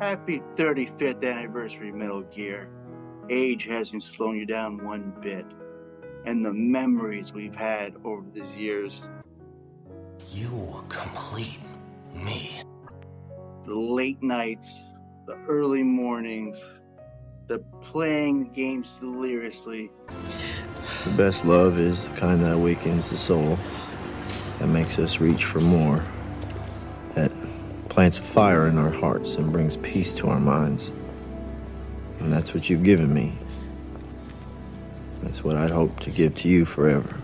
Happy 35th anniversary, Metal Gear. Age hasn't slowed you down one bit. And the memories we've had over these years. You complete me. The late nights, the early mornings, the playing games deliriously. The best love is the kind that awakens the soul, that makes us reach for more, that plants a fire in our hearts and brings peace to our minds. And that's what you've given me. That's what I'd hope to give to you forever.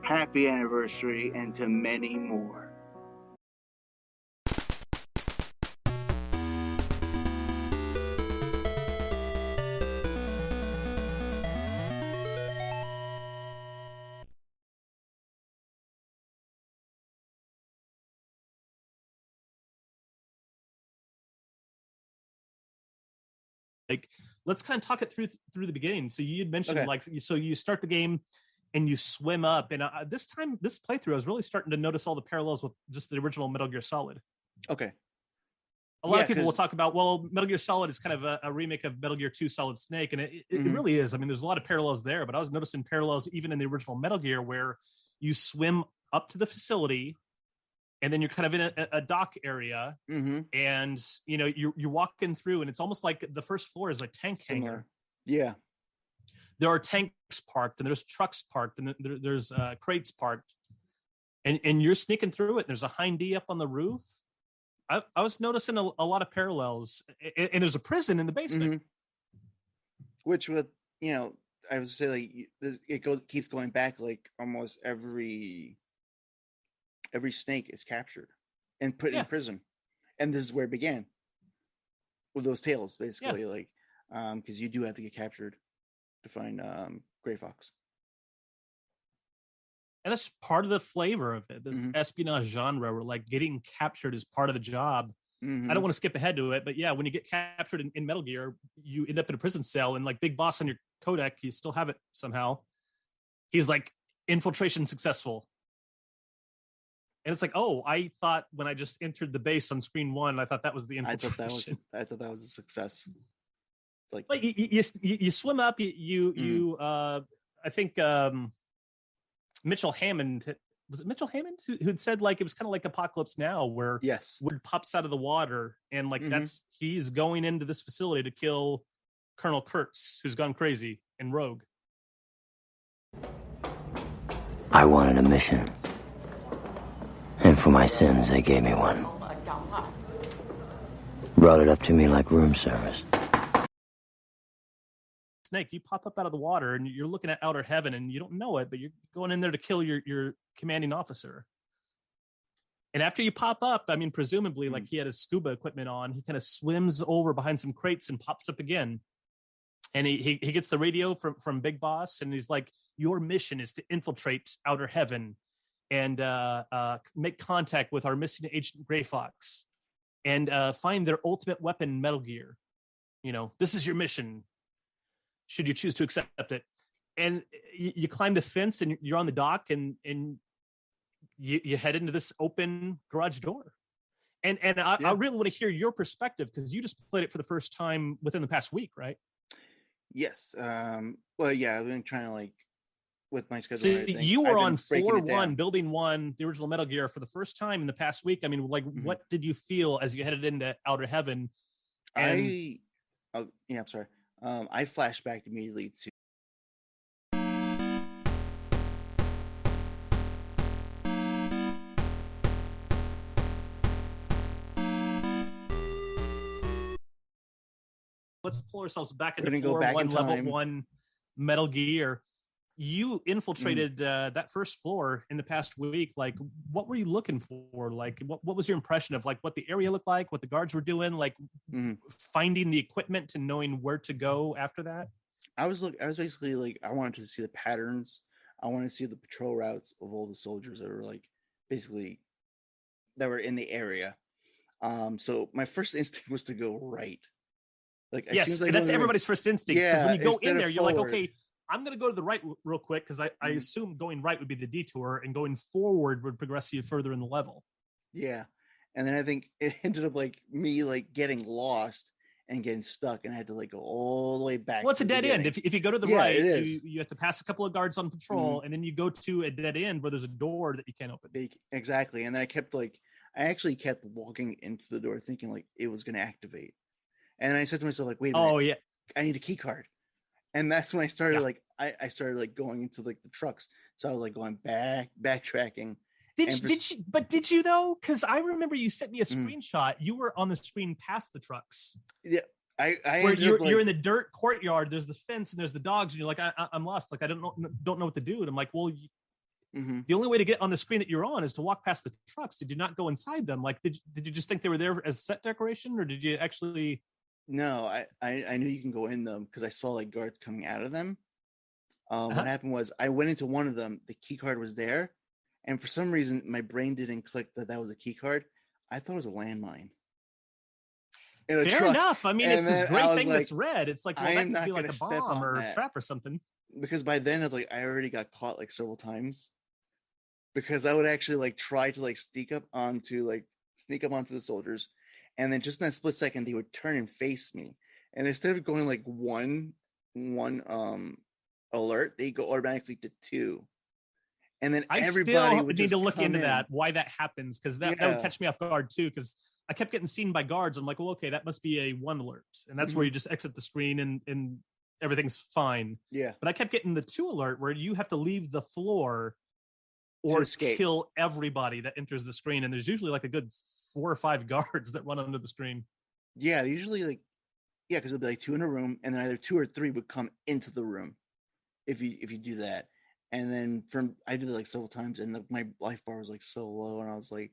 Happy anniversary, and to many more. Like, let's kind of talk it through the beginning. So you had mentioned, Okay. so you start the game and you swim up, and this playthrough, I was really starting to notice all the parallels with just the original Metal Gear Solid. Okay. A lot Yeah, of people will 'cause- talk about, well, Metal Gear Solid is kind of a remake of Metal Gear 2 Solid Snake, and it really is. I mean, there's a lot of parallels there, but I was noticing parallels even in the original Metal Gear, where you swim up to the facility, and then you're kind of in a dock area, and you're walking through, and it's almost like the first floor is a tank hangar. Yeah. There are tanks parked, and there's trucks parked, and there's crates parked, and you're sneaking through it. And there's a Hind D up on the roof. I was noticing a lot of parallels, and there's a prison in the basement. Which would, I would say, like, keeps going back, like almost every snake is captured and put in prison, and this is where it began with those tales, basically, like, because you do have to get captured to find Gray Fox. And that's part of the flavor of it, this espionage genre, where like getting captured is part of the job. I don't want to skip ahead to it, but yeah, when you get captured in Metal Gear, you end up in a prison cell, and like Big Boss on your codec, you still have it somehow. He's like, infiltration successful. And it's like, oh, I thought when I just entered the base on screen 1, I thought that was the infiltration. I thought that was a success. Like, but you swim up, I think Mitchell Hammond, was it Mitchell Hammond who'd said like it was kind of like Apocalypse Now, where Wood pops out of the water, and like he's going into this facility to kill Colonel Kurtz, who's gone crazy and rogue. I wanted a mission, and for my sins they gave me one. Brought it up to me like room service. Snake, you pop up out of the water and you're looking at outer heaven, and you don't know it, but you're going in there to kill your commanding officer. And after you pop up, I mean, presumably like he had his scuba equipment on, he kind of swims over behind some crates and pops up again. And he gets the radio from Big Boss, and he's like, your mission is to infiltrate outer heaven and make contact with our missing agent Gray Fox and find their ultimate weapon, Metal Gear. This is your mission, should you choose to accept it. And you climb the fence, and you're on the dock, and you head into this open garage door. And I really want to hear your perspective, because you just played it for the first time within the past week, right? Yes. Well, yeah, I've been trying to, like, with my schedule. So and everything, you were on floor 4-1, building 1, the original Metal Gear, for the first time in the past week. I mean, like, what did you feel as you headed into outer heaven? And I'm sorry. I flashed back immediately to let's pull ourselves back into go back in level time. 1 Metal Gear. You infiltrated that first floor in the past week. Like, what were you looking for? Like, what was your impression of like what the area looked like, what the guards were doing, like finding the equipment and knowing where to go after that? I was basically like, I wanted to see the patterns. I wanted to see the patrol routes of all the soldiers that were like basically that were in the area. So my first instinct was to go right. Like, yes, and that's everybody's first instinct. Because when you go in there, you're like, okay, I'm going to go to the right real quick, because I assume going right would be the detour, and going forward would progress you further in the level. Yeah. And then I think it ended up like me like getting lost and getting stuck, and I had to like go all the way back. Well, it's a dead end. If you go to the right, it is. You have to pass a couple of guards on patrol, and then you go to a dead end where there's a door that you can't open. Exactly. And then I actually kept walking into the door thinking like it was going to activate. And I said to myself, like, wait a minute. Oh, yeah. I need a key card. And that's when I started I started like going into like the trucks. So I was like going backtracking. Did you though? Because I remember you sent me a screenshot. You were on the screen past the trucks. Yeah. Where you're in the dirt courtyard, there's the fence and there's the dogs, and you're like, I'm lost. Like, I don't know what to do. And I'm like, well, the only way to get on the screen that you're on is to walk past the trucks. Did you not go inside them? Like, did you just think they were there as set decoration, or did you actually? No, I knew you can go in them because I saw like guards coming out of them. What happened was I went into one of them. The key card was there, and for some reason my brain didn't click that was a key card. I thought it was a landmine. Fair enough. I mean, it's this great thing that's red. It's like, well, that could be like a bomb or a trap or something. Because by then it's like I already got caught like several times. Because I would actually like try to like sneak up onto the soldiers, and then just in that split second they would turn and face me. And instead of going like one alert, they go automatically to 2. And then everybody would need to look into that, why that happens, because that would catch me off guard too. Because I kept getting seen by guards. I'm like, well, okay, that must be a 1 alert, and that's where you just exit the screen and everything's fine. Yeah. But I kept getting the 2 alert where you have to leave the floor or kill everybody that enters the screen, and there's usually like a good 4 or 5 guards that run under the screen. Yeah, usually because it'll be like 2 in a room, and either 2 or 3 would come into the room if you do that. And then I did it like several times, and my life bar was like so low, and I was like,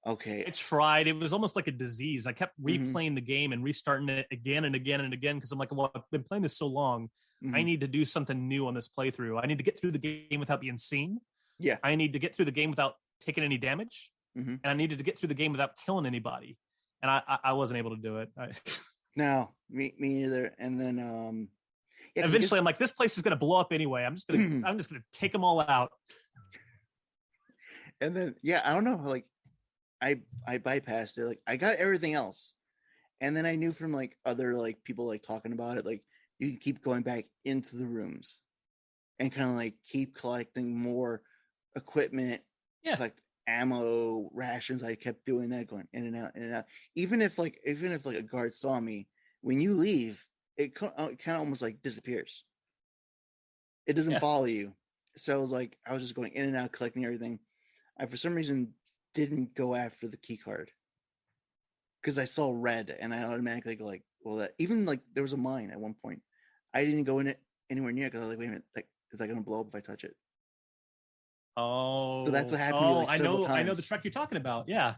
okay. I tried. It was almost like a disease. I kept replaying the game and restarting it again and again and again because I'm like, well, I've been playing this so long. I need to do something new on this playthrough. I need to get through the game without being seen. Yeah. I need to get through the game without taking any damage. And I needed to get through the game without killing anybody. And I wasn't able to do it. No, me neither. And then eventually I'm like, this place is going to blow up anyway. I'm just going to take them all out. And then, I don't know. Like I bypassed it. Like I got everything else. And then I knew from like other like people like talking about it, like you can keep going back into the rooms and kind of like keep collecting more equipment, collect ammo, rations. I kept doing that, going in and out. Even if a guard saw me, when you leave, it kind of almost like disappears. It doesn't follow you. So I was just going in and out, collecting everything. I for some reason didn't go after the key card because I saw red, and I automatically go like, well, that even like there was a mine at one point. I didn't go in it anywhere near because I was like, wait a minute, like, is that going to blow up if I touch it? Oh, so that's what happened. To me, like, several times. I know the truck you're talking about. Yeah.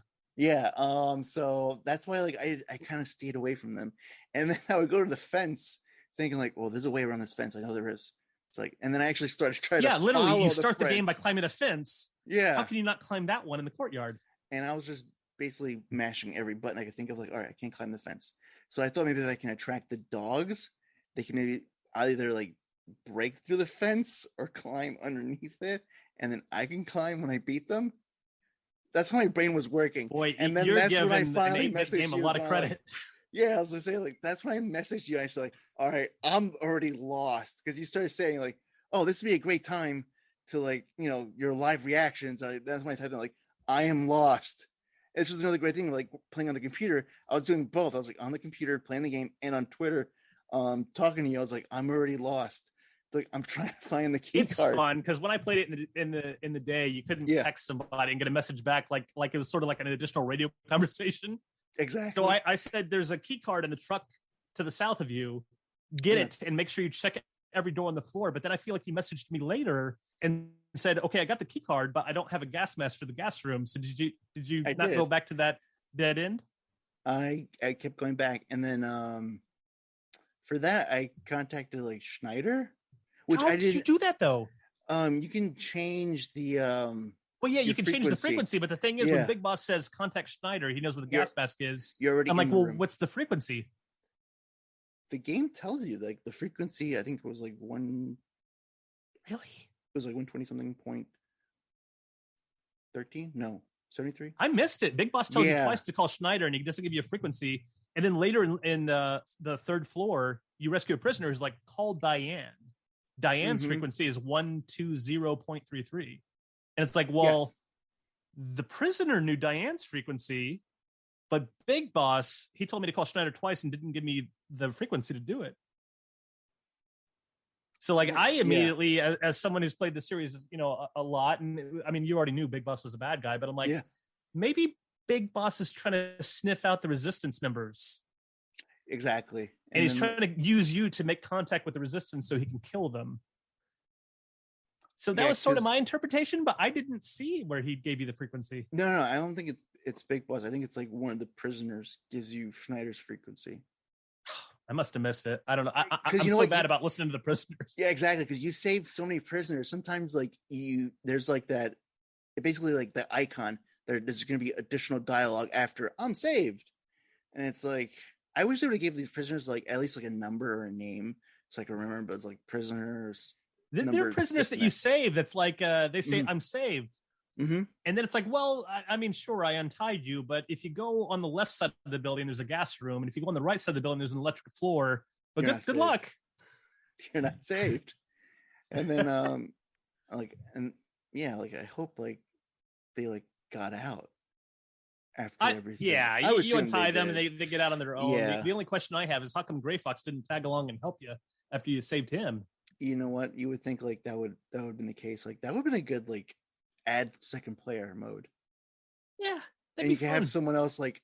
So that's why like I kind of stayed away from them, and then I would go to the fence thinking like, well, there's a way around this fence. I know there is. It's like, and then I actually started trying to. Yeah, literally, you start the game by climbing a fence. Yeah. How can you not climb that one in the courtyard? And I was just basically mashing every button I could think of. Like, all right, I can't climb the fence. So I thought maybe if I can attract the dogs, they can maybe either like break through the fence or climb underneath it, and then I can climb when I beat them. That's how my brain was working. Boy, and then you're that's when I giving finally the messaged game you a lot of credit. Yeah, I was gonna say like that's when I messaged you. I said like, all right, I'm already lost because you started saying like, oh, this would be a great time to like, your live reactions. That's when I typed in like, I am lost. It's just another great thing, like playing on the computer. I was doing both. I was like on the computer playing the game and on Twitter, talking to you. I was like, I'm already lost. Like I'm trying to find the key card. It's fun because when I played it in the day, you couldn't text somebody and get a message back like it was sort of like an additional radio conversation. Exactly. So I said, there's a key card in the truck to the south of you. Get it and make sure you check every door on the floor. But then I feel like he messaged me later and said, okay, I got the key card, but I don't have a gas mask for the gas room. So did you not go back to that dead end? I kept going back, and then for that I contacted like Schneider, which How did you do that though? You can change the well, yeah, you can change the frequency, but the thing is, when Big Boss says contact Schneider, he knows where the gas mask is. You're already. I'm like, well, what's the frequency? The game tells you like the frequency. I think it was like one. Really? It was like 120 something .13. No, 73. I missed it. Big Boss tells you Yeah. twice to call Schneider, and he doesn't give you a frequency. And then later in the third floor, you rescue a prisoner who's like, call Diane. Diane's frequency is 120.33. And it's like, well, the prisoner knew Diane's frequency, but Big Boss, he told me to call Schneider twice and didn't give me the frequency to do it. So like I immediately, as someone who's played the series, a lot, and I mean, you already knew Big Boss was a bad guy, but I'm like, maybe Big Boss is trying to sniff out the resistance members. Exactly. And he's trying to use you to make contact with the resistance so he can kill them. So that was sort of my interpretation, but I didn't see where he gave you the frequency. No, I don't think it's Big Boss. I think it's like one of the prisoners gives you Schneider's frequency. I must have missed it. I don't know. I'm so bad about listening to the prisoners. Yeah, exactly. Because you save so many prisoners. Sometimes like there's like that, basically like the icon. There's going to be additional dialogue after I'm saved. And it's like, I wish they would have gave these prisoners like at least like a number or a name so I can remember, but it's like prisoners. There are prisoners that you save. That's like they say, I'm saved. And then it's like, well, I mean, sure, I untied you, but if you go on the left side of the building, there's a gas room. And if you go on the right side of the building, there's an electric floor. But good luck. You're not saved. And then I hope like they like got out after everything. Yeah, you untie them and they get out on their own. Yeah. The only question I have is how come Gray Fox didn't tag along and help you after you saved him? You know what? You would think like that would have been the case. Like that would have been a good like add second player mode. Yeah. And you can have someone else like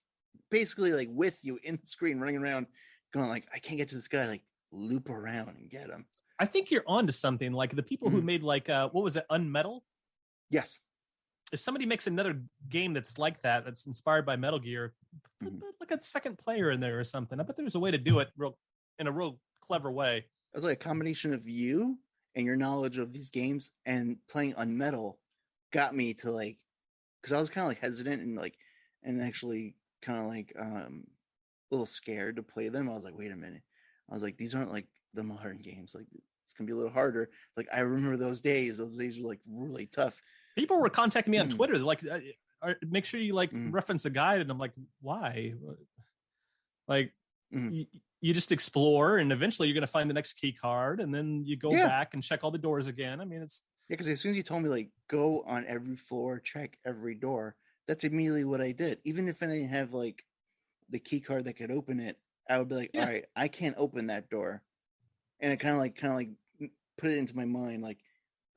basically like with you in the screen running around going like, I can't get to this guy, like loop around and get him. I think you're onto something. Like the people who made like what was it, Unmetal? Yes. If somebody makes another game that's like that, that's inspired by Metal Gear, put like a second player in there or something. I bet there's a way to do it in a real clever way. It was like a combination of you and your knowledge of these games and playing Unmetal got me to like, because I was kind of like hesitant and actually kind of like a little scared to play them. I was like, wait a minute. I was like, these aren't like the modern games. Like it's gonna be a little harder. Like I remember those days. Those days were like really tough. People were contacting me on Twitter. They're like, make sure you like reference a guide. And I'm like, why? Like you just explore and eventually you're going to find the next key card. And then you go back and check all the doors again. I mean, it's. Yeah, because as soon as you told me like go on every floor, check every door, that's immediately what I did. Even if I didn't have like the key card that could open it, I would be like, all right, I can't open that door. And it kind of like put it into my mind, like,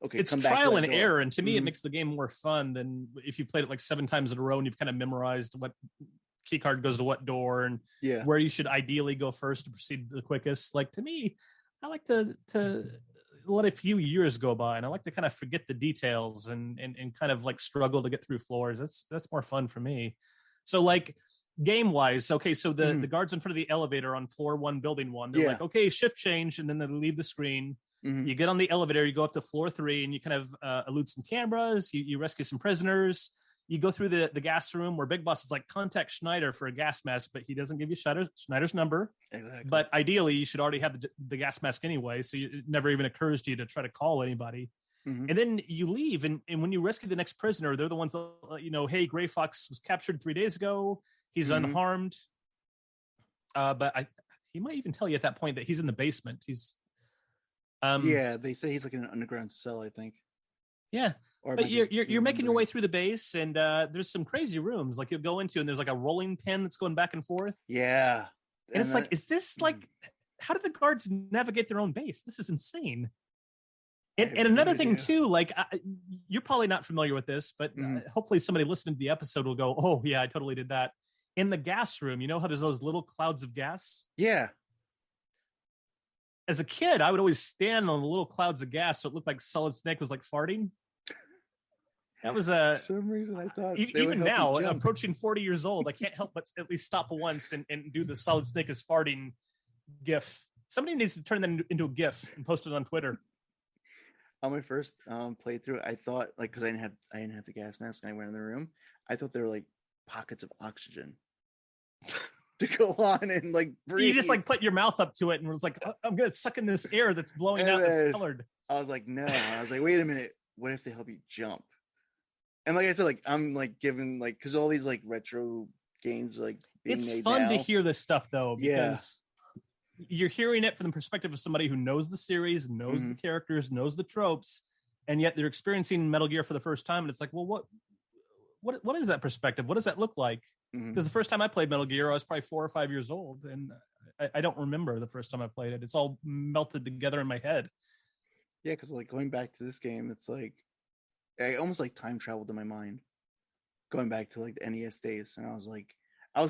okay, it's trial and error, and to me, it makes the game more fun than if you played it like 7 times in a row and you've kind of memorized what key card goes to what door and where you should ideally go first to proceed the quickest. Like to me, I like to let a few years go by, and I like to kind of forget the details and kind of like struggle to get through floors. That's more fun for me. So like game wise, okay, so the guards in front of the elevator on floor 1, building 1, they're like, okay, shift change, and then they leave the screen. You get on the elevator, you go up to floor 3, and you kind of elude some cameras, you rescue some prisoners, you go through the gas room where Big Boss is like, contact Schneider for a gas mask, but he doesn't give you Schneider's number. Exactly. But ideally, you should already have the gas mask anyway, so it never even occurs to you to try to call anybody. And then you leave, and when you rescue the next prisoner, they're the ones that let you know, hey, Gray Fox was captured 3 days ago. He's unharmed. But he might even tell you at that point that he's in the basement. He's they say he's like in an underground cell, I think. Yeah. But you're making your way through the base, and there's some crazy rooms like you'll go into, and there's like a rolling pin that's going back and forth. Yeah. And it's like, is this like, how do the guards navigate their own base? This is insane. And another thing too, like you're probably not familiar with this, but hopefully somebody listening to the episode will go, oh yeah, I totally did that. In the gas room, you know how there's those little clouds of gas? Yeah. As a kid, I would always stand on the little clouds of gas so it looked like Solid Snake was like farting. That was for some reason I thought even now, approaching 40 years old, I can't help but at least stop once and do the Solid Snake is farting gif. Somebody needs to turn that into a gif and post it on Twitter. On my first playthrough, I thought like, because I didn't have the gas mask and I went in the room, I thought they were like pockets of oxygen to go on and like breathe. You just like put your mouth up to it and was like, I'm gonna suck in this air that's blowing out that's colored. I was like, no. I was like, wait a minute, what if they help you jump? And like I said, like I'm like given like because all these like retro games like being It's made fun now. to hear this stuff though, Yeah. because you're hearing it from the perspective of somebody who knows the series, knows the characters, knows the tropes, and yet they're experiencing Metal Gear for the first time. And it's like, well, what is that perspective? What does that look like? Because the first time I played Metal Gear, I was probably 4 or 5 years old, and I don't remember the first time I played it. It's all melted together in my head. Yeah, because like going back to this game, it's like I almost like time traveled in my mind, going back to like the NES days, and I was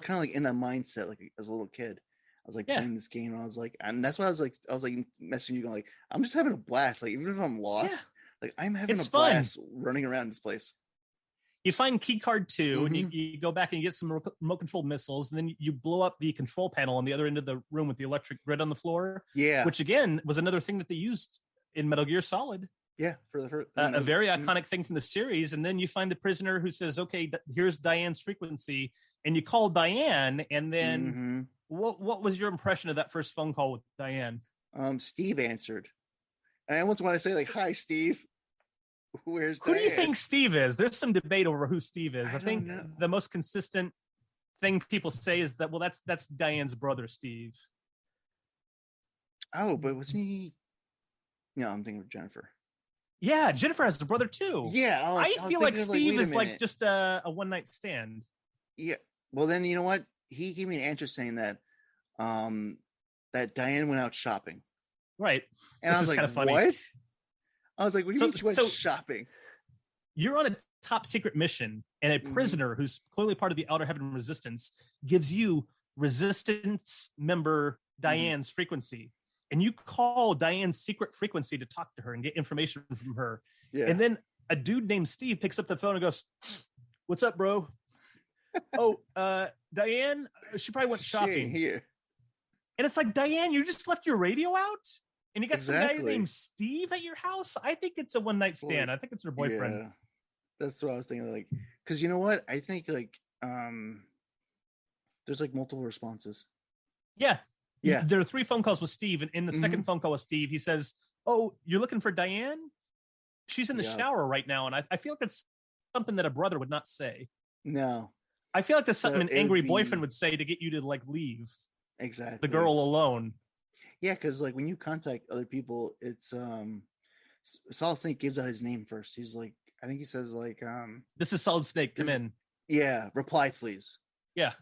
kind of like in that mindset like as a little kid. I was like playing this game, and I was like, and that's why I was like messaging you, going like, I'm just having a blast. Like even if I'm lost, like I'm having a blast running around this place. You find key card 2 and you go back and you get some remote control missiles, and then you blow up the control panel on the other end of the room with the electric grid on the floor. Yeah, which again was another thing that they used in Metal Gear Solid. Yeah, for a very iconic thing from the series. And then you find the prisoner who says, "Okay, here's Diane's frequency," and you call Diane. And then what was your impression of that first phone call with Diane? Steve answered, and I almost want to say like, "Hi, Steve." Who do you think Steve is? There's some debate over who Steve is. I think know. The most consistent thing people say is that, well, that's Diane's brother, Steve. Oh, but was he? No, I'm thinking of Jennifer. Yeah, Jennifer has a brother too. Yeah, I feel like Steve is like just a one-night stand. Yeah. Well, then you know what? He gave me an answer saying that that Diane went out shopping. Right. And I was like, kind of funny. What? I was like, what do you mean she went shopping? You're on a top secret mission, and a prisoner who's clearly part of the Outer Heaven Resistance gives you Resistance member Diane's frequency. And you call Diane's secret frequency to talk to her and get information from her. Yeah. And then a dude named Steve picks up the phone and goes, "What's up, bro?" Diane, she probably went shopping. Here. And it's like, Diane, you just left your radio out? And you got some guy named Steve at your house? I think it's a one-night stand. I think it's her boyfriend. Yeah. That's what I was thinking. Like, because you know what? I think like there's like multiple responses. Yeah. There are 3 phone calls with Steve, and in the second phone call with Steve, he says, "Oh, you're looking for Diane? She's in the shower right now." And I feel like that's something that a brother would not say. No. I feel like that's something an angry boyfriend would say to get you to like leave the girl alone. Yeah, because like when you contact other people, it's Solid Snake gives out his name first. He's like, I think he says like, "This is Solid Snake, come in." Yeah, reply please. Yeah.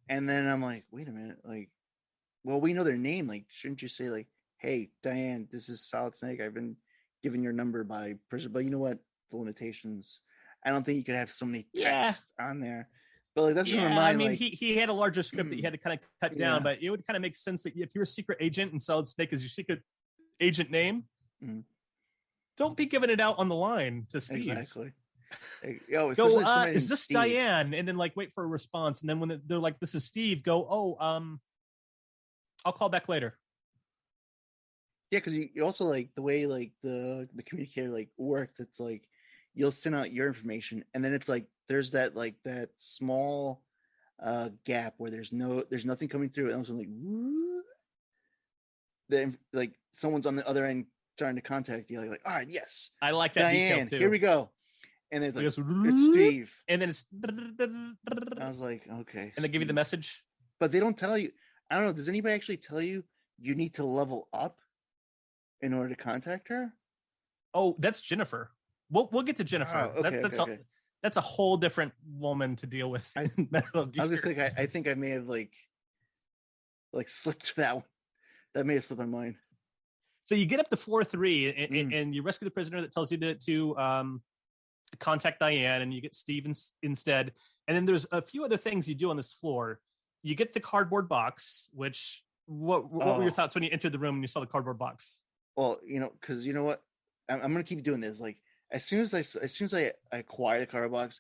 And then I'm like, wait a minute, like, well, we know their name. Like, shouldn't you say like, "Hey, Diane, this is Solid Snake. I've been given your number by person." But you know what? The limitations. I don't think you could have so many texts on there. But like that's I mean, like, he had a larger script that he had to kind of cut down, but it would kind of make sense that if you're a secret agent and Solid Snake is your secret agent name, don't be giving it out on the line to Steve. Exactly. Go, is this Steve? Diane? And then like wait for a response, and then when they're like, "This is Steve," go, I'll call back later. Yeah, because you also like the way like the communicator like works. It's like you'll send out your information, and then it's like there's that like that small gap where there's nothing coming through, and also like then like someone's on the other end trying to contact you. Like all right, yes, I like that Diane, detail too. Here we go. And it's like, it's Steve. And then it's... I was like, okay. And they give you the message? But they don't tell you. I don't know. Does anybody actually tell you need to level up in order to contact her? Oh, that's Jennifer. We'll get to Jennifer. Oh, okay, that's a whole different woman to deal with. I was just like, I think I may have like slipped that one. That may have slipped my mind. So you get up to floor 3 and you rescue the prisoner that tells you to contact Diane, and you get Steve instead. And then there's a few other things you do on this floor. You get the cardboard box, which what were your thoughts when you entered the room and you saw the cardboard box? Well, because you know what, I'm gonna keep doing this. Like as soon as I acquire the cardboard box,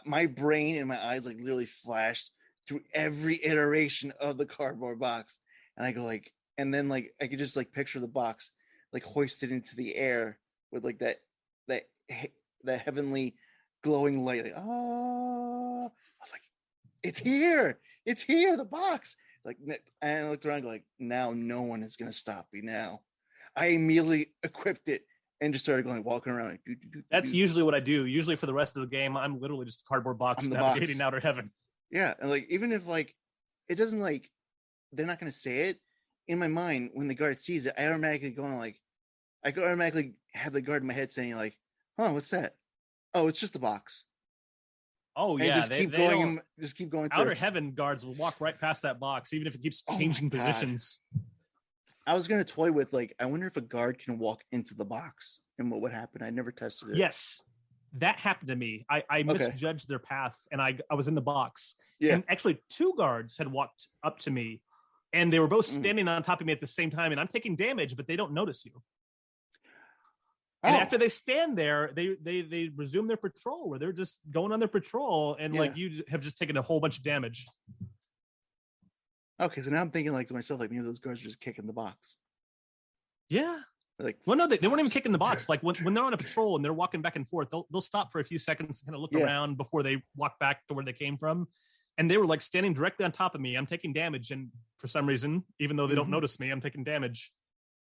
my brain and my eyes like literally flashed through every iteration of the cardboard box, and I go like, and then like I could just like picture the box like hoisted into the air with like that heavenly glowing light. Like, oh, I was like, it's here, the box. Like, and I looked around, like, now no one is gonna stop me. Now, I immediately equipped it and just started walking around. Like, That's usually what I do. Usually for the rest of the game, I'm literally just a cardboard box navigating outer heaven. Yeah, and like even if like it doesn't like they're not going to say it in my mind when the guard sees it, I automatically go on like I could automatically have the guard in my head saying like, "Oh, what's that? Oh, it's just a box." Oh and yeah, just keep going. Just keep going. Outer heaven guards will walk right past that box, even if it keeps changing positions. I was gonna toy with like, I wonder if a guard can walk into the box and what would happen. I never tested it. Yes, that happened to me. I misjudged their path, and I was in the box. Yeah. And actually, 2 guards had walked up to me, and they were both standing on top of me at the same time. And I'm taking damage, but they don't notice you. And after they stand there, they resume their patrol, where they're just going on their patrol, and like you have just taken a whole bunch of damage. Okay, so now I'm thinking like to myself, like maybe those guards are just kicking the box. Yeah. Like, well, no, they weren't even kicking the box. Like when they're on a patrol and they're walking back and forth, they'll stop for a few seconds and kind of look around before they walk back to where they came from. And they were like standing directly on top of me. I'm taking damage, and for some reason, even though they don't notice me, I'm taking damage.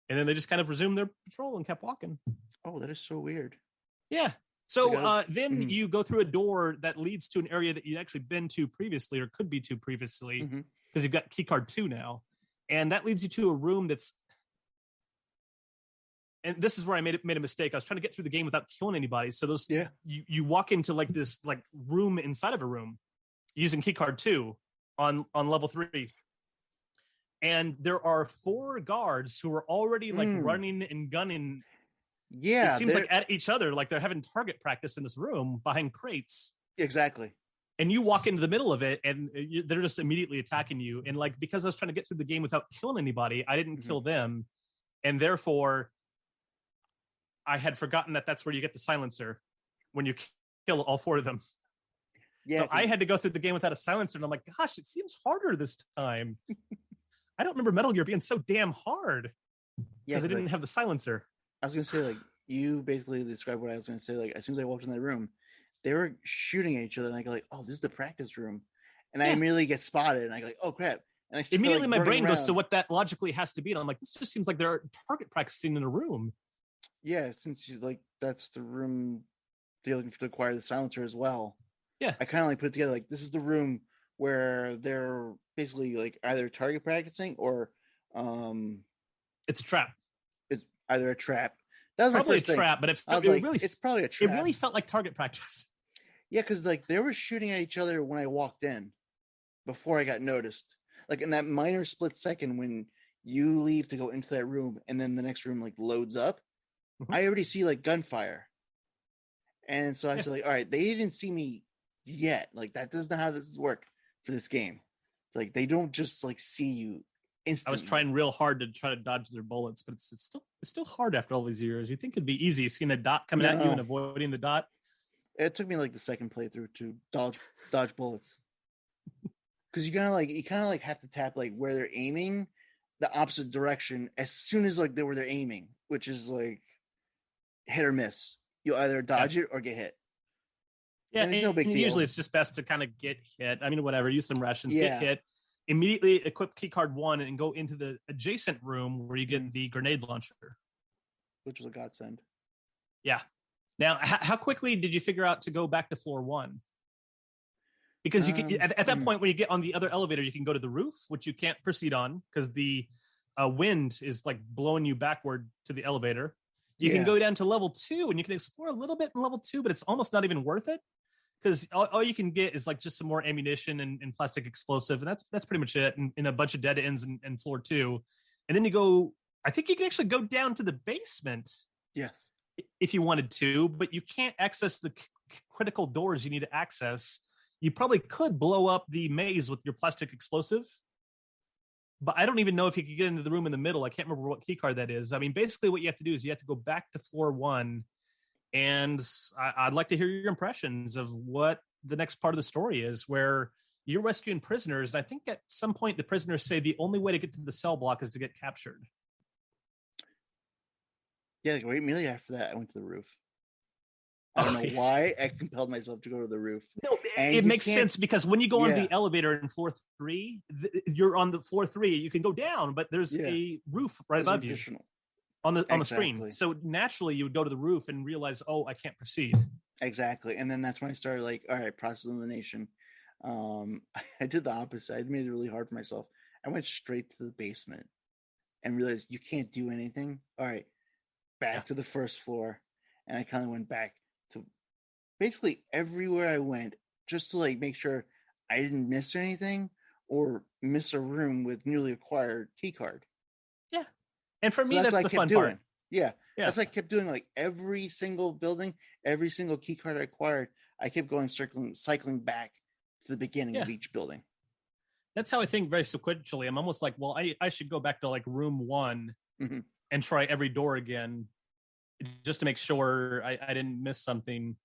And then they just kind of resumed their patrol and kept walking. Oh, that is so weird. Yeah. So then you go through a door that leads to an area that you'd actually been to previously, or could be to previously, because you've got keycard 2 now. And that leads you to a room that's, and this is where I made a mistake. I was trying to get through the game without killing anybody. So those, you walk into like this like room inside of a room using keycard 2 on level 3. And there are 4 guards who are already like running and gunning. Yeah, it seems like at each other, like they're having target practice in this room behind crates. Exactly. And you walk into the middle of it, and they're just immediately attacking you. And like, because I was trying to get through the game without killing anybody, I didn't kill them, and therefore I had forgotten that that's where you get the silencer when you kill all 4 of them. Yeah, so I had to go through the game without a silencer, and I'm like, gosh, it seems harder this time. I don't remember Metal Gear being so damn hard because I didn't have the silencer. I was going to say, like, you basically described what I was going to say. Like, as soon as I walked in that room, they were shooting at each other, and I go like, oh, this is the practice room. And I immediately get spotted, and I go like, oh, crap. And I immediately my brain goes to what that logically has to be. And I'm like, this just seems like they're target practicing in a room. Yeah, since she's like, that's the room they're looking to acquire the silencer as well. Yeah. I kind of like put it together, like, this is the room where they're basically like either target practicing or it's a trap. It's either a trap. That was probably my first a trap, thing. but it's probably a trap. It really felt like target practice. Yeah, because like they were shooting at each other when I walked in before I got noticed. Like in that minor split second when you leave to go into that room and then the next room like loads up, I already see like gunfire. And so I said, like, all right, they didn't see me yet. Like that doesn't how this work for this game. It's like they don't just like see you instantly. I was trying real hard to try to dodge their bullets, but it's still hard after all these years. You think it'd be easy seeing a dot coming at you and avoiding the dot? It took me like the second playthrough to dodge bullets. Because you kind of like have to tap like where they're aiming the opposite direction as soon as like they're aiming, which is like hit or miss. You either dodge it or get hit. Yeah, and no big deal. Usually it's just best to kind of get hit. I mean, whatever, use some rations, get hit, immediately equip keycard 1 and go into the adjacent room where you get the grenade launcher. Which was a godsend. Yeah. Now, how quickly did you figure out to go back to floor 1? Because you can, at that point, when you get on the other elevator, you can go to the roof, which you can't proceed on because the wind is like blowing you backward to the elevator. You can go down to level 2 and you can explore a little bit in level 2, but it's almost not even worth it because all you can get is like just some more ammunition and plastic explosive. And that's pretty much it. And a bunch of dead ends in floor 2. And then you go, I think you can actually go down to the basement. Yes. If you wanted to, but you can't access the critical doors you need to access. You probably could blow up the maze with your plastic explosive, but I don't even know if you could get into the room in the middle. I can't remember what key card that is. I mean, basically what you have to do is you have to go back to floor 1, and I'd like to hear your impressions of what the next part of the story is, where you're rescuing prisoners. And I think at some point the prisoners say the only way to get to the cell block is to get captured. Yeah, like right immediately after that, I went to the roof. I don't know why I compelled myself to go to the roof. No, it makes sense because when you go on the elevator in floor 3, you're on the floor 3. You can go down, but there's a roof right above you. on the Exactly. screen. So naturally, you would go to the roof and realize, oh, I can't proceed. Exactly. And then that's when I started like, all right, process elimination. I did the opposite. I made it really hard for myself. I went straight to the basement and realized you can't do anything. All right, back to the first floor. And I kind of went back to basically everywhere I went just to like make sure I didn't miss anything or miss a room with newly acquired key card. Yeah. And for me, that's the fun part. Yeah. That's what I kept doing. Like every single building, every single key card I acquired, I kept going cycling back to the beginning of each building. That's how I think very sequentially. I'm almost like, well, I should go back to like room 1 and try every door again just to make sure I didn't miss something.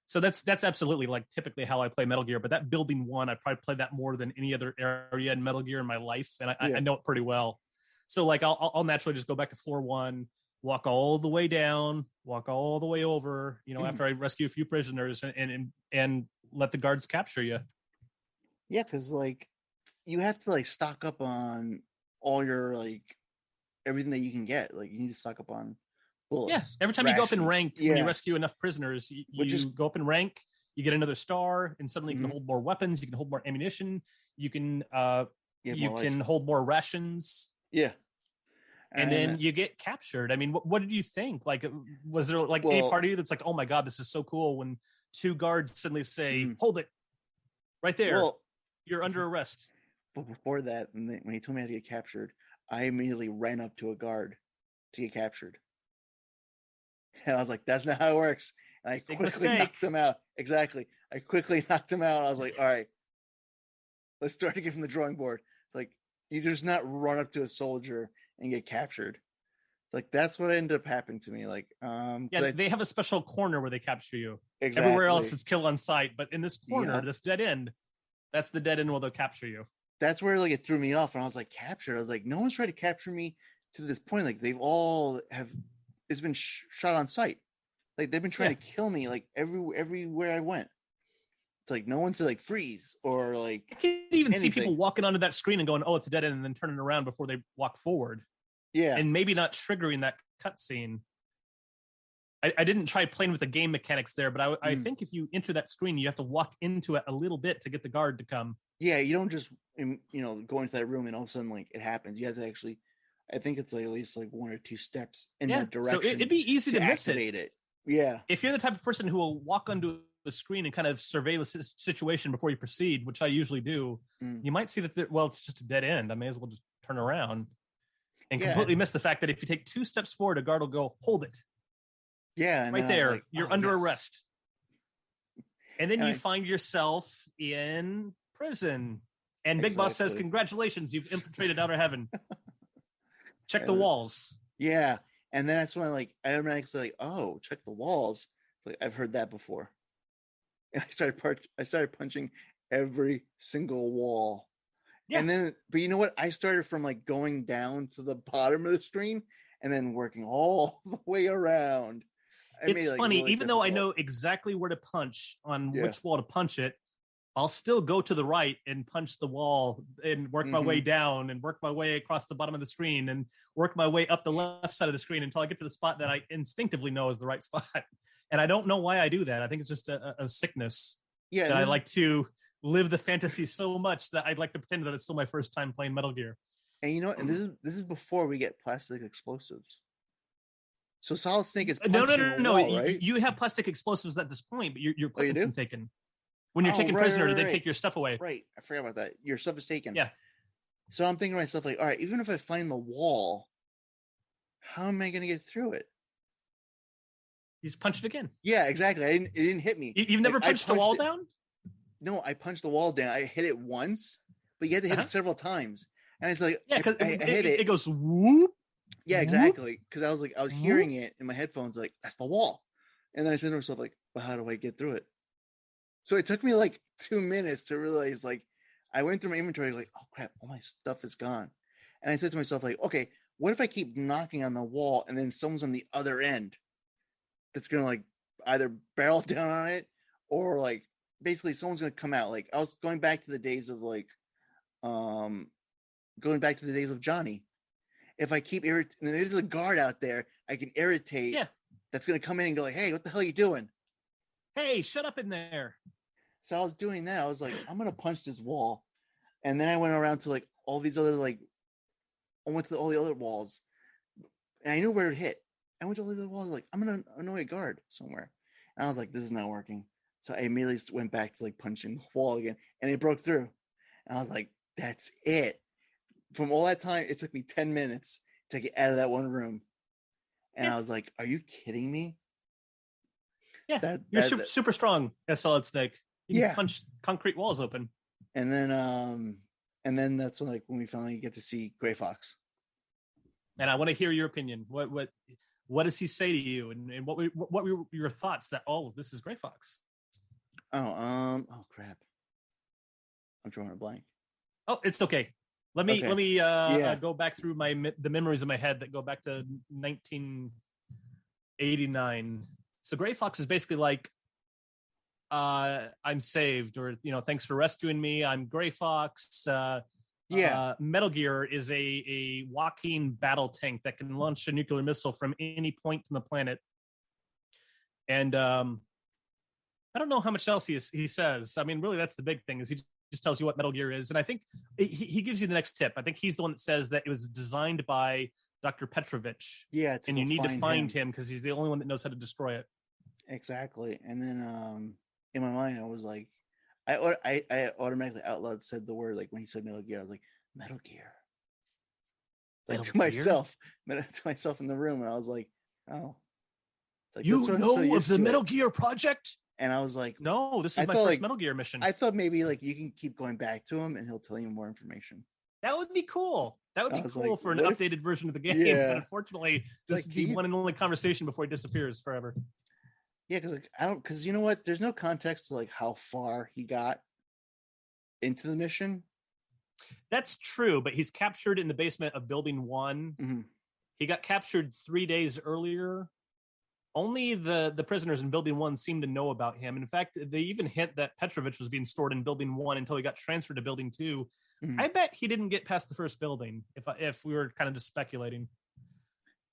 So that's absolutely like typically how I play Metal Gear. But that building 1, I probably played that more than any other area in Metal Gear in my life, and I know it pretty well. So like I'll naturally just go back to floor 1, walk all the way down, walk all the way over. After I rescue a few prisoners and let the guards capture you. Yeah, because like you have to like stock up on all your like everything that you can get. Like you need to stock up on bullets. Yeah, every time you go up in rank, when you rescue enough prisoners, you go up in rank, you get another star, and suddenly you can hold more weapons, you can hold more ammunition, you can hold more rations. Yeah. And then you get captured. I mean, what did you think? Like, was there like a part of you that's like, oh my God, this is so cool when 2 guards suddenly say, hold it right there. Well, you're under arrest. But before that, when he told me how to get captured, I immediately ran up to a guard to get captured. And I was like, that's not how it works. And I quickly knocked him out. Exactly. I quickly knocked him out. I was like, all right, let's start again from the drawing board. Like, you just not run up to a soldier and get captured. It's like, that's what ended up happening to me. Like, they have a special corner where they capture you. Exactly. Everywhere else it's kill on sight. But in this corner, this dead end, that's the dead end where they'll capture you. That's where like it threw me off. And I was like, captured. I was like, no one's tried to capture me to this point. Like they've all it's been shot on sight. Like they've been trying to kill me like everywhere I went. It's like no one said like freeze or like I can even see people walking onto that screen and going, oh, it's a dead end, and then turning around before they walk forward. Yeah. And maybe not triggering that cutscene. I didn't try playing with the game mechanics there, but I think if you enter that screen, you have to walk into it a little bit to get the guard to come. Yeah, you don't just go into that room and all of a sudden like it happens. You have to actually, I think it's like at least like 1 or 2 steps in that direction. So it'd be easy to miss it. Yeah. If you're the type of person who will walk onto the screen and kind of survey the situation before you proceed, which I usually do, you might see that it's just a dead end. I may as well just turn around and completely miss the fact that if you take 2 steps forward, a guard will go, hold it. Yeah. Right there. Like, you're under arrest. And then you find yourself in prison. And Big Boss says, congratulations, you've infiltrated outer heaven. Check the walls. Yeah. And then that's when I automatically like, oh, check the walls. Like I've heard that before. And I started punching every single wall. Yeah. And then, but you know what? I started from like going down to the bottom of the screen and then working all the way around. It's funny, really even though I know exactly where to punch on which wall to punch it, I'll still go to the right and punch the wall and work my way down and work my way across the bottom of the screen and work my way up the left side of the screen until I get to the spot that I instinctively know is the right spot. And I don't know why I do that. I think it's just a sickness. Yeah, that I like to live the fantasy so much that I'd like to pretend that it's still my first time playing Metal Gear. And you know, and this is before we get plastic explosives. So Solid Snake is punching no. Wall, right? You have plastic explosives at this point, but your equipment's been taken. When you're taken prisoner, they take your stuff away. Right, I forgot about that. Your stuff is taken. Yeah. So I'm thinking to myself, like, all right, even if I find the wall, how am I going to get through it? You just punch it again. Yeah, exactly. It didn't hit me. You've never punched the wall down? No, I punched the wall down. I hit it once, but you had to hit it several times. And it's like, yeah, because I hit it. It goes whoop. Yeah, exactly. Because I was hearing it in my headphones, like, that's the wall. And then I said to myself, like, well, how do I get through it? So it took me like 2 minutes to realize, like, I went through my inventory, like, oh crap, all my stuff is gone. And I said to myself, like, okay, what if I keep knocking on the wall and then someone's on the other end that's going to like either barrel down on it or like basically someone's going to come out. Like I was going back to the days of like, going back to the days of Johnny. if I keep irritating, there's a guard out there I can irritate. Yeah. That's gonna come in and go like, hey, what the hell are you doing? Hey, shut up in there. So I was doing that. I was like, I'm gonna punch this wall, and then I went around to like all these other like, I went to all the other walls, and I knew where it hit. I went to all the other walls, like I'm gonna annoy a guard somewhere, and I was like, this is not working. So I immediately went back to like punching the wall again, and it broke through. And I was like, that's it. From all that time, it took me 10 minutes to get out of that one room. And I was like, are you kidding me? Yeah, you're super strong as Solid Snake. You can punch concrete walls open. And then that's when we finally get to see Gray Fox. And I want to hear your opinion. What does he say to you? And what were your thoughts that, oh, this is Gray Fox? Oh crap. I'm drawing a blank. Oh, it's okay. Let me go back through the memories in my head that go back to 1989. So Gray Fox is basically like, I'm saved, or thanks for rescuing me. I'm Gray Fox. Metal Gear is a walking battle tank that can launch a nuclear missile from any point from the planet. And I don't know how much else he says. I mean, really, that's the big thing, is he just tells you what Metal Gear is. And I think he gives you the next tip. I think he's the one that says that it was designed by Dr. Petrovich. Yeah, and you need to find him because he's the only one that knows how to destroy it. Exactly. And then in my mind, I was like, I automatically out loud said the word, like when he said Metal Gear, I was like, Metal Gear. Like to myself in the room, and I was like, oh. Like, you know of the Metal Gear project? And I was like, no, this is my first Metal Gear mission. I thought maybe like you can keep going back to him and he'll tell you more information. That would be cool. That would be cool for an updated version of the game. Yeah. But unfortunately, this is the one and only conversation before he disappears forever. Yeah, because you know what? There's no context to like how far he got into the mission. That's true, but he's captured in the basement of Building 1. Mm-hmm. He got captured 3 days earlier. Only the prisoners in Building 1 seem to know about him. In fact, they even hint that Petrovich was being stored in Building 1 until he got transferred to Building 2. Mm-hmm. I bet he didn't get past the first building, if we were kind of just speculating.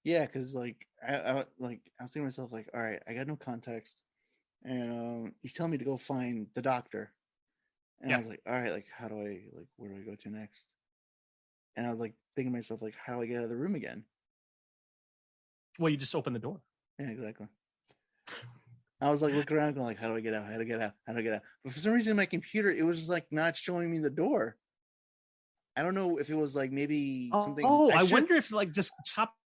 Yeah, because like I was thinking to myself, like, all right, I got no context, and he's telling me to go find the doctor, and I was like, all right, like, how do I, like, where do I go to next? And I was like thinking to myself, like, how do I get out of the room again? Well, you just open the door. Yeah, exactly. I was like looking around, going like, how do I get out? How do I get out? How do I get out? But for some reason, my computer, it was just like not showing me the door. I don't know if it was like maybe something. I wonder if like just chopped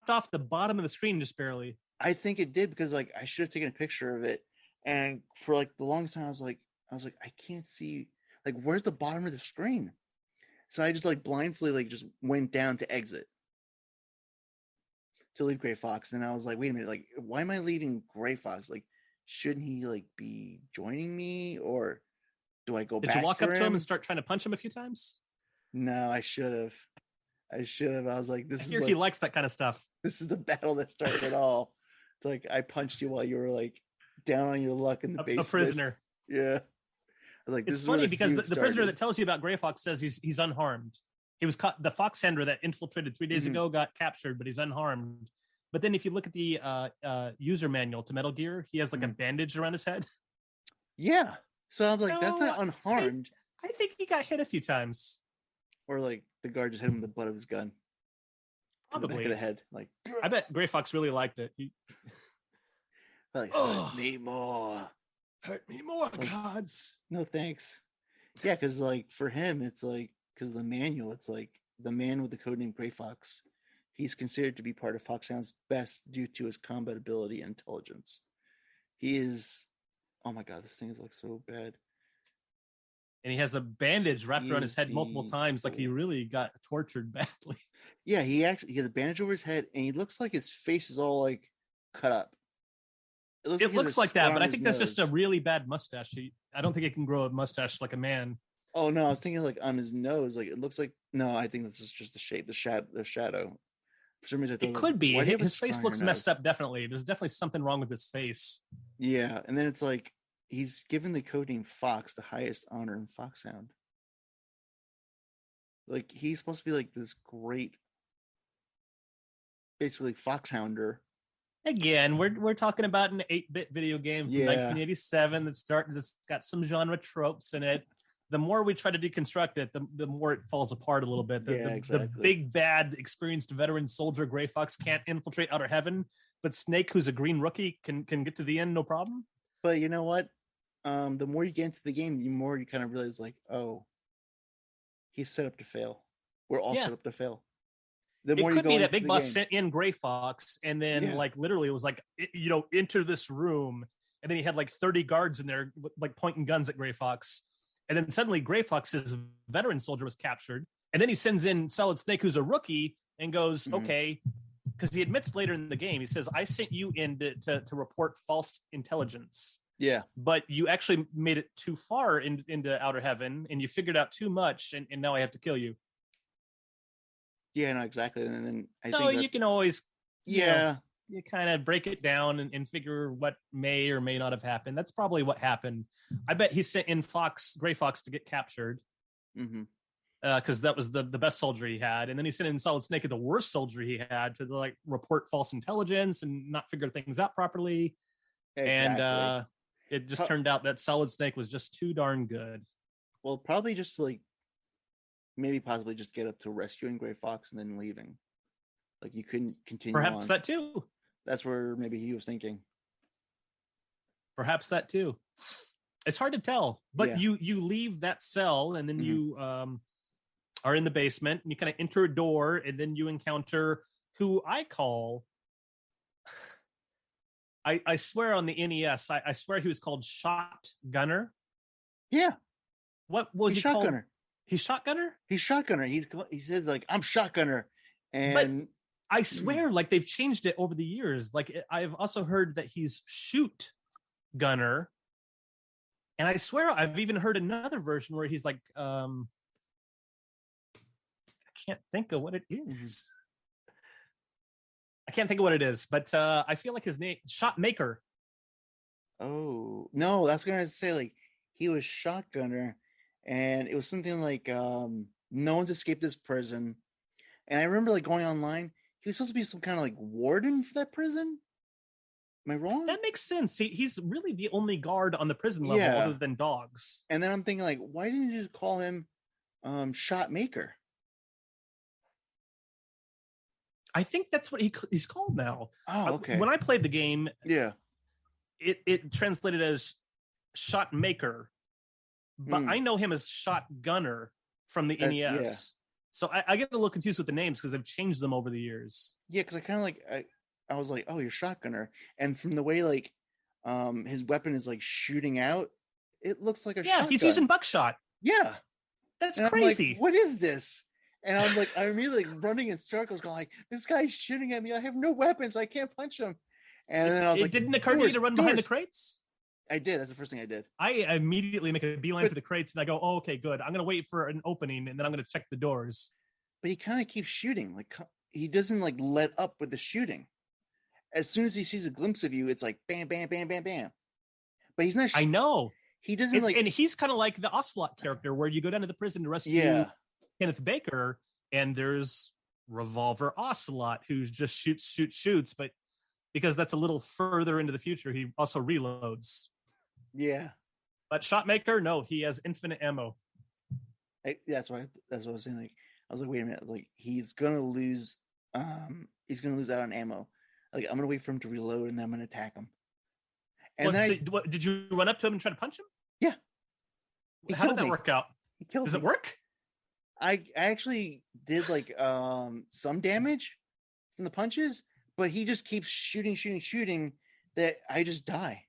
off the bottom of the screen just barely. I think it did, because like I should have taken a picture of it, and for like the longest time I was like I can't see, like, where's the bottom of the screen? So I just like blindly like just went down to exit to leave Gray Fox, and I was like, wait a minute, like, why am I leaving Gray Fox? Like, shouldn't he like be joining me, or do I go back? Did you walk up to him and start trying to punch him a few times? No, I should have. I was like, this is like, he likes that kind of stuff. This is the battle that started it all. It's like I punched you while you were like down on your luck in the basement. A prisoner. Yeah. I was like, this it's is funny because the prisoner started. that tells you about Gray Fox says he's unharmed. He was caught. The fox handler that infiltrated 3 days ago got captured, but he's unharmed. But then if you look at the user manual to Metal Gear, he has like a bandage around his head. Yeah. So I'm like, that's not unharmed. I think he got hit a few times. Or like the guard just hit him with the butt of his gun. Probably. The back of the head. Like, I bet Gray Fox really liked it. Like, hurt me more. Hurt me more, gods. No thanks. Yeah, because like for him, it's like, because the manual, it's like the man with the codename Gray Fox. He's considered to be part of Foxhound's best due to his combat ability and intelligence. He is, oh my god, this thing is like so bad. And he has a bandage wrapped around his head multiple times, like he really got tortured badly. Yeah, he has a bandage over his head, and he looks like his face is all like cut up. It looks like that, but I think that's just a really bad mustache. I don't think he can grow a mustache like a man. Oh no, I was thinking like on his nose, like it looks like. No, I think this is just the shape, the shadow. For some reason, I thought it could be. His face looks messed up. Definitely, there's definitely something wrong with his face. Yeah, and then it's like he's given the codename Fox the highest honor in Foxhound. Like he's supposed to be like this great basically Foxhounder. Again, we're talking about an 8-bit video game from Yeah. 1987 that's got some genre tropes in it. The more we try to deconstruct it, the more it falls apart a little bit. The big bad experienced veteran soldier Gray Fox can't infiltrate Outer Heaven, but Snake, who's a green rookie, can get to the end no problem. But you know what? The more you get into the game, the more you kind of realize, like, oh, he's set up to fail. We're all set up to fail. The more it could you go be that Big Boss game, sent in Gray Fox, and then like literally it was like, enter this room, and then he had like 30 guards in there like pointing guns at Gray Fox, and then suddenly Gray Fox's veteran soldier was captured, and then he sends in Solid Snake, who's a rookie, and goes, okay, because he admits later in the game, he says, I sent you in to report false intelligence. Yeah, but you actually made it too far into Outer Heaven, and you figured out too much, and now I have to kill you. Yeah, no, exactly. And then I think you can always, you kind of break it down and figure what may or may not have happened. That's probably what happened. I bet he sent in Gray Fox to get captured, because that was the best soldier he had, and then he sent in Solid Snake, the worst soldier he had, to like report false intelligence and not figure things out properly. Exactly. And it just turned out that Solid Snake was just too darn good. Well, probably just like possibly just get up to rescuing Gray Fox and then leaving. Like you couldn't continue. Perhaps that too. That's where maybe he was thinking. Perhaps that too. It's hard to tell, but you leave that cell, and then you are in the basement, and you kind of enter a door, and then you encounter who I call. I swear on the NES, I swear he was called Shotgunner. Yeah. What was he called? Shotgunner. He's Shotgunner? He's Shotgunner. He says like, I'm Shotgunner. And but I swear like they've changed it over the years. Like I've also heard that he's Shoot Gunner. And I swear I've even heard another version where he's like, I can't think of what it is. I can't think of what it is, but I feel like his name, Shot Maker. Oh, no, that's going to say like he was Shotgunner, and it was something like no one's escaped this prison. And I remember like going online, he was supposed to be some kind of like warden for that prison. Am I wrong? That makes sense. He's really the only guard on the prison level other than dogs. And then I'm thinking like, why didn't you just call him Shot Maker? I think that's what he's called now. Oh, okay. When I played the game, it translated as Shot Maker, but I know him as Shot Gunner from the NES. Yeah. So I get a little confused with the names because they've changed them over the years. Yeah, because I kind of like I was like, oh, you're Shotgunner, and from the way like his weapon is like shooting out, it looks like a shotgun. He's using buckshot. Yeah, that's and crazy. I'm like, what is this? And I'm like, I'm immediately like running in circles, going like, this guy's shooting at me. I have no weapons. I can't punch him. And then I was like, it didn't occur to you to run behind the crates? I did. That's the first thing I did. I immediately make a beeline for the crates, and I go, oh, okay, good. I'm going to wait for an opening, and then I'm going to check the doors. But he kind of keeps shooting. Like he doesn't like let up with the shooting. As soon as he sees a glimpse of you, it's like bam, bam, bam, bam, bam. But he's not. I know. He doesn't like. And he's kind of like the Ocelot character, where you go down to the prison to rescue Kenneth Baker, and there's Revolver Ocelot, who just shoots, but because that's a little further into the future, he also reloads. Yeah. But Shotmaker, no, he has infinite ammo. That's what I was saying. Like, I was like, wait a minute, like he's gonna lose out on ammo. Like I'm gonna wait for him to reload, and then I'm gonna attack him. And did you run up to him and try to punch him? Yeah. How did that work out? Does it work? I actually did like some damage from the punches, but he just keeps shooting that I just die.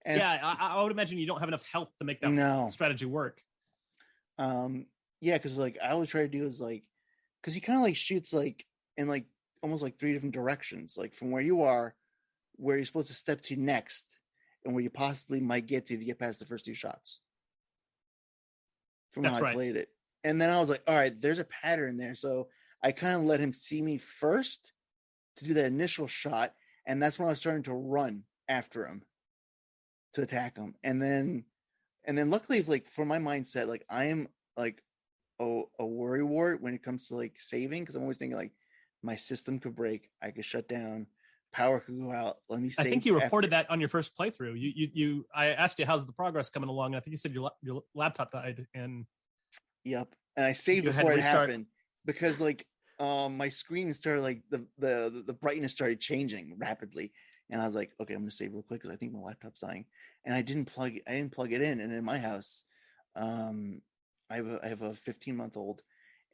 And I would imagine you don't have enough health to make that strategy work. Because like I always try to do is like, because he kind of like shoots like in like almost like 3 different directions, like from where you are, where you're supposed to step to next, and where you possibly might get to if you get past the first 2 shots. From how I played it. And then I was like, all right, there's a pattern there. So I kind of let him see me first to do that initial shot. And that's when I was starting to run after him to attack him. And then luckily, like for my mindset, like I am like a worrywart when it comes to like saving. Cause I'm always thinking like, my system could break, I could shut down, power could go out. Let me save. I think you reported that on your first playthrough. I asked you how's the progress coming along. I think you said your laptop died, and yep. And I saved before it happened because like my screen started like the brightness started changing rapidly, and I was like, okay, I'm gonna save real quick because I think my laptop's dying, and I didn't plug it in. And in my house, I have a 15-month-old,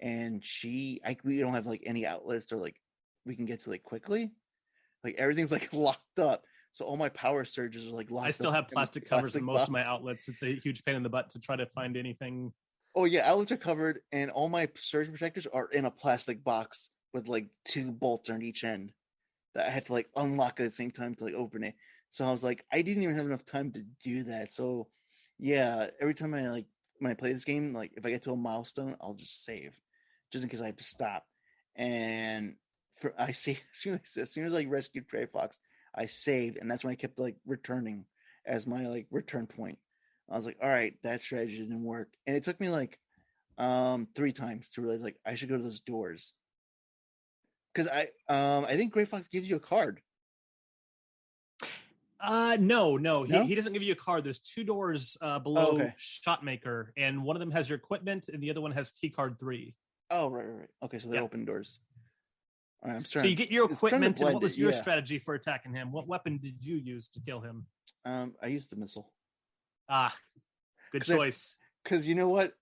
and we don't have like any outlets or like we can get to like quickly. Like everything's like locked up. So all my power surges are like locked up. I still have plastic covers in most of my outlets. It's a huge pain in the butt to try to find anything. Oh yeah, outlets are covered, and all my surge protectors are in a plastic box with like 2 bolts on each end that I have to like unlock at the same time to like open it. So I was like, I didn't even have enough time to do that. So yeah, every time when I play this game, like if I get to a milestone, I'll just save, just in case I have to stop. And I saved as soon as I rescued Gray Fox, I saved, and that's when I kept like returning as my like return point. I was like, all right, that strategy didn't work. And it took me like 3 times to realize like I should go to those doors. Because I think Gray Fox gives you a card. No. He doesn't give you a card. There's 2 doors below Shotmaker, and one of them has your equipment and the other one has key card 3. Oh, right. Okay, so they're open doors. All right, so you get your equipment, and what was your strategy for attacking him? What weapon did you use to kill him? I used the missile. Good choice. Because you know what?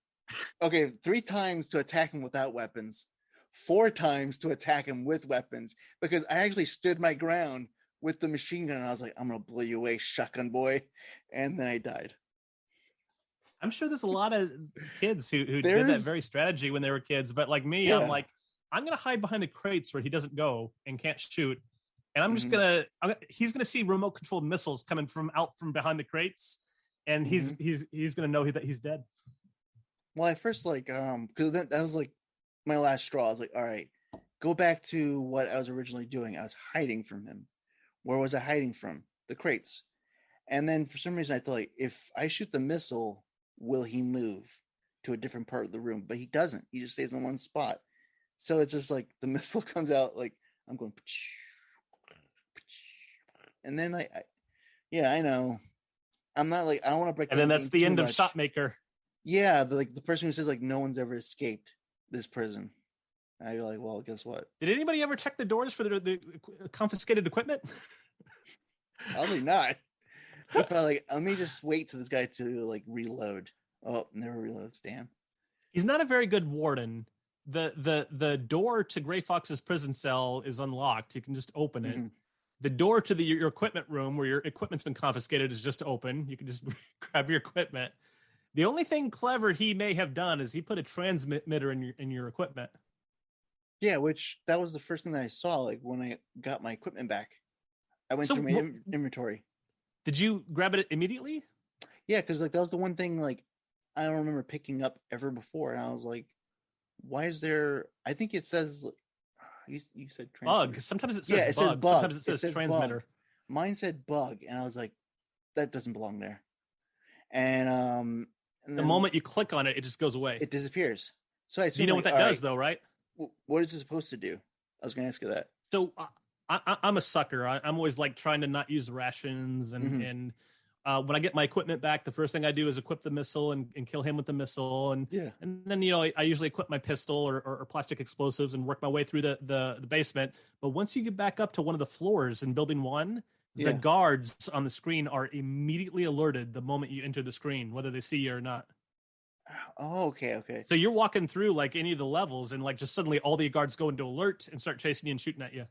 Okay, 3 times to attack him without weapons, 4 times to attack him with weapons, because I actually stood my ground with the machine gun, and I was like, I'm going to blow you away, shotgun boy. And then I died. I'm sure there's a lot of kids who did that very strategy when they were kids, but like me, I'm like, I'm going to hide behind the crates where he doesn't go and can't shoot. And I'm just he's going to see remote controlled missiles coming from behind the crates. And he's going to know that he's dead. Well, at first, like, because that was like my last straw. I was like, all right, go back to what I was originally doing. I was hiding from him. Where was I hiding from? The crates. And then for some reason, I thought, like, if I shoot the missile, will he move to a different part of the room? But he doesn't. He just stays in one spot. So it's just like the missile comes out, like I'm going, and then I know. I'm not like, I don't want to break. And then that's the end of Shotmaker. Yeah, the person who says like no one's ever escaped this prison. And you're like, well, guess what? Did anybody ever check the doors for the confiscated equipment? Probably not. They're probably like, let me just wait till this guy to like reload. Oh, never reloads. Damn. He's not a very good warden. The door to Gray Fox's prison cell is unlocked. You can just open it. The door to your equipment room where your equipment's been confiscated is just open. You can just grab your equipment. The only thing clever he may have done is he put a transmitter in your equipment. Yeah, which that was the first thing that I saw, like when I got my equipment back. I went through my inventory. Did you grab it immediately? Yeah, because like that was the one thing like I don't remember picking up ever before. And I was like, why is there, I think it says you said bug. Sometimes it says bug. Sometimes it says transmitter. Bug. Mine said bug, and I was like, that doesn't belong there. And the moment you click on it, it just goes away. It disappears. So I assume, you know what that does, though, right? What is it supposed to do? I was going to ask you that. So I'm a sucker. I'm always like trying to not use rations, and when I get my equipment back, the first thing I do is equip the missile and kill him with the missile, and then I usually equip my pistol or plastic explosives and work my way through the basement. But once you get back up to one of the floors in building 1, the guards on the screen are immediately alerted the moment you enter the screen, whether they see you or not. Oh, okay. So you're walking through like any of the levels, and like just suddenly all the guards go into alert and start chasing you and shooting at you.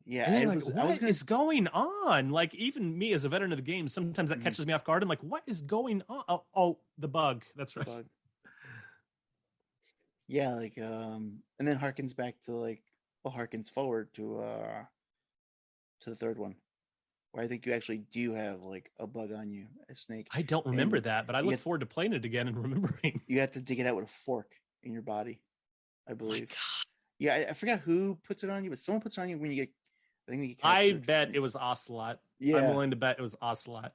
Yeah, what is going on? Like even me as a veteran of the game, sometimes that catches me off guard. I'm like, what is going on? Oh, the bug. That's right. Bug. Yeah, like and then harkens back to like, harkens forward to the third one, where I think you actually do have like a bug on you, a snake. I don't remember that, but I look forward to playing it again and remembering. You have to dig it out with a fork in your body, I believe. Yeah, I forgot who puts it on you, but someone puts it on you when you get. I bet it was Ocelot. Yeah. I'm willing to bet it was Ocelot.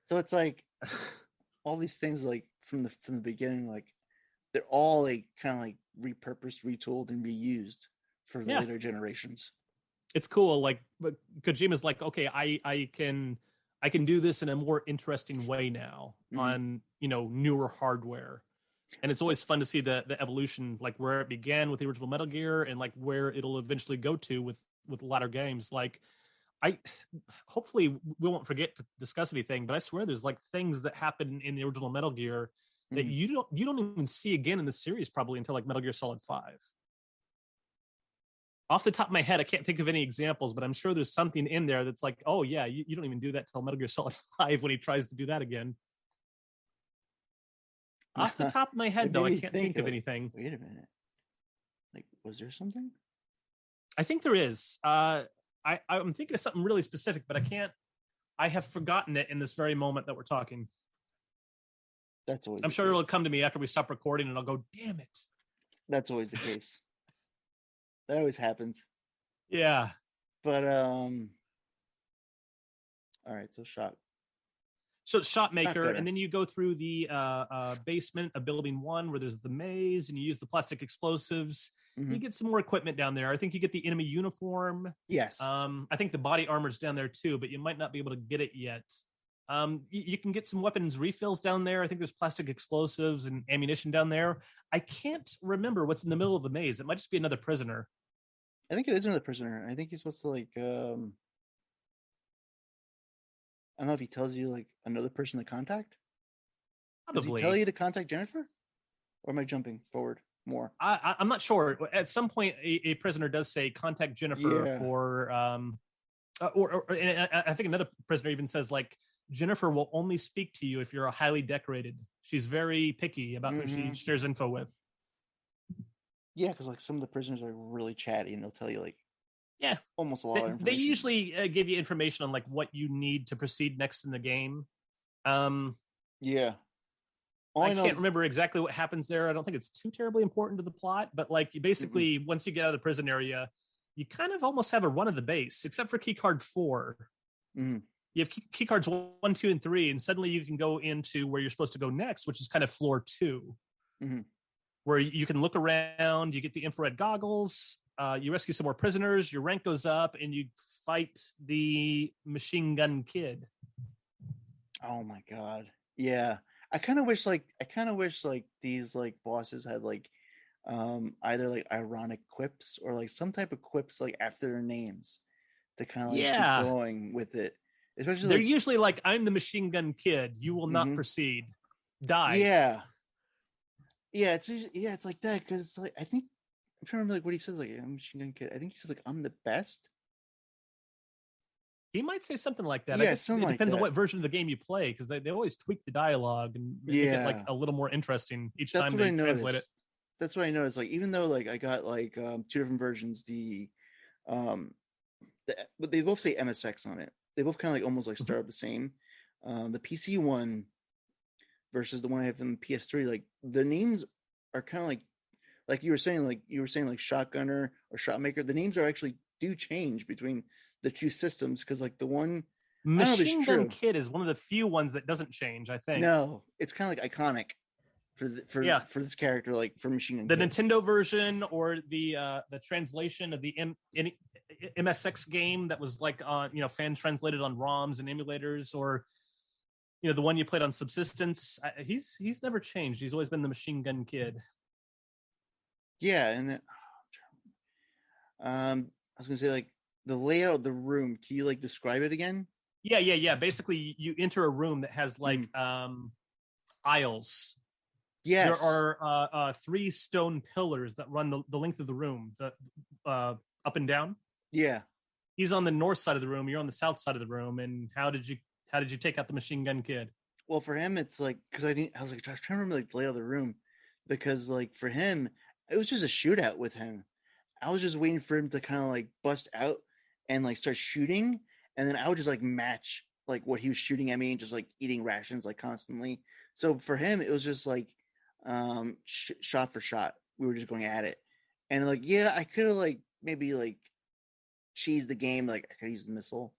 So it's like all these things, like from the beginning, like they're all like kind of like repurposed, retooled, and reused for the later generations. It's cool. Like, but Kojima's like, okay, I can do this in a more interesting way now on, newer hardware. And it's always fun to see the evolution, like where it began with the original Metal Gear and like where it'll eventually go to with latter games. Like, hopefully we won't forget to discuss anything, but I swear there's like things that happen in the original Metal Gear that you don't even see again in the series probably until like Metal Gear Solid 5. Off the top of my head, I can't think of any examples, but I'm sure there's something in there that's like, oh yeah, you don't even do that till Metal Gear Solid 5 when he tries to do that again. Off the top of my head, though, I can't think of anything. Wait a minute. Like, was there something? I think there is. I'm thinking of something really specific, but I have forgotten it in this very moment that we're talking. That's always. I'm sure it'll come to me after we stop recording, and I'll go, "Damn it!" That's always the case. That always happens. Yeah. But all right. So it's Shot Maker, and then you go through the basement of Building 1 where there's the maze, and you use the plastic explosives. You get some more equipment down there. I think you get the enemy uniform. Yes. I think the body armor's down there too, but you might not be able to get it yet. You can get some weapons refills down there. I think there's plastic explosives and ammunition down there. I can't remember what's in the middle of the maze. It might just be another prisoner. I think it is another prisoner. I think he's supposed to like I don't know if he tells you like another person to contact. Probably. Does he tell you to contact Jennifer? Or am I jumping forward more? I'm not sure. At some point, a prisoner does say contact Jennifer for, or I think another prisoner even says like Jennifer will only speak to you if you're a highly decorated. She's very picky about who she shares info with. Yeah, because like some of the prisoners are really chatty, and they'll tell you like almost a lot of information. They usually give you information on like what you need to proceed next in the game. Yeah. I can't remember exactly what happens there. I don't think it's too terribly important to the plot, but like you basically, once you get out of the prison area, you kind of almost have a run of the base, except for keycard 4. You have keycards 1, 2, and 3, and suddenly you can go into where you're supposed to go next, which is kind of floor 2, where you can look around, you get the infrared goggles, you rescue some more prisoners, your rank goes up, and you fight the machine gun kid. Oh my god. Yeah. I kind of wish like these like bosses had like either like ironic quips or like some type of quips like after their names to kind of like keep going with it. Especially they're usually like, I'm the machine gun kid, you will not proceed. Die. Yeah, it's usually, it's like that because like I think I'm trying to remember like what he says, like I'm a machine gun kid. I think he says like I'm the best. He might say something like that. Yeah, I guess it depends on what version of the game you play, because they always tweak the dialogue and make it like a little more interesting each time they translate it. That's what I noticed. Like even though like I got like 2 different versions, but they both say MSX on it. They both kind of like almost like start up the same. The PC one versus the one I have in PS3, like the names are kind of like you were saying like Shotgunner or Shotmaker. The names are actually do change between the 2 systems, because like the one Machine Gun Kid is one of the few ones that doesn't change, I think. No, it's kind of like iconic for this character, like for Machine Gun the Kid. Nintendo version or the translation of the MSX game that was like fan translated on ROMs and emulators, or the one you played on Subsistence. He's never changed. He's always been the Machine Gun Kid. Yeah, and then I was gonna say like the layout of the room. Can you like describe it again? Yeah. Basically, you enter a room that has like aisles. Yes. There are 3 stone pillars that run the length of the room, up and down. Yeah. He's on the north side of the room. You're on the south side of the room. And how did you take out the Machine Gun Kid? Well, for him, it's like because I was trying to remember like the layout of the room, because like for him, it was just a shootout with him. I was just waiting for him to kind of like bust out and like start shooting, and then I would just like match like what he was shooting at me and just like eating rations like constantly. So for him, it was just like shot for shot. We were just going at it, and like I could have like maybe like cheesed the game. Like I could use the missile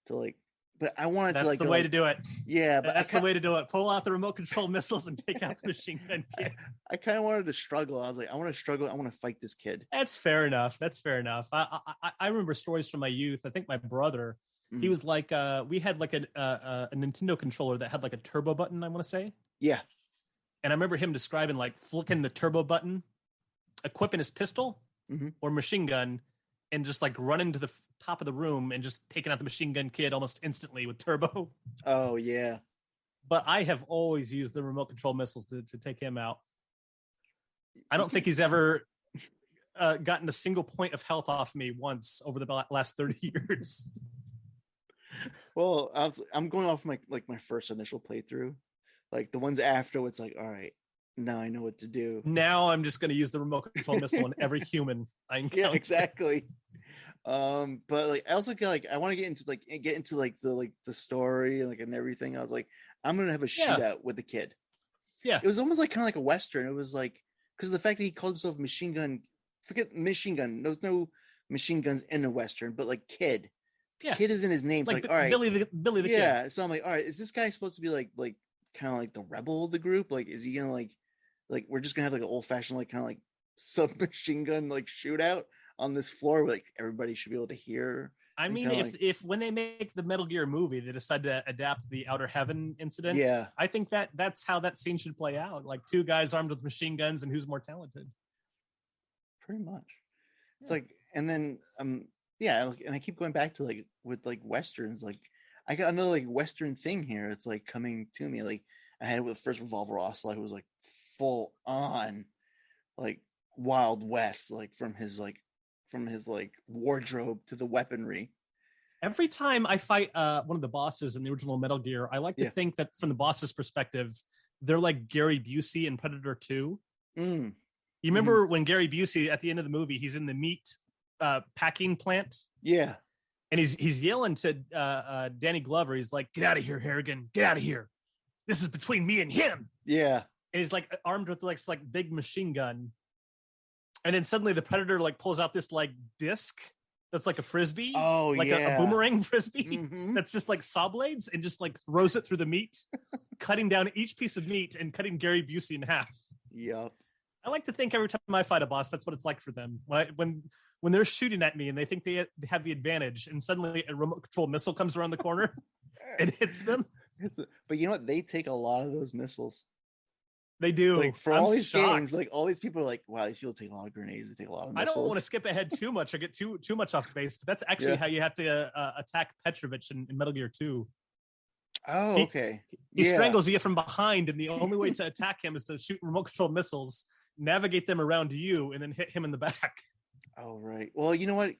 to like but I wanted That's to like the way to do it. Yeah, but that's the way to do it. Pull out the remote control missiles and take out the machine gun kid. I kind of wanted to struggle. I was like, I want to struggle. I want to fight this kid. That's fair enough. I remember stories from my youth. I think my brother, he was like, we had like a Nintendo controller that had like a turbo button, I want to say. Yeah. And I remember him describing like flicking the turbo button, equipping his pistol or machine gun, and just like running to the top of the room and just taking out the machine gun kid almost instantly with turbo. Oh, yeah. But I have always used the remote control missiles to take him out. I don't think he's ever gotten a single point of health off me once over the last 30 years. Well, I'm going off my first initial playthrough. Like the ones after, it's like, all right, now I know what to do. Now I'm just going to use the remote control missile on every human I encounter. Yeah, exactly. But like I also get I want to get into the story and everything. I was like, I'm gonna have a shootout with the kid. Yeah, it was almost like kind of like a Western. It was like because the fact that he called himself machine gun. Forget machine gun. There's no machine guns in a Western, but like kid. Yeah, kid is in his name. Like all right, Billy the kid. Yeah, so I'm like, all right, is this guy supposed to be like kind of like the rebel of the group? Like, is he gonna like we're just gonna have like an old fashioned kind of like submachine gun shootout on this floor where everybody should be able to hear? I mean, if when they make the Metal Gear movie, they decide to adapt the Outer Heaven incident, yeah, I think that's how that scene should play out. Like two guys armed with machine guns and who's more talented. Pretty much. Yeah. It's like, and then yeah, and I keep going back to with Westerns, I got another Western thing here. It's coming to me. I had it with the first Revolver Ocelot, who was full on Wild West, from his wardrobe to the weaponry. Every time I fight one of the bosses in the original Metal Gear, I like to think that from the boss's perspective, they're like Gary Busey in Predator 2. You remember when Gary Busey at the end of the movie, he's in the meat packing plant? Yeah. And he's yelling to Danny Glover. He's like, "Get out of here, Harrigan. Get out of here. This is between me and him." Yeah. And he's armed with big machine gun. And then suddenly the Predator pulls out this disc that's like a frisbee. Oh, a boomerang frisbee that's just saw blades, and just throws it through the meat, cutting down each piece of meat and cutting Gary Busey in half. Yep. I like to think every time I fight a boss, that's what it's like for them. When they're shooting at me and they think they have the advantage, and suddenly a remote control missile comes around the corner and hits them. But you know what? They take a lot of those missiles. They do. For all these games, all these people are like, wow, these people take a lot of grenades. They take a lot of missiles. I don't want to skip ahead too much. I get too much off base, but that's actually how you have to attack Petrovich in Metal Gear 2. Oh, okay. He strangles you from behind, and the only way to attack him is to shoot remote control missiles, navigate them around you, and then hit him in the back. Oh, right. Well, you know what?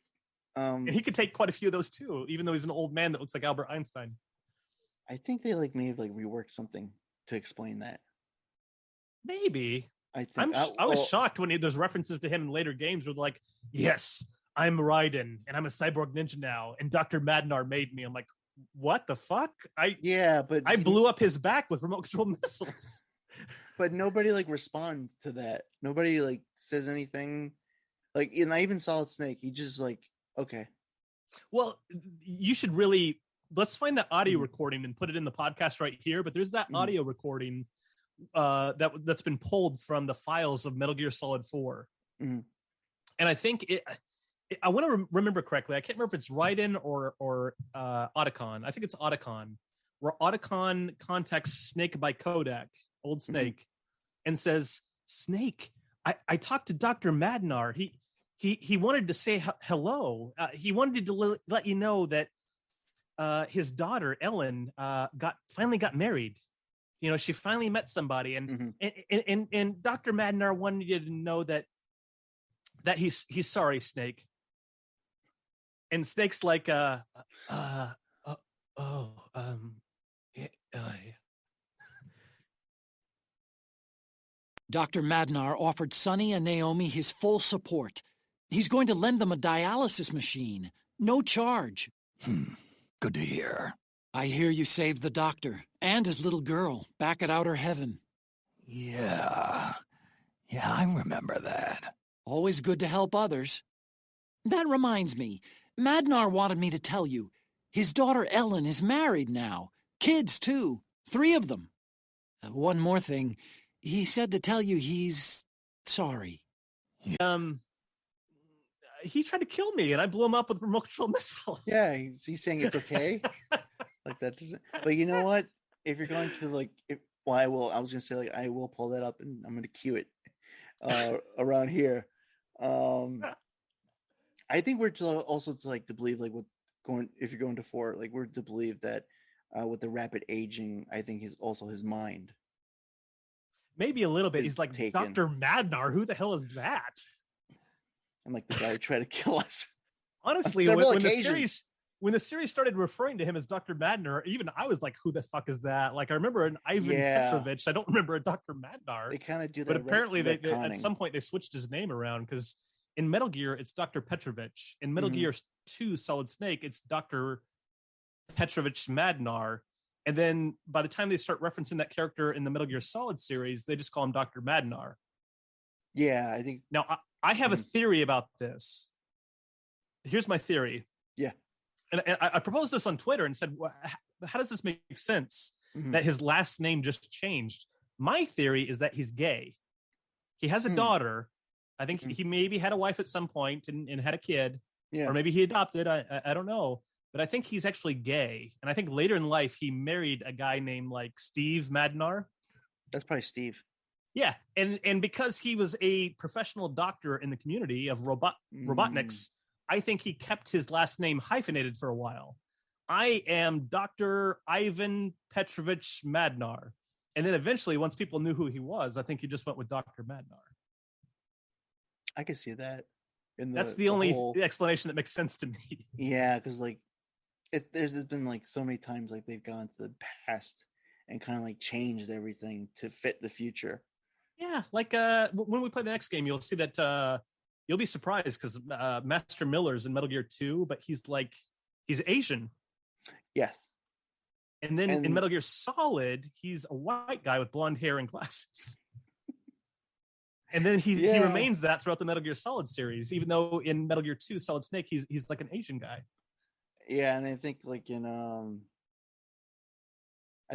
And he could take quite a few of those too, even though he's an old man that looks like Albert Einstein. I think they may have reworked something to explain that. Maybe. I think I was shocked when there's references to him in later games with yes, I'm Raiden and I'm a cyborg ninja now, and Dr. Madnar made me. I'm like, what the fuck? But I blew up his back with remote control missiles. But nobody responds to that. Nobody says anything. And I even Solid Snake, he just okay. Well, you should really let's find that audio recording and put it in the podcast right here. But there's that audio recording that's been pulled from the files of Metal Gear Solid 4. And I think I want to remember correctly. I can't remember if it's Raiden or Otacon. I think it's Otacon, where Otacon contacts Snake by Kodak, old Snake, and says, "Snake, I talked to Dr. Madnar. He wanted to say hello. He wanted to let you know that his daughter Ellen finally got married. You know, she finally met somebody, and Dr. Madnar wanted you to know that he's sorry, Snake." And Snake's like, yeah. Dr. Madnar offered Sonny and Naomi his full support. He's going to lend them a dialysis machine. No charge. Good to hear. I hear you saved the doctor and his little girl back at Outer Heaven. Yeah, I remember that. Always good to help others. That reminds me, Madnar wanted me to tell you, His daughter Ellen is married now. Kids, too. 3 of them. One more thing. He said to tell you he's sorry. He tried to kill me, and I blew him up with remote control missiles. Yeah, he's saying it's okay. Like that doesn't. But you know what? If you're going to I was gonna say I will pull that up and I'm gonna cue it around here. I think we're also to believe if you're going to 4, we're to believe that with the rapid aging, I think his mind. Maybe a little bit. He's like taken. Dr. Madnar. Who the hell is that? I'm like the guy who tried to kill us. Honestly, when the series started referring to him as Dr. Madnar, even I was like, who the fuck is that? Like, I remember an Ivan Petrovich. I don't remember a Dr. Madnar. They kind of do that. But apparently they at some point they switched his name around, because in Metal Gear, it's Dr. Petrovich. In Metal Gear 2 Solid Snake, it's Dr. Petrovich Madnar. And then by the time they start referencing that character in the Metal Gear Solid series, they just call him Dr. Madnar. Yeah, I think. Now, I have a theory about this. Here's my theory. Yeah. And I proposed this on Twitter and said, well, how does this make sense that his last name just changed? My theory is that he's gay. He has a daughter. I think he maybe had a wife at some point and had a kid. Yeah. Or maybe he adopted. I don't know. But I think he's actually gay. And I think later in life, he married a guy named Steve Madnar. That's probably Steve. Yeah. And because he was a professional doctor in the community of robotniks, I think he kept his last name hyphenated for a while. I am Dr. Ivan Petrovich Madnar. And then eventually, once people knew who he was, I think he just went with Dr. Madnar. I can see that. That's the only explanation that makes sense to me. Yeah, because there's been so many times they've gone to the past and kind of changed everything to fit the future. Yeah, when we play the next game, you'll see that you'll be surprised because Master Miller's in Metal Gear 2, but he's Asian. Yes. And then in Metal Gear Solid, he's a white guy with blonde hair and glasses. And then he remains that throughout the Metal Gear Solid series, even though in Metal Gear 2 Solid Snake, he's like an Asian guy. Yeah, and I think I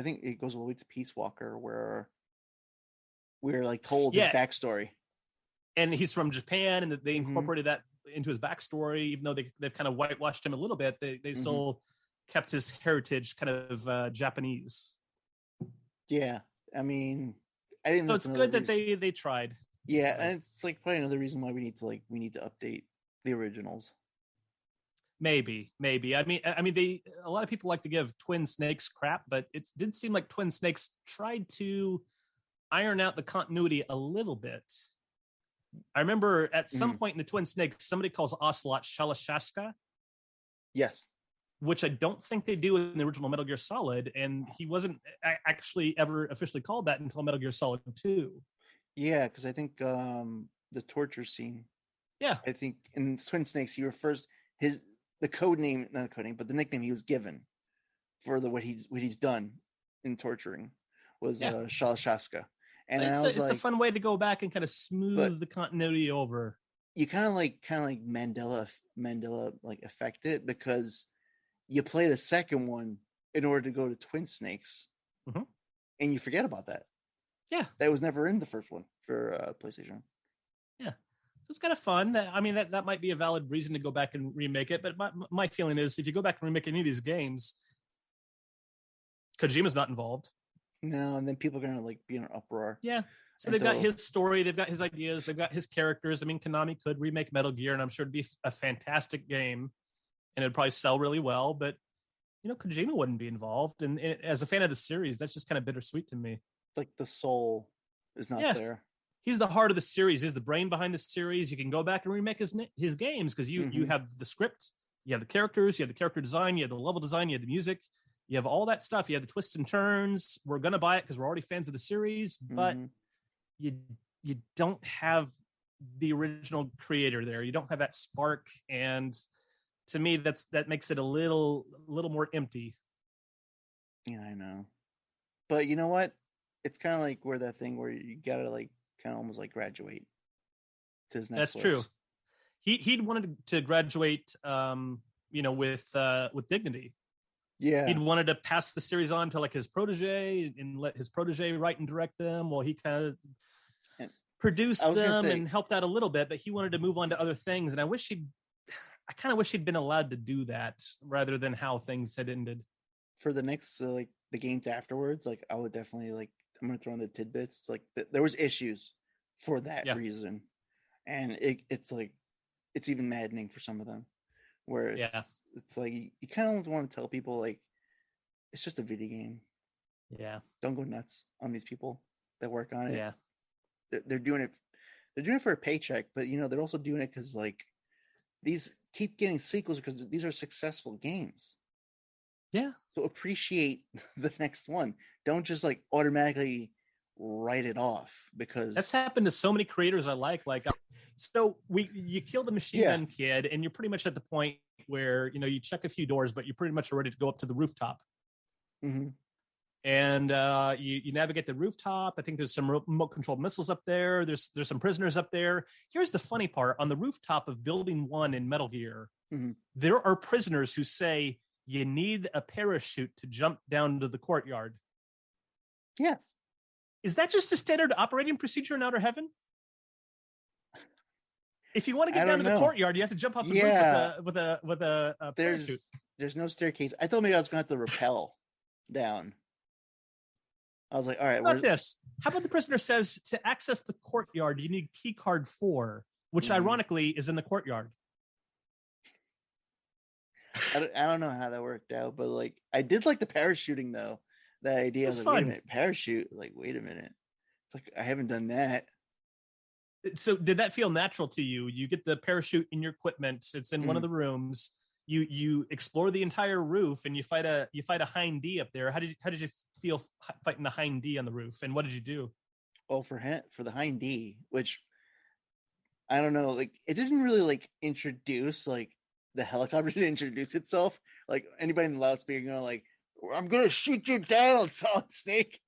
think it goes all the way to Peace Walker, where we're told his backstory. And he's from Japan, and they incorporated that into his backstory, even though they've kind of whitewashed him a little bit. They still kept his heritage kind of Japanese. Yeah, I mean, I think so. It's good that they tried. Yeah, and it's probably another reason why we need to update the originals. Maybe. I mean, a lot of people like to give Twin Snakes crap, but it did seem like Twin Snakes tried to iron out the continuity a little bit. I remember at some point in the Twin Snakes, somebody calls Ocelot Shalashaska. Yes. Which I don't think they do in the original Metal Gear Solid, and he wasn't actually ever officially called that until Metal Gear Solid 2. Yeah, because I think the torture scene. Yeah. I think in Twin Snakes, he refers the code name, not the code name, but the nickname he was given for what he's done in torturing was Shalashaska. And it's a fun way to go back and kind of smooth the continuity over. You kind of like Mandela affect it, because you play the second one in order to go to Twin Snakes, and you forget about that. Yeah, that was never in the first one for PlayStation. Yeah, so it's kind of fun. I mean, that might be a valid reason to go back and remake it. But my feeling is, if you go back and remake any of these games, Kojima's not involved. No, and then people are gonna be in an uproar. Yeah. So they've got his story, they've got his ideas, they've got his characters. I mean, Konami could remake Metal Gear, and I'm sure it'd be a fantastic game, and it'd probably sell really well. But Kojima wouldn't be involved, and as a fan of the series, that's just kind of bittersweet to me. The soul is not there. He's the heart of the series. He's the brain behind the series. You can go back and remake his games because you have the script, you have the characters, you have the character design, you have the level design, you have the music. You have all that stuff. You have the twists and turns. We're going to buy it because we're already fans of the series, but you don't have the original creator there. You don't have that spark. And to me, that makes it a little more empty. Yeah, I know. But you know what? It's kind of like where that thing where you got to kind of almost graduate to his next. That's true. He'd wanted to graduate, with dignity. Yeah. He'd wanted to pass the series on to like his protege and let his protege write and direct them while he kind of produced them and helped out a little bit, but he wanted to move on to other things. And I kind of wish he'd been allowed to do that rather than how things had ended. For the next, like the games afterwards, like I would definitely like, I'm going to throw in the tidbits. Like there was issues for that reason. And it's like, it's even maddening for some of them where it's like, you kind of want to tell people like, it's just a video game. Yeah. Don't go nuts on these people that work on it. Yeah. They're doing it for a paycheck, but they're also doing it because like these keep getting sequels because these are successful games. Yeah. So appreciate the next one. Don't just like automatically write it off because that's happened to so many creators I like. So you kill the machine gun kid and you're pretty much at the point where, you check a few doors, but you're pretty much ready to go up to the rooftop. Mm-hmm. And you navigate the rooftop. I think there's some remote controlled missiles up there. There's some prisoners up there. Here's the funny part. On the rooftop of Building 1 in Metal Gear, there are prisoners who say you need a parachute to jump down to the courtyard. Yes. Is that just a standard operating procedure in Outer Heaven? If you want to get down to the courtyard, you have to jump off the roof with a parachute. There's no staircase. I thought maybe I was going to have to rappel down. I was like, all right. How about this? How about the prisoner says to access the courtyard, you need key card 4, which ironically is in the courtyard. I don't know how that worked out, but like I did like the parachuting though. That idea of like, wait a minute, parachute. Like, wait a minute. It's like I haven't done that. So did that feel natural to you? You get the parachute in your equipment. It's in one of the rooms. You explore the entire roof and you fight a hind D up there. How did you feel fighting the hind D on the roof? And what did you do? Oh, for the hind D, which I don't know, like it didn't really like introduce like the helicopter didn't introduce itself. Like anybody in the loudspeaker going like, I'm gonna shoot you down, Solid Snake.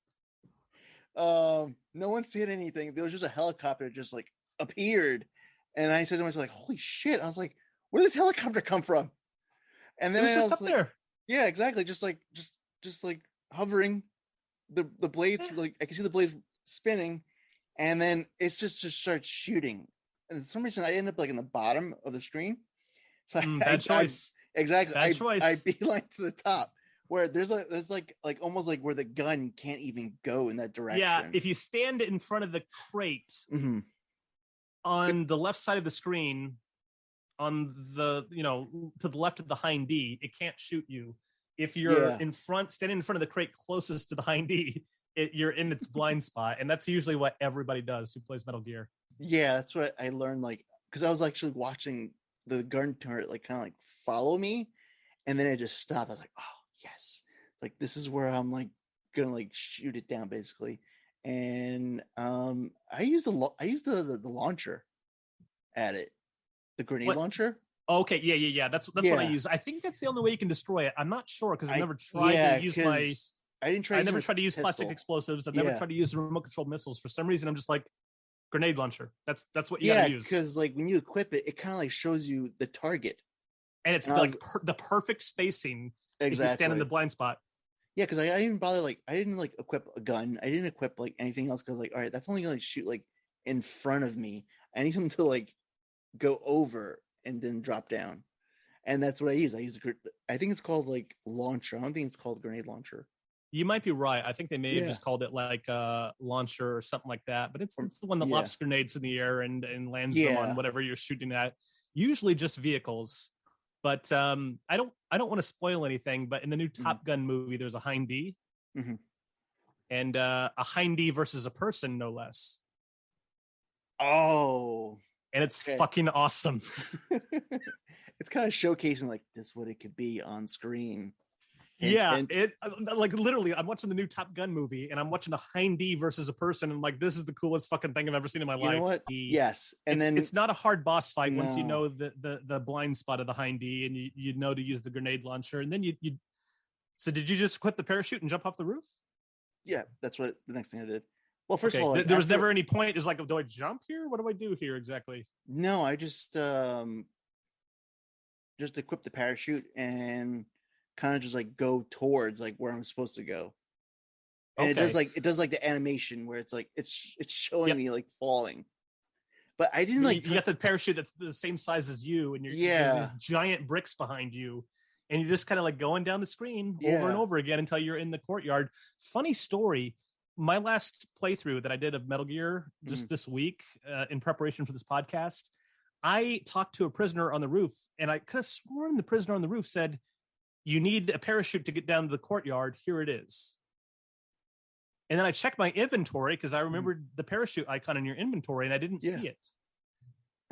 No one said anything. There was just a helicopter just like appeared, and I said to myself like, "Holy shit!" I was like, "Where did this helicopter come from?" And then it was just up like, there. Yeah, exactly. Just like hovering. The blades like I can see the blades spinning, and then it's just starts shooting. And for some reason, I end up like in the bottom of the screen. So bad choice. Exactly. Bad choice. I beeline to the top. Where there's like almost like where the gun can't even go in that direction. Yeah, if you stand in front of the crate on the left side of the screen, on the to the left of the hind D, it can't shoot you. If you're standing in front of the crate closest to the hind D, you're in its blind spot, and that's usually what everybody does who plays Metal Gear. Yeah, that's what I learned. Like, because I was actually watching the gun turret like kind of like follow me, and then it just stopped. I was like, oh. Yes, like this is where I'm like gonna like shoot it down basically, and I used the launcher at it, the grenade launcher. Okay, yeah. That's what I use. I think that's the only way you can destroy it. I'm not sure because I never tried to use my. I never tried to use plastic explosives. I've never tried to use remote controlled missiles. For some reason, I'm just like grenade launcher. That's what you gotta use. Because like when you equip it, it kind of like shows you the target, and it's like the perfect spacing. Exactly. If you stand in the blind spot. Yeah, because I didn't bother I didn't like equip a gun. I didn't equip like anything else because like, all right, that's only gonna shoot like in front of me. I need something to like go over and then drop down. And that's what I use. I think it's called like launcher. I don't think it's called grenade launcher. You might be right. I think they may have just called it like a launcher or something like that. But it's the one that lops grenades in the air and lands them on whatever you're shooting at. Usually just vehicles. But I don't want to spoil anything, but in the new Top Gun movie, there's a hind D. And a hind D versus a person, no less. Oh. And it's fucking awesome. It's kind of showcasing like this what it could be on screen. It like literally I'm watching the new Top Gun movie and I'm watching a hind D versus a person and like this is the coolest fucking thing I've ever seen in my life. You know what? Yes. And then it's not a hard boss fight once you know the blind spot of the hind D and you know to use the grenade launcher and then you so did you just equip the parachute and jump off the roof? Yeah, that's what the next thing I did. Well, first of all, there was never any point. It's like, do I jump here? What do I do here exactly? No, I just equip the parachute and kind of just like go towards like where I'm supposed to go. And Okay. it does like the animation where it's like it's showing me like falling. But I didn't like you got the parachute that's the same size as you, and there's these giant bricks behind you, and you're just kind of like going down the screen over and over again until you're in the courtyard. Funny story. My last playthrough that I did of Metal Gear just this week in preparation for this podcast, I talked to a prisoner on the roof, and I could have sworn the prisoner on the roof said, "You need a parachute to get down to the courtyard. Here it is." And then I checked my inventory because I remembered the parachute icon in your inventory, and I didn't see it.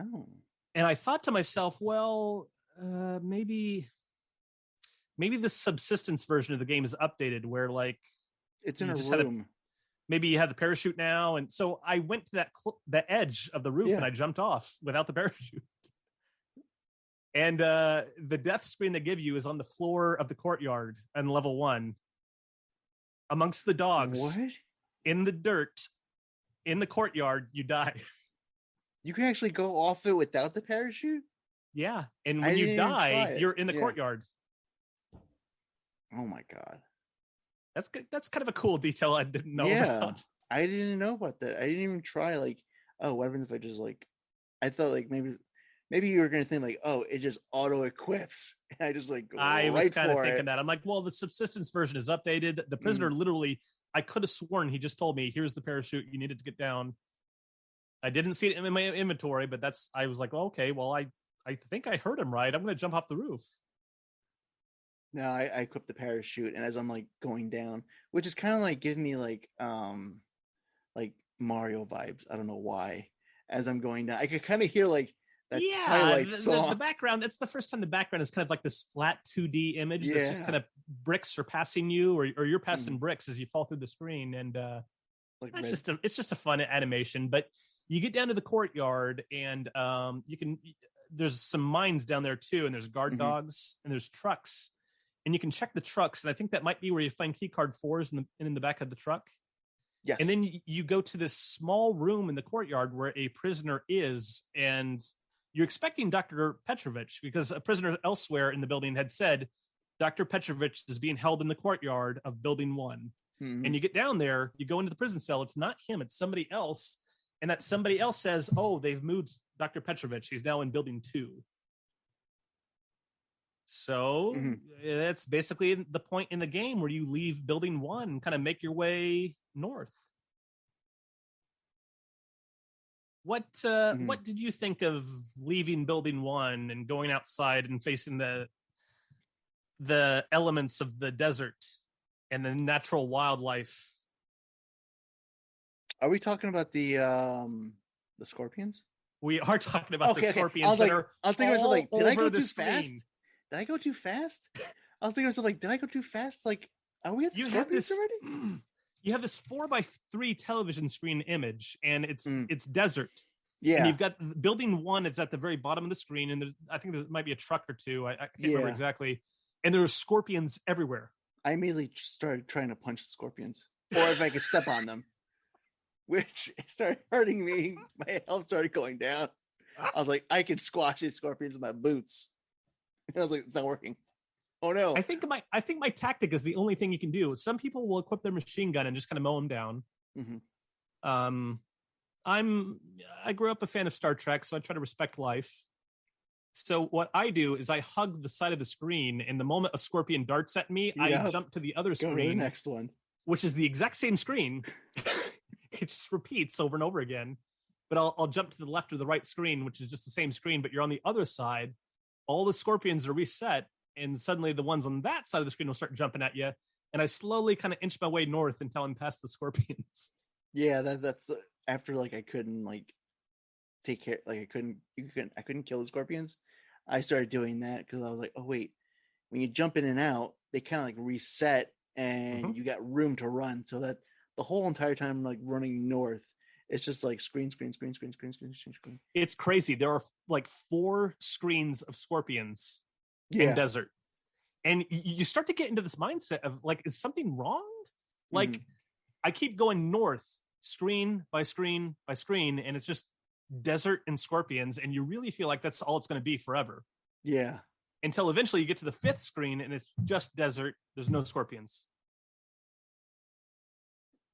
Oh. And I thought to myself, well, maybe the subsistence version of the game is updated where like it's in a room. Maybe you have the parachute now. And so I went to the edge of the roof and I jumped off without the parachute. And the death screen they give you is on the floor of the courtyard on level 1. Amongst the dogs. What? In the dirt, in the courtyard, you die. You can actually go off it without the parachute? Yeah. And when you die, you're in the courtyard. Oh my God. That's good. That's kind of a cool detail I didn't know about. I didn't know about that. I didn't even try like, oh, what happens if I just like, I thought like maybe you were going to think like, oh, it just auto equips. And I just like go I was kind of thinking it. that. I'm like, well, the subsistence version is updated. The prisoner literally, I could have sworn he just told me, here's the parachute you needed to get down. I didn't see it in my inventory, but I was like, well, okay, well, I think I heard him right. I'm going to jump off the roof. No, I equipped the parachute, and as I'm like going down, which is kind of like giving me like Mario vibes. I don't know why. As I'm going down, I could kind of hear like that Twilight song. The background. That's the first time the background is kind of like this flat 2D image that's just kind of bricks are passing you, or you're passing bricks as you fall through the screen, and it's just a fun animation. But you get down to the courtyard, and there's some mines down there too, and there's guard dogs, and there's trucks. And you can check the trucks, and I think that might be where you find key card 4s in the back of the truck. Yes. And then you go to this small room in the courtyard where a prisoner is, and you're expecting Dr. Petrovich, because a prisoner elsewhere in the building had said Dr. Petrovich is being held in the courtyard of Building 1. And you get down there, you go into the prison cell. It's not him, it's somebody else. And that somebody else says, oh, they've moved Dr. Petrovich. He's now in Building 2. So that's basically the point in the game where you leave Building 1 and kind of make your way north. What did you think of leaving Building 1 and going outside and facing the elements of the desert and the natural wildlife? Are we talking about the scorpions? We are talking about the scorpions I was that like, are I was thinking like, did I go too screen. fast? Did I go too fast? I was thinking like, did I go too fast? Like, are we at the scorpions already? You have this 4x3 television screen image, and it's desert. Yeah. And you've got Building 1. It's at the very bottom of the screen, and I think there might be a truck or two. I can't remember exactly. And there are scorpions everywhere. I immediately started trying to punch the scorpions, or if I could step on them, which started hurting me. My health started going down. I was like, I can squash these scorpions with my boots. And I was like, it's not working. Oh no! I think my tactic is the only thing you can do. Some people will equip their machine gun and just kind of mow them down. I grew up a fan of Star Trek, so I try to respect life. So what I do is I hug the side of the screen, and the moment a scorpion darts at me, I jump to the other screen, to the next one, which is the exact same screen. It just repeats over and over again. But I'll jump to the left or the right screen, which is just the same screen, but you're on the other side. All the scorpions are reset, and suddenly the ones on that side of the screen will start jumping at you. And I slowly kind of inch my way north until I'm past the scorpions. Yeah, that's after like I couldn't like take care, like I couldn't kill the scorpions. I started doing that because I was like, oh wait, when you jump in and out, they kind of like reset, and you got room to run. So that the whole entire time, like running north, it's just like screen. It's crazy. There are like 4 screens of scorpions in desert. And you start to get into this mindset of like, is something wrong? Like I keep going north, screen by screen by screen, and it's just desert and scorpions. And you really feel like that's all it's going to be forever. Yeah. until eventually you get to the 5th screen and it's just desert. There's no scorpions.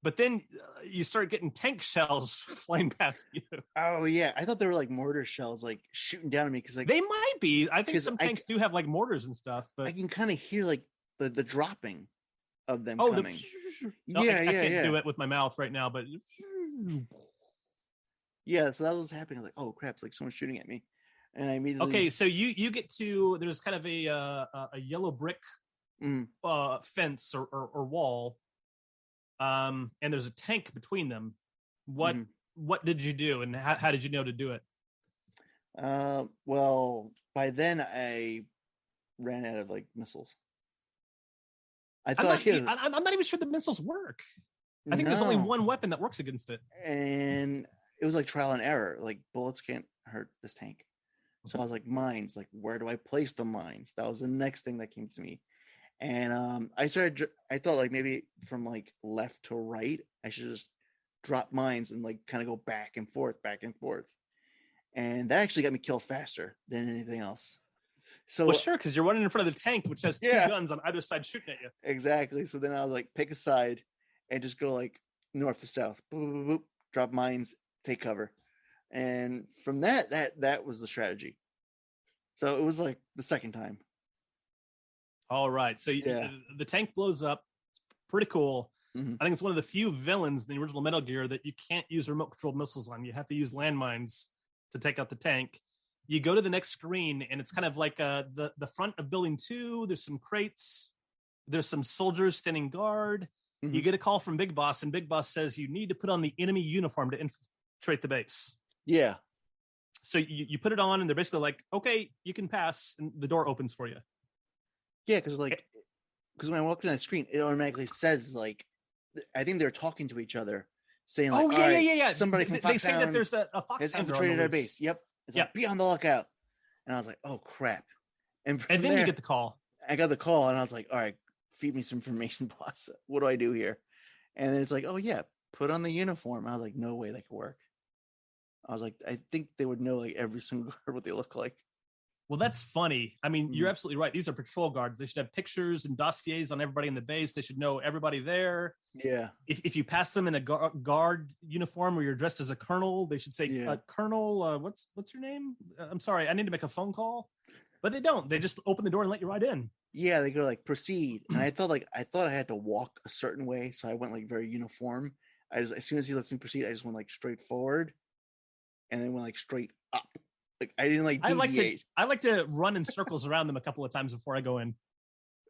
But then you start getting tank shells flying past you. Oh yeah, I thought they were like mortar shells, like shooting down at me because like they might be. I think 'cause some tanks do have like mortars and stuff, but I can kind of hear like the dropping of them oh, coming. No, Yeah, I yeah, can't yeah. do it with my mouth right now, but Yeah, so that was happening. I was like, oh crap, it's like someone's shooting at me. And I immediately okay, so you get to, there's kind of a yellow brick fence or wall, and there's a tank between them. What did you do, and how did you know to do it? Well, by then I ran out of like missiles. I thought I'm not even sure the missiles work. I think there's only one weapon that works against it, and it was like trial and error. Like bullets can't hurt this tank. So I was like, mines, like where do I place the mines? That was the next thing that came to me. And I thought like maybe from like left to right, I should just drop mines and like kind of go back and forth. And that actually got me killed faster than anything else. So well, sure, because you're running in front of the tank, which has 2 guns on either side shooting at you. Exactly. So then I was like, pick a side and just go like north to south, boop, boop, boop, drop mines, take cover. And from that was the strategy. So it was like the second time. All right. So the tank blows up. It's pretty cool. Mm-hmm. I think it's one of the few villains in the original Metal Gear that you can't use remote control missiles on. You have to use landmines to take out the tank. You go to the next screen, and it's kind of like the front of Building 2. There's some crates. There's some soldiers standing guard. Mm-hmm. You get a call from Big Boss, and Big Boss says you need to put on the enemy uniform to infiltrate the base. Yeah. So you put it on, and they're basically like, okay, you can pass, and the door opens for you. Yeah, because when I walked in that screen, it automatically says like, I think they're talking to each other, saying like, yeah. Somebody from Foxhound they say that there's a Foxhound has infiltrated our base. Yep. It's like, be on the lookout. And I was like, oh crap. And then you get the call. I got the call, and I was like, all right, feed me some information, boss. What do I do here? And then it's like, oh yeah, put on the uniform. I was like, no way that could work. I was like, I think they would know like every single guard what they look like. Well, that's funny. I mean, you're absolutely right. These are patrol guards. They should have pictures and dossiers on everybody in the base. They should know everybody there. Yeah. If you pass them in a guard uniform where you're dressed as a colonel, they should say, Colonel, what's your name? I'm sorry, I need to make a phone call. But they don't. They just open the door and let you right in. Yeah, they go like proceed. And I thought I had to walk a certain way, so I went like very uniform. As soon as he lets me proceed, I just went like straight forward, and then went like straight up. Like I didn't like deviate. I like to run in circles around them a couple of times before I go in.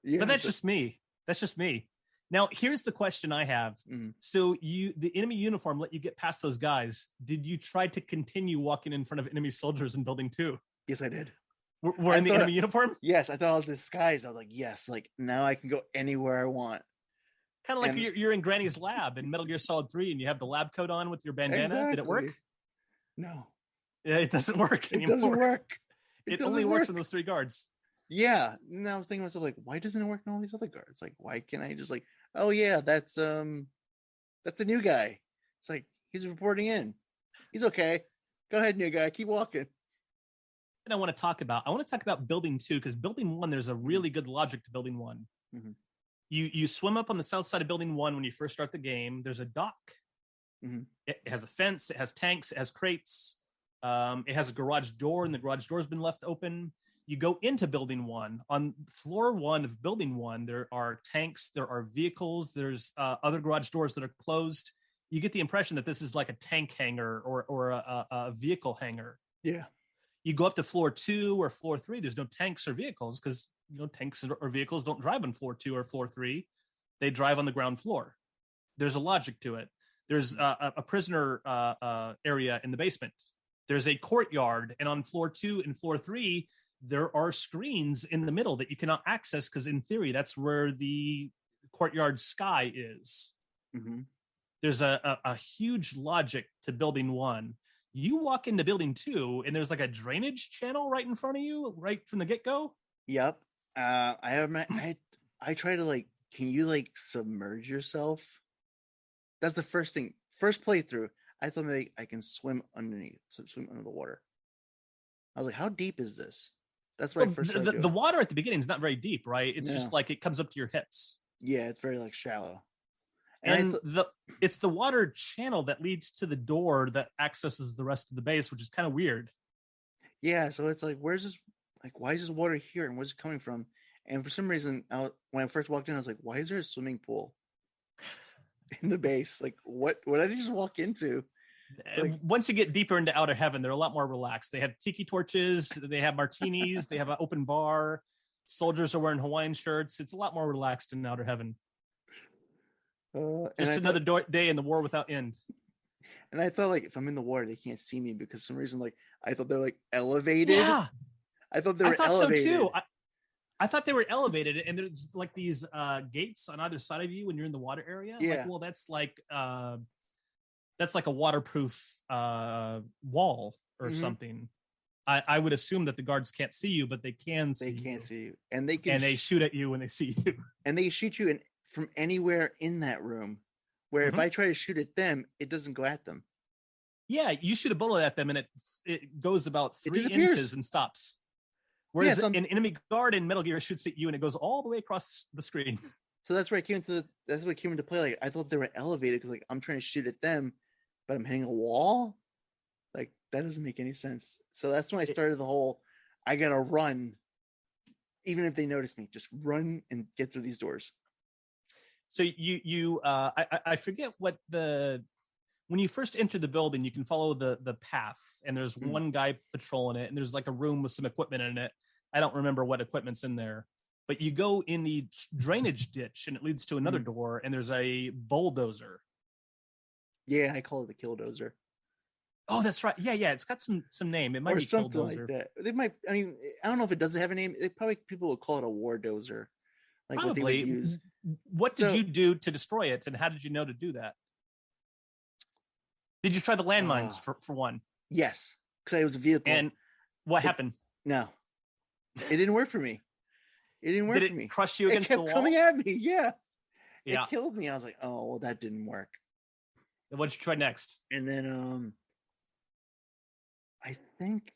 Yeah, but that's just me. That's just me. Now, here's the question I have. Mm-hmm. So the enemy uniform let you get past those guys. Did you try to continue walking in front of enemy soldiers in Building 2? Yes, I did. We're in the enemy uniform? Yes, I thought I was disguised. I was like, yes, like now I can go anywhere I want. Kind of like you're in Granny's lab in Metal Gear Solid 3 and you have the lab coat on with your bandana. Exactly. Did it work? No. Yeah, it doesn't work anymore. It doesn't work. It only works in those 3 guards. Yeah. Now I was thinking to myself, like, why doesn't it work in all these other guards? Like, why can't I just like, oh yeah, that's the new guy. It's like he's reporting in. He's okay. Go ahead, new guy. Keep walking. And I want to talk about Building 2, because Building 1, there's a really good logic to Building 1. Mm-hmm. You swim up on the south side of Building 1 when you first start the game. There's a dock. Mm-hmm. It has a fence. It has tanks. It has crates. It has a garage door, and the garage door has been left open. You go into Building 1. On floor 1 of Building 1, there are tanks. There are vehicles. There's other garage doors that are closed. You get the impression that this is like a tank hangar or a vehicle hangar. Yeah. You go up to floor 2 or floor 3. There's no tanks or vehicles because tanks or vehicles don't drive on floor 2 or floor 3. They drive on the ground floor. There's a logic to it. There's a prisoner area in the basement. There's a courtyard, and on floor 2 and floor 3, there are screens in the middle that you cannot access because, in theory, that's where the courtyard sky is. Mm-hmm. There's a huge logic to Building 1. You walk into Building 2, and there's like a drainage channel right in front of you, right from the get-go. Yep. I try to like, can you like submerge yourself? That's the first thing. First playthrough, I thought maybe I can swim under the water. I was like, how deep is this? That's why I first started doing the water at the beginning is not very deep, right? It's just No. like it comes up to your hips. Yeah, it's very like shallow. And it's the water channel that leads to the door that accesses the rest of the base, which is kind of weird. Yeah, so it's like, where's this? Like, why is this water here, and where's it coming from? And for some reason, when I first walked in, I was like, why is there a swimming pool in the base? Like, what did I just walk into? Like, once you get deeper into Outer Heaven, they're a lot more relaxed. They have tiki torches, they have martinis, they have an open bar. Soldiers are wearing Hawaiian shirts. It's a lot more relaxed in Outer Heaven. Just another day in the war without end. And I thought, like, if I'm in the water, they can't see me because for some reason, like, I thought they're like elevated. Yeah, I thought they were elevated. So too. I thought they were elevated, and there's like these gates on either side of you when you're in the water area. Yeah. Like, well, that's like a waterproof wall or something. I would assume that the guards can't see you, but they can see. They can't you. see you, and they can. And they shoot at you when they see you. And they shoot you from anywhere in that room. Where if I try to shoot at them, it doesn't go at them. Yeah, you shoot a bullet at them, and it goes about 3 disappears. inches and stops. Whereas an enemy guard in Metal Gear shoots at you, and it goes all the way across the screen. So that's where it came into play. Like, I thought they were elevated because, like, I'm trying to shoot at them, but I'm hitting a wall. Like, that doesn't make any sense. So that's when I started the whole, I gotta run, even if they notice me, just run and get through these doors. So I forget what when you first enter the building, you can follow the path, and there's one guy patrolling it, and there's like a room with some equipment in it. I don't remember what equipment's in there, but you go in the drainage ditch, and it leads to another door, and there's a bulldozer. Yeah, I call it the killdozer. Oh, that's right. Yeah. It's got some name. It might be something killdozer. like that. They might. I mean, I don't know if it doesn't have a name. People would call it a war dozer. Like probably. What they would use. What did you do to destroy it, and how did you know to do that? Did you try the landmines for one? Yes, because it was a vehicle. And what happened? No, it didn't work for me. It didn't work Did for me. Crush you against the wall? It kept coming at me. Yeah, it Yeah. killed me. I was like, oh, well, that didn't work. And what did you try next? And then, I think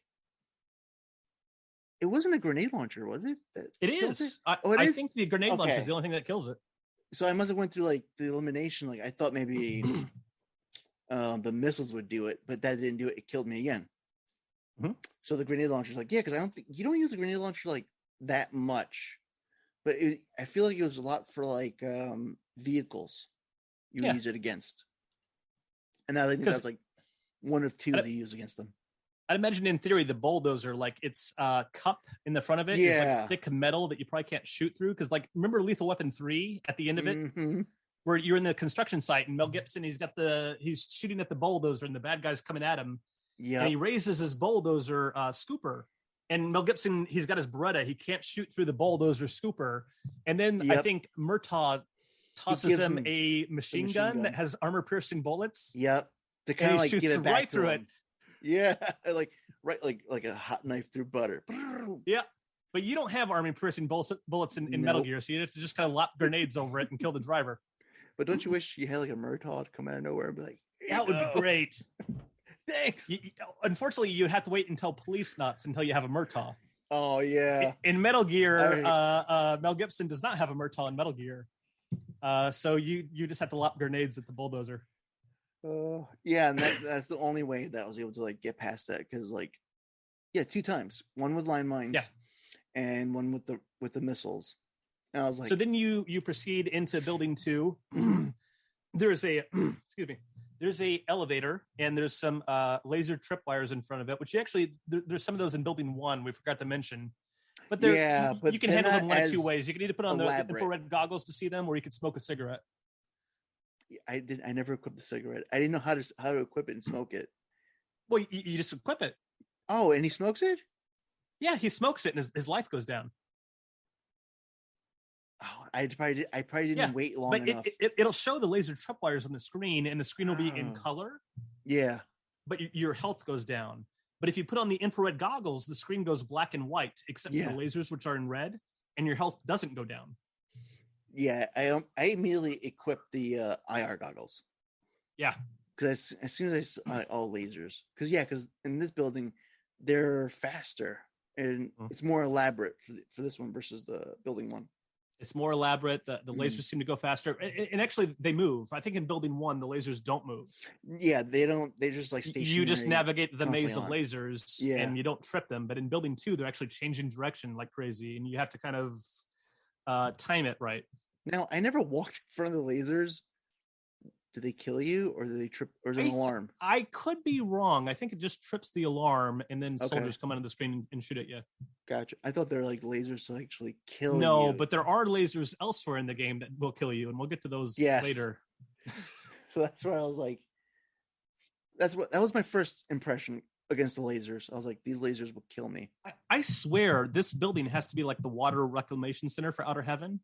it wasn't a grenade launcher, was it? It is. I think the grenade launcher is the only thing that kills it. So I must have went through like the elimination. Like I thought maybe the missiles would do it, but that didn't do it. It killed me again. So the grenade launcher's like, yeah, because I don't think you don't use the grenade launcher like that much, but I feel like it was a lot for like vehicles you use it against. And I think that's like one of two that you use against them. I'd imagine in theory the bulldozer, like its cup in the front of it is like thick metal that you probably can't shoot through. Because like remember Lethal Weapon 3 at the end of it, where you're in the construction site and Mel Gibson he's shooting at the bulldozer and the bad guy's coming at him. Yeah, and he raises his bulldozer scooper, and Mel Gibson, he's got his Beretta, he can't shoot through the bulldozer scooper, and then I think Murtaugh tosses him a machine gun that has armor piercing bullets. Yep, to kind of like get it back right through it. Yeah, like a hot knife through butter. Yeah, but you don't have armor piercing bullets in Metal Gear, so you have to just kind of lop grenades over it and kill the driver. But don't you wish you had like a Murtaugh come out of nowhere and be like, that would be great. Thanks. Unfortunately, you have to wait until police nuts until you have a Murtaugh. Oh yeah. In Metal Gear, Mel Gibson does not have a Murtaugh in Metal Gear, so you just have to lop grenades at the bulldozer. Yeah, and that's the only way that I was able to like get past that because like, 2 times, one with line mines, and one with the missiles. And I was like, so then you proceed into building 2. There's a there's a elevator and there's some laser tripwires in front of it, which there's some of those in building 1 we forgot to mention. But you can handle them one of 2 ways. You can either put on the infrared goggles to see them, or you could smoke a cigarette. I never equipped the cigarette. I didn't know how to equip it and smoke it. Well, you just equip it. Oh, and he smokes it? Yeah, he smokes it and his life goes down. Oh, I probably didn't wait long enough. It'll show the laser tripwires on the screen, and the screen will be in color. Yeah. But your health goes down. But if you put on the infrared goggles, the screen goes black and white, except for the lasers, which are in red, and your health doesn't go down. Yeah, I immediately equipped the IR goggles. Yeah, because as soon as I saw all lasers, because in this building they're faster. and it's more elaborate for this one versus the building one. It's more elaborate. The lasers seem to go faster, and actually they move. I think in building 1, the lasers don't move. Yeah, they don't. They're just like stationary. You just navigate the maze of on. lasers, and you don't trip them. But in building 2, they're actually changing direction like crazy, and you have to kind of time it right. Now, I never walked in front of the lasers. Do they kill you, or do they trip, or is it an alarm? I could be wrong. I think it just trips the alarm, and then soldiers come onto the screen and shoot at you. Gotcha. I thought they're like lasers to actually kill you. No, but there are lasers elsewhere in the game that will kill you, and we'll get to those later. So that's where I was like, that was my first impression against the lasers. I was like, these lasers will kill me. I swear this building has to be like the water reclamation center for Outer Heaven.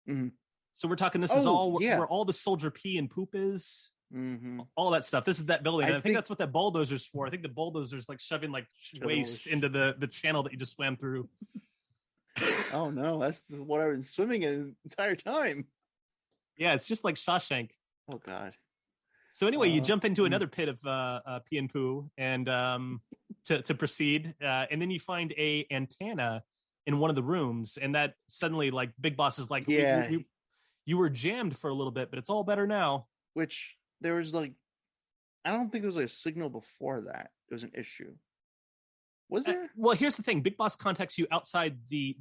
Mm-hmm. So we're talking, this is all where all the soldier pee and poop is. Mm-hmm. All that stuff. This is that building. And I think that's what that bulldozer's for. I think the bulldozer's like shoving like waste into the channel that you just swam through. Oh no, that's what I've been swimming in the entire time. Yeah, it's just like Shawshank. Oh god. So anyway, you jump into another pit of pee and poo, and to proceed, and then you find a antenna in one of the rooms, and that suddenly like Big Boss is like, you were jammed for a little bit, but it's all better now. Which there was like, I don't think there was like a signal before that. There was an issue. Was there? Well, here's the thing. Big Boss contacts you outside the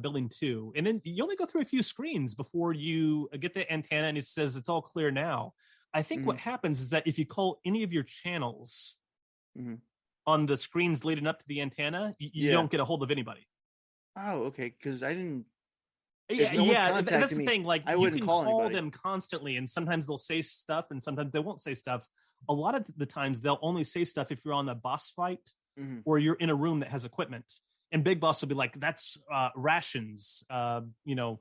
building 2, and then you only go through a few screens before you get the antenna, and it says it's all clear now. I think what happens is that if you call any of your channels on the screens leading up to the antenna, you don't get a hold of anybody. Oh, okay. Because I didn't. That's the thing. Like, I you can call anybody. them constantly, and sometimes they'll say stuff, and sometimes they won't say stuff. A lot of the times, they'll only say stuff if you're on a boss fight or you're in a room that has equipment. And Big Boss will be like, "That's rations. You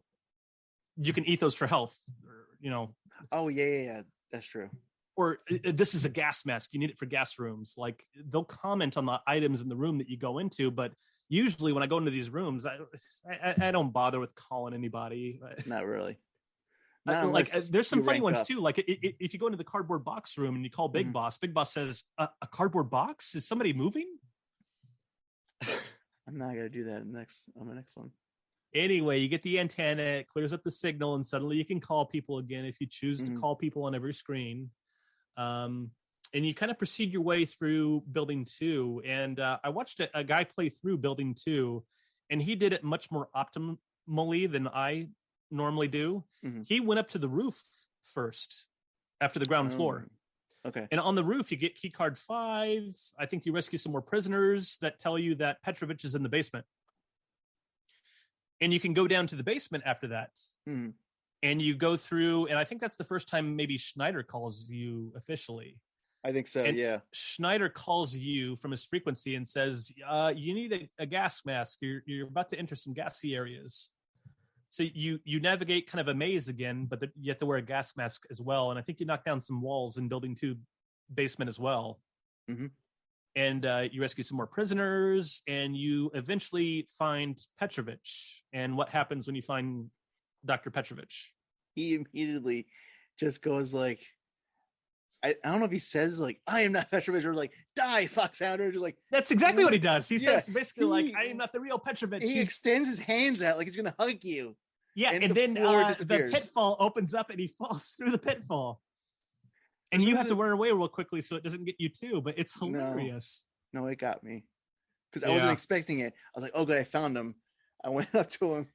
can eat those for health. Or, Oh yeah. That's true. Or this is a gas mask. You need it for gas rooms." Like, they'll comment on the items in the room that you go into, but usually when I go into these rooms, I don't bother with calling anybody. Not really. Like, there's some funny ones too. Like, if you go into the cardboard box room and you call Big Boss, Big Boss says, a cardboard box? Is somebody moving? I'm not going to do that on the next one. Anyway, you get the antenna, it clears up the signal, and suddenly you can call people again if you choose to call people on every screen. And you kind of proceed your way through building 2. And I watched a guy play through building 2, and he did it much more optimally than I normally do. He went up to the roof first after the ground floor. Okay. And on the roof, you get key card 5. I think you rescue some more prisoners that tell you that Petrovich is in the basement. And you can go down to the basement after that. And you go through, and I think that's the first time maybe Schneider calls you officially. I think so, and yeah. Schneider calls you from his frequency and says, you need a gas mask. You're about to enter some gassy areas. So you navigate kind of a maze again, but you have to wear a gas mask as well. And I think you knock down some walls in building 2 basement as well. And you rescue some more prisoners, and you eventually find Petrovich. And what happens when you find Dr. Petrovich? He immediately just goes like, I don't know if he says like, "I am not Petrovich," or like, "Die, Foxhounder." Just like, that's exactly what he does. He says basically like, "I am not the real Petrovich." He extends his hands out like he's gonna hug you. Yeah, and then the pitfall opens up and he falls through the pitfall. And you have to run away real quickly so it doesn't get you too, but it's hilarious. No, it got me. Because I wasn't expecting it. I was like, oh good, I found him. I went up to him.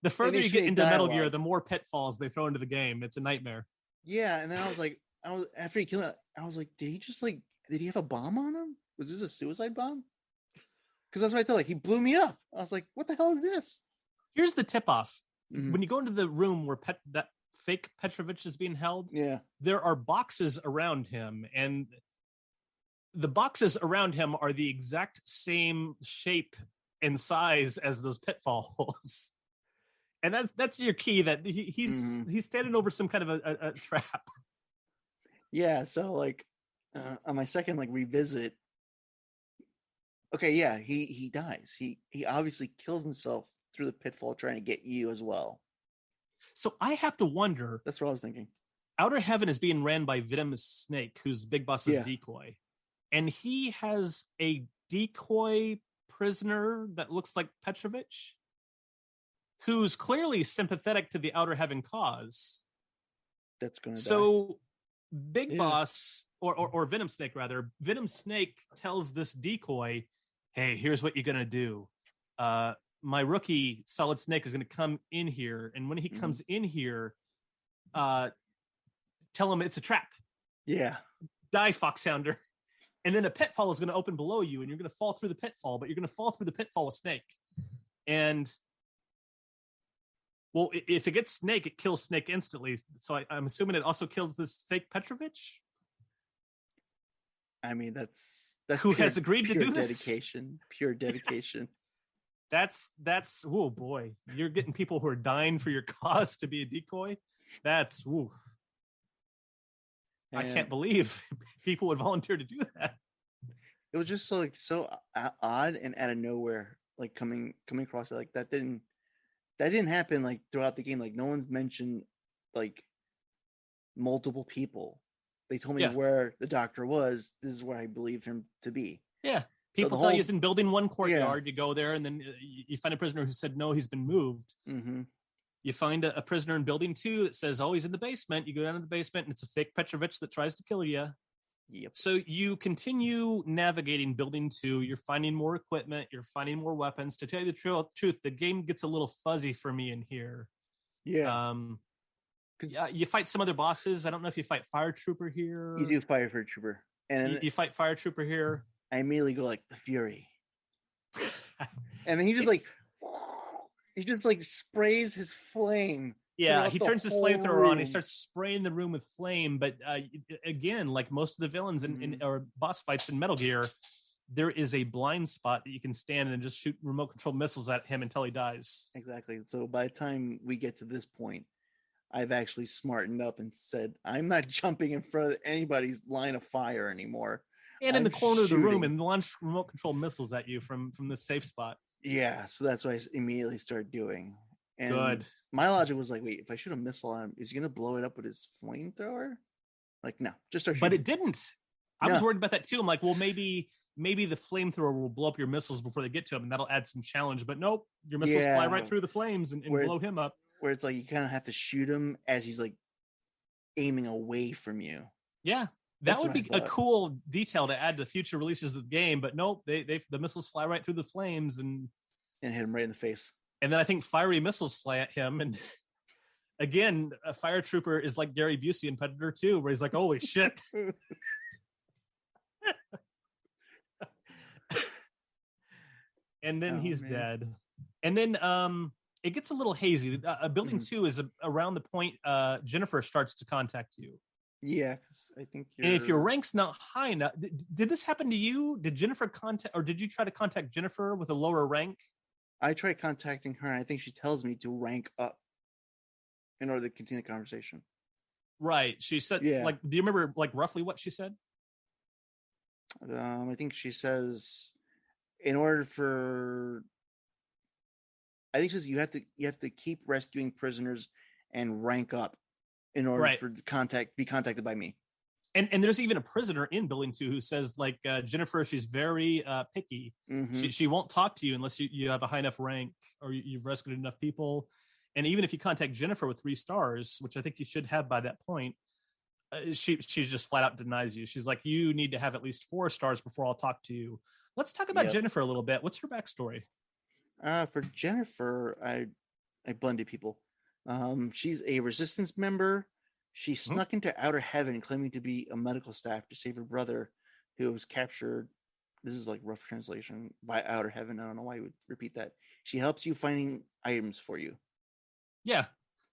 The further you get into Metal Gear, the more pitfalls they throw into the game. It's a nightmare. Yeah, and then I was like, after he killed it, I was like, did he have a bomb on him? Was this a suicide bomb? Because that's what I thought. Like, he blew me up. I was like, what the hell is this? Here's the tip-off. When you go into the room where that fake Petrovich is being held, there are boxes around him, and the boxes around him are the exact same shape and size as those pitfalls. And that's your key, that he's standing over some kind of a trap. Yeah, so like on my second revisit, okay, yeah, he dies. He obviously kills himself through the pitfall trying to get you as well. So I have to wonder. That's what I was thinking. Outer Heaven is being ran by Venomous Snake, who's Big Boss's decoy. And he has a decoy prisoner that looks like Petrovich, who's clearly sympathetic to the Outer Heaven cause. That's going to die. So Big Boss, or Venom Snake rather, Venom Snake tells this decoy, hey, here's what you're going to do. My rookie Solid Snake is going to come in here. And when he comes in here, tell him it's a trap. Yeah. Die, Foxhounder. And then a pitfall is going to open below you, and you're going to fall through the pitfall, but you're going to fall through the pitfall with Snake. And, well, if it gets Snake, it kills Snake instantly. So I'm assuming it also kills this fake Petrovich. I mean, that's who has agreed to do dedication, this. Pure dedication. That's oh boy, you're getting people who are dying for your cause to be a decoy. That's ooh. I can't believe people would volunteer to do that. It was just so odd and out of nowhere, like coming across it. Like that didn't happen like throughout the game. Like no one's mentioned like multiple people. They told me where the doctor was. This is where I believe him to be. Yeah. People tell you he's in building 1 courtyard. You go there and then you find a prisoner who said, no, he's been moved. Mm-hmm. You find a prisoner in building 2 that says, oh, he's in the basement. You go down to the basement and it's a fake Petrovich that tries to kill you. Yep. So you continue navigating building 2. You're finding more equipment. You're finding more weapons. To tell you the truth, the game gets a little fuzzy for me in here. Yeah. You fight some other bosses. I don't know if you fight Fire Trooper here. You do Fire Trooper. And you fight Fire Trooper here. I immediately go like, the Fury. And then he just sprays his flame. Yeah, he turns his flamethrower on. He starts spraying the room with flame. But again, like most of the villains in or boss fights in Metal Gear, there is a blind spot that you can stand and just shoot remote control missiles at him until he dies. Exactly. So by the time we get to this point, I've actually smartened up and said, I'm not jumping in front of anybody's line of fire anymore. And in the corner of the room and launch remote control missiles at you from the safe spot. Yeah, so that's what I immediately started doing. And good. My logic was like, wait, if I shoot a missile at him, is he going to blow it up with his flamethrower? Like, no, just start shooting. But it didn't. I was worried about that too. I'm like, well, maybe the flamethrower will blow up your missiles before they get to him, and that'll add some challenge. But nope, your missiles fly right through the flames and blow him up. Where it's like you kind of have to shoot him as he's like aiming away from you. Yeah. That would be a cool detail to add to future releases of the game, but nope, the missiles fly right through the flames and hit him right in the face. And then I think fiery missiles fly at him, and again, a Fire Trooper is like Gary Busey in Predator 2, where he's like, "Holy shit!" And then he's dead. And then it gets a little hazy. Building 2 is around the point Jennifer starts to contact you. Yeah, I think. And if your rank's not high enough, did this happen to you? Did Jennifer contact, or did you try to contact Jennifer with a lower rank? I tried contacting her, and I think she tells me to rank up in order to continue the conversation. Right. She said, like, do you remember, like, roughly what she said? I think she says, in order for, I think she says you have to keep rescuing prisoners and rank up in order for be contacted by me. And there's even a prisoner in Building 2 who says, like, Jennifer, she's very picky. Mm-hmm. She won't talk to you unless you have a high enough rank or you've rescued enough people. And even if you contact Jennifer with 3 stars, which I think you should have by that point, she just flat out denies you. She's like, you need to have at least 4 stars before I'll talk to you. Let's talk about Jennifer a little bit. What's her backstory? For Jennifer, I blended people. She's a resistance member. She snuck into Outer Heaven claiming to be a medical staff to save her brother who was captured. This is like rough translation by Outer Heaven. I don't know why you would repeat that. She helps you finding items for you. Yeah.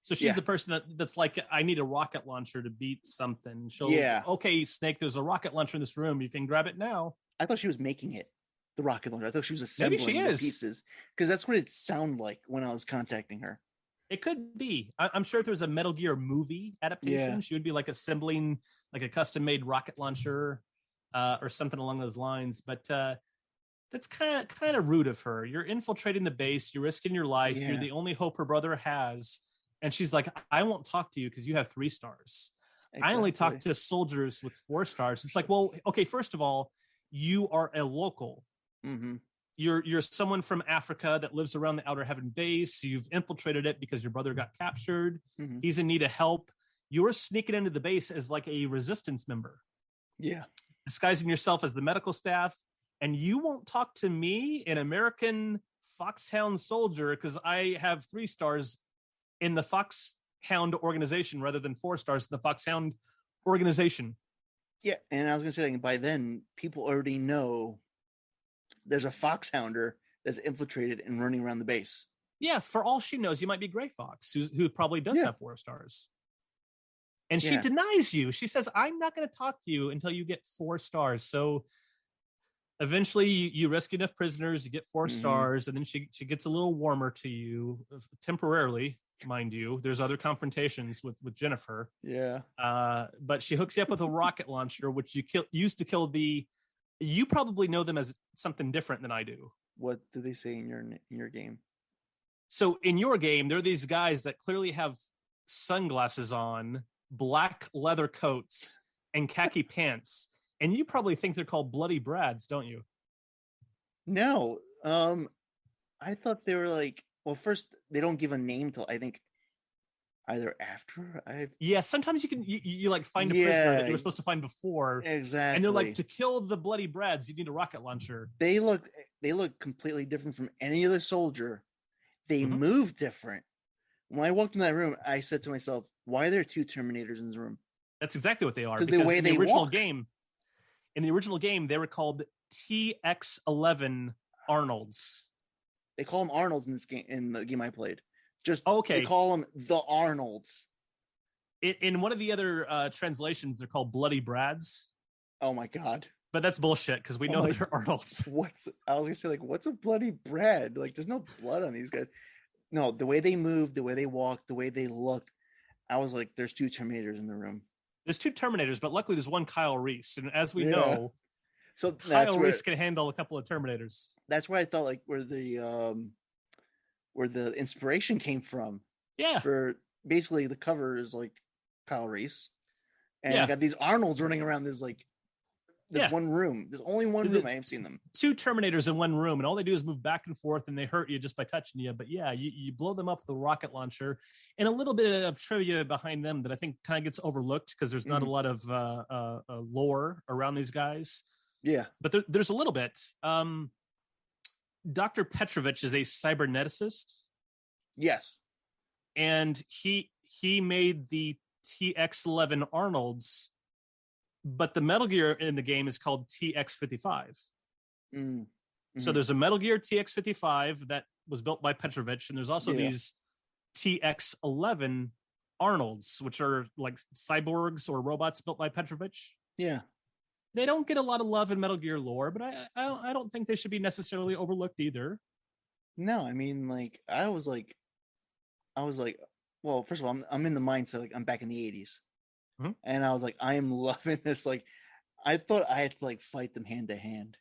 So she's the person that's like, I need a rocket launcher to beat something. She'll, okay, Snake, there's a rocket launcher in this room. You can grab it now. I thought she was making it, the rocket launcher. I thought she was assembling the pieces, because that's what it sounded like when I was contacting her. It could be. I'm sure if there's a Metal Gear movie adaptation, she would be like assembling like a custom-made rocket launcher or something along those lines. But that's kind of rude of her. You're infiltrating the base. You're risking your life. You're the only hope her brother has. And she's like, I won't talk to you because you have 3 stars. Exactly. I only talk to soldiers with 4 stars. It's like, well, okay, first of all, you are a local. Mm-hmm. You're someone from Africa that lives around the Outer Heaven base. You've infiltrated it because your brother got captured. Mhm. He's in need of help. You're sneaking into the base as like a resistance member, Yeah. disguising yourself as the medical staff, and you won't talk to me, an American Foxhound soldier, because I have 3 stars in the Foxhound organization rather than 4 stars in the Foxhound organization. Yeah, and I was gonna say, like, by then people already know there's a foxhounder that's infiltrated and running around the base. Yeah, for all she knows, you might be Gray Fox, who probably does have 4 stars. And she denies you. She says, I'm not going to talk to you until you get 4 stars. So eventually you rescue enough prisoners, you get 4 stars, and then she gets a little warmer to you temporarily, mind you. There's other confrontations with Jennifer. Yeah. But she hooks you up with a rocket launcher, which you used to kill you probably know them as something different than I do. What do they say in your game? So in your game, there are these guys that clearly have sunglasses on, black leather coats, and khaki pants. And you probably think they're called Bloody Brads, don't you? No. I thought they were like, well, first they don't give a name till I think either after Yeah, sometimes you like find a prisoner that you were supposed to find before. Exactly. And they're like, to kill the Bloody Brads, you need a rocket launcher. They look completely different from any other soldier. They move different. When I walked in that room, I said to myself, why are there 2 Terminators in this room? That's exactly what they are. Because the way they walk. In the original game, they were called TX-11 Arnolds. They call them Arnolds in this game, in the game I played. They call them the Arnolds. In one of the other translations, they're called Bloody Brads. Oh my god! But that's bullshit because we know they're Arnolds. I was gonna say, like, what's a bloody Brad? Like, there's no blood on these guys. No, the way they moved, the way they walked, the way they looked, I was like, there's 2 Terminators in the room. There's 2 Terminators, but luckily there's one Kyle Reese, and as we know, so Kyle Reese can handle a couple of Terminators. That's where I thought, like, where the inspiration came from. Yeah. For basically the cover is like Kyle Reese, and you got these Arnolds running around this one room. There's only one room I have seen them. 2 Terminators in one room, and all they do is move back and forth, and they hurt you just by touching you. But yeah, you blow them up with a rocket launcher, and a little bit of trivia behind them that I think kind of gets overlooked because there's not a lot of lore around these guys. Yeah, but there's a little bit. Dr. Petrovich is a cyberneticist. Yes. And he made the TX-11 Arnolds, but the Metal Gear in the game is called TX-55. So there's a Metal Gear TX-55 that was built by Petrovich, and there's also these TX-11 Arnolds, which are like cyborgs or robots built by Petrovich. Yeah. They don't get a lot of love in Metal Gear lore, but I don't think they should be necessarily overlooked either. No, I mean, like, I was like, well, first of all, I'm in the mindset, like, I'm back in the 80s. And I was like, I am loving this. Like, I thought I had to, like, fight them hand to hand.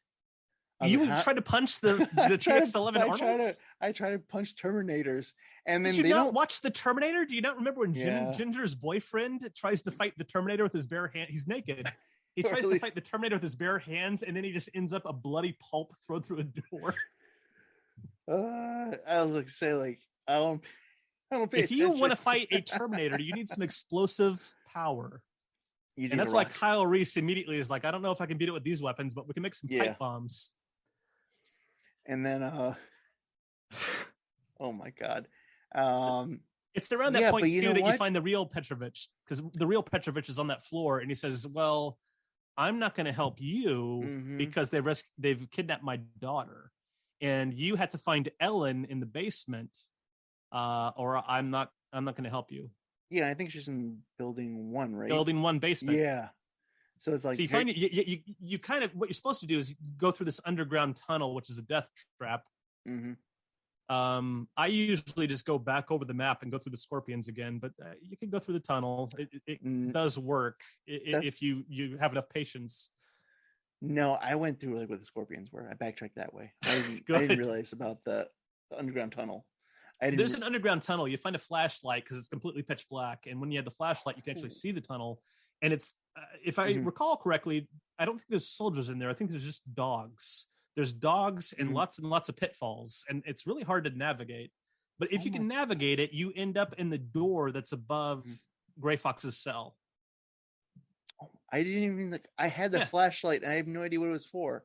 You tried to punch the TX-11 Arnolds? I tried to punch Terminators. And then Did you not watch the Terminator? Do you not remember when Ginger's boyfriend tries to fight the Terminator with his bare hand? He's naked. He tries to fight the Terminator with his bare hands, and then he just ends up a bloody pulp thrown through a door. I was like, say, like, I don't pay if you want to fight a Terminator, you need some explosive power. And that's why Kyle Reese immediately is like, I don't know if I can beat it with these weapons, but we can make some pipe bombs. And then, oh my God. It's around that point, too, that you find the real Petrovich, because the real Petrovich is on that floor, and he says, well, I'm not going to help you because they've kidnapped my daughter, and you had to find Ellen in the basement, or I'm not going to help you. Yeah, I think she's in building 1, right? Building 1 basement. Yeah. So it's like, so you find you kind of, what you're supposed to do is go through this underground tunnel, which is a death trap. I usually just go back over the map and go through the scorpions again, but you can go through the tunnel. It does work if you have enough patience. No, I went through like where the scorpions were. I backtracked that way. I didn't realize about the underground tunnel. There's an underground tunnel. You find a flashlight because it's completely pitch black, and when you have the flashlight, you can actually see the tunnel. And it's, if I recall correctly, I don't think there's soldiers in there. I think there's just dogs. there's dogs and Mhm. lots of pitfalls, and it's really hard to navigate. But if you can navigate it, you end up in the door that's above Gray Fox's cell. I didn't even I had the flashlight and I have no idea what it was for.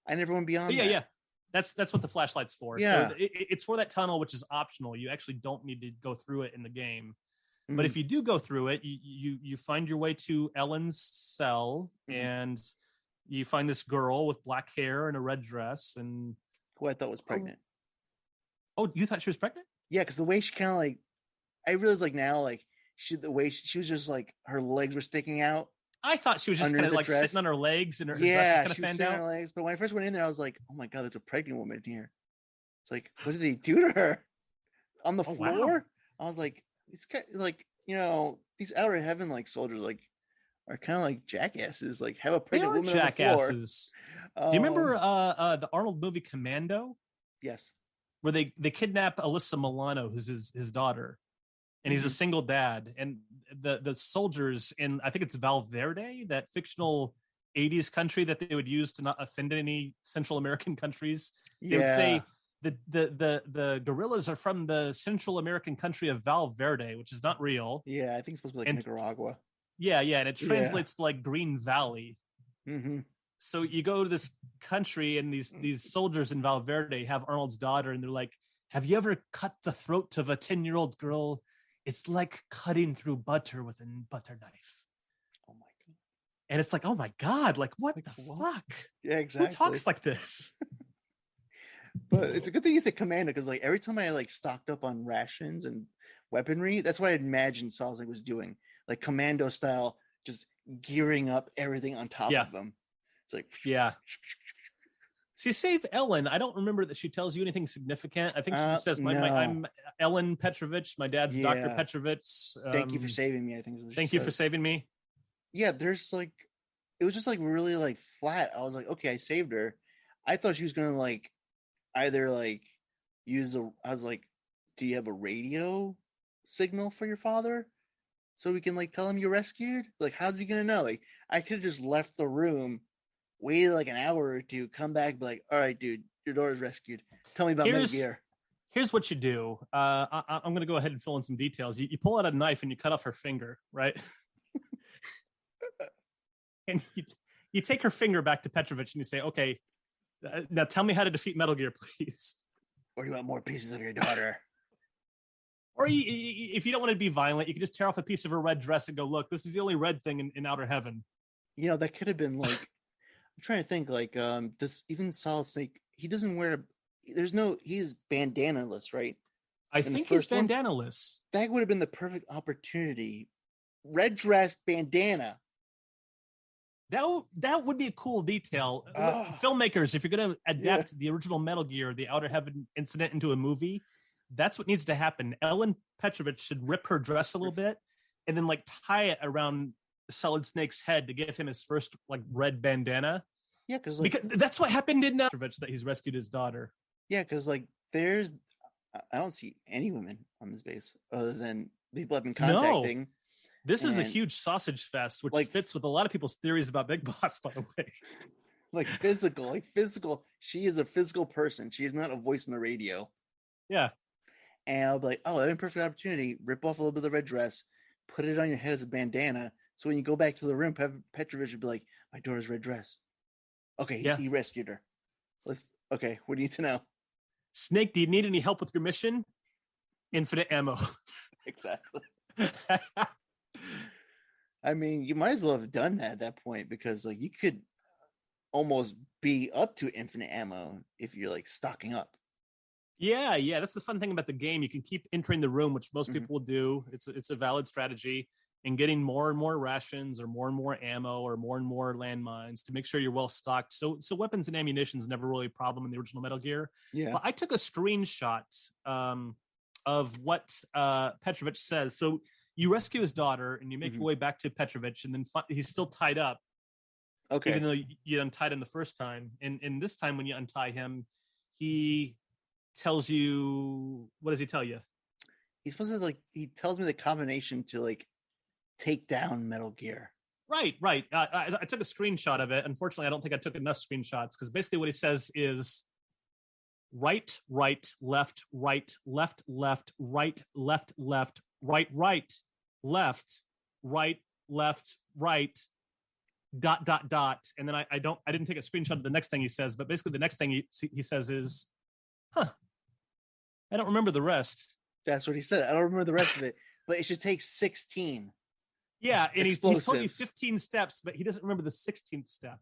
I never went beyond that. Yeah. That's what the flashlight's for. Yeah. So it's for that tunnel, which is optional. You actually don't need to go through it in the game. Mhm. But if you do go through it, you find your way to Ellen's cell, and you find this girl with black hair and a red dress, and who I thought was pregnant. Oh, you thought she was pregnant? Yeah, because the way she kind of I realize now, the way she was just her legs were sticking out. I thought she was just kind of sitting on her legs and her dress was kind of fanned out. On her legs. But when I first went in there, I was like, "Oh my god, there's a pregnant woman in here." It's like, what did they do to her on the floor? Wow. I was like, it's kind of these outer heaven soldiers are kind of like jackasses. Have a pregnant woman jackasses. On the floor. Do you remember the Arnold movie Commando? Yes. Where they kidnap Alyssa Milano, who's his daughter, and he's a single dad, and the soldiers in, I think it's Valverde, that fictional 80s country that they would use to not offend any Central American countries. They would say the guerrillas are from the Central American country of Valverde, which is not real. Yeah, I think it's supposed to be Nicaragua. Yeah, and it translates to Green Valley. Mm-hmm. So you go to this country, and these soldiers in Valverde have Arnold's daughter, and they're like, "Have you ever cut the throat of a 10-year-old girl? It's like cutting through butter with a butter knife." Oh my god! And it's like, oh my god, what the fuck? Yeah, exactly. Who talks like this? But it's a good thing you said Commando, because every time I stocked up on rations and weaponry, that's what I imagined Salzig was doing, Commando style, just gearing up everything on top of them. It's So you save Ellen. I don't remember that she tells you anything significant. I think she just says, I'm Ellen Petrovich. My dad's Dr. Petrovich. Thank you for saving me, I think. Thank you for saving me. Yeah, there's it was just really flat. I was like, okay, I saved her. I thought she was going to either use I was like, do you have a radio signal for your father? So we can tell him you're rescued? How's he going to know? I could have just left the room, waited an hour or two, come back, be like, all right, dude, your daughter's rescued. Tell me about Metal Gear. Here's what you do. I'm going to go ahead and fill in some details. You pull out a knife and you cut off her finger, right? And you take her finger back to Petrovich and you say, okay, now tell me how to defeat Metal Gear, please. Or do you want more pieces of your daughter? Or if you don't want to be violent, you can just tear off a piece of her red dress and go, look, this is the only red thing in outer heaven. That could have been I'm trying to think, does even Solid Snake, he doesn't wear, he is bandana-less, right? I think he's bandana-less. That would have been the perfect opportunity. Red dress, bandana. That would be a cool detail. Filmmakers, if you're going to adapt the original Metal Gear, the Outer Heaven incident, into a movie, that's what needs to happen. Ellen Petrovich should rip her dress a little bit and then like tie it around Solid Snake's head to give him his first like red bandana. Yeah, because that's what happened in Petrovich, that he's rescued his daughter. Yeah, because like I don't see any women on this base other than people I've been contacting. No. This is a huge sausage fest, which fits with a lot of people's theories about Big Boss, by the way. Like physical. She is a physical person. She is not a voice on the radio. Yeah. And I'll be like, oh, that's a perfect opportunity. Rip off a little bit of the red dress, put it on your head as a bandana. So when you go back to the room, Petrovich would be like, my daughter's red dress. Okay, he rescued her. Okay, what do you need to know? Snake, do you need any help with your mission? Infinite ammo. Exactly. I mean, you might as well have done that at that point, because like you could almost be up to infinite ammo if you're like stocking up. Yeah, that's the fun thing about the game. You can keep entering the room, which most people will do. It's a valid strategy, and getting more and more rations or more ammo or more landmines to make sure you're well stocked. So weapons and ammunition is never really a problem in the original Metal Gear. Yeah. But I took a screenshot of what Petrovich says. So you rescue his daughter and you make your way back to Petrovich, and then he's still tied up. Okay. Even though you untied him the first time. And this time when you untie him, he tells you, what does he tell you? He's supposed to he tells me the combination to like take down Metal Gear. Right. I took a screenshot of it. Unfortunately, I don't think I took enough screenshots because basically what he says is right, left, left, left, left, right, left, left, right, left, right, dot. And then I didn't take a screenshot of the next thing he says, but basically the next thing he says is, I don't remember the rest. That's what he said. I don't remember the rest of it, but it should take 16. Yeah, and he's told you 15 steps, but he doesn't remember the 16th step.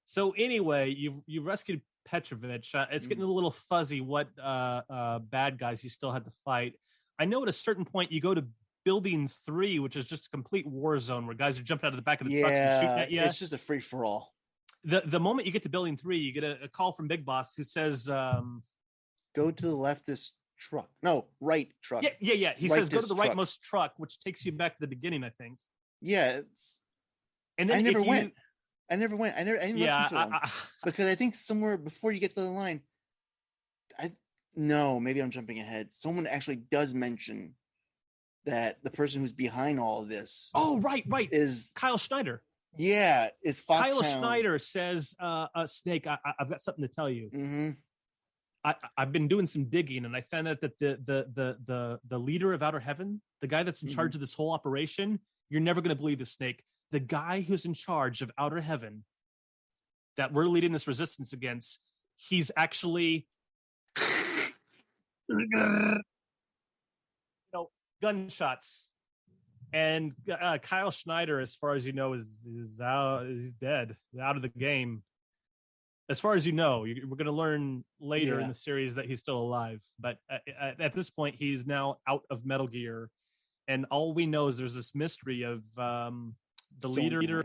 So anyway, you've rescued Petrovich. It's getting a little fuzzy what bad guys you still had to fight. I know at a certain point you go to Building 3, which is just a complete war zone where guys are jumping out of the back of the trucks and shooting at you. It's just a free-for-all. The moment you get to Building 3, you get a call from Big Boss who says, go to the leftist truck. No, right truck. Yeah. He says, go to the rightmost truck, which takes you back to the beginning, I think. Yeah. And then I never went. I didn't listen to him. Because I think somewhere before you get to the line, maybe I'm jumping ahead. Someone actually does mention that the person who's behind all of this. Oh, right. Is Kyle Schneider. Yeah, it's Foxhound. Kyle Schneider says, Snake, I've got something to tell you. Mm-hmm. I've been doing some digging, and I found out that the leader of Outer Heaven, the guy that's in charge of this whole operation, you're never going to believe this, Snake. The guy who's in charge of Outer Heaven that we're leading this resistance against, he's actually gunshots. And Kyle Schneider, as far as you know, is out. He's dead, out of the game. As far as you know, we're going to learn later in the series that he's still alive. But at this point, he's now out of Metal Gear, and all we know is there's this mystery of the leader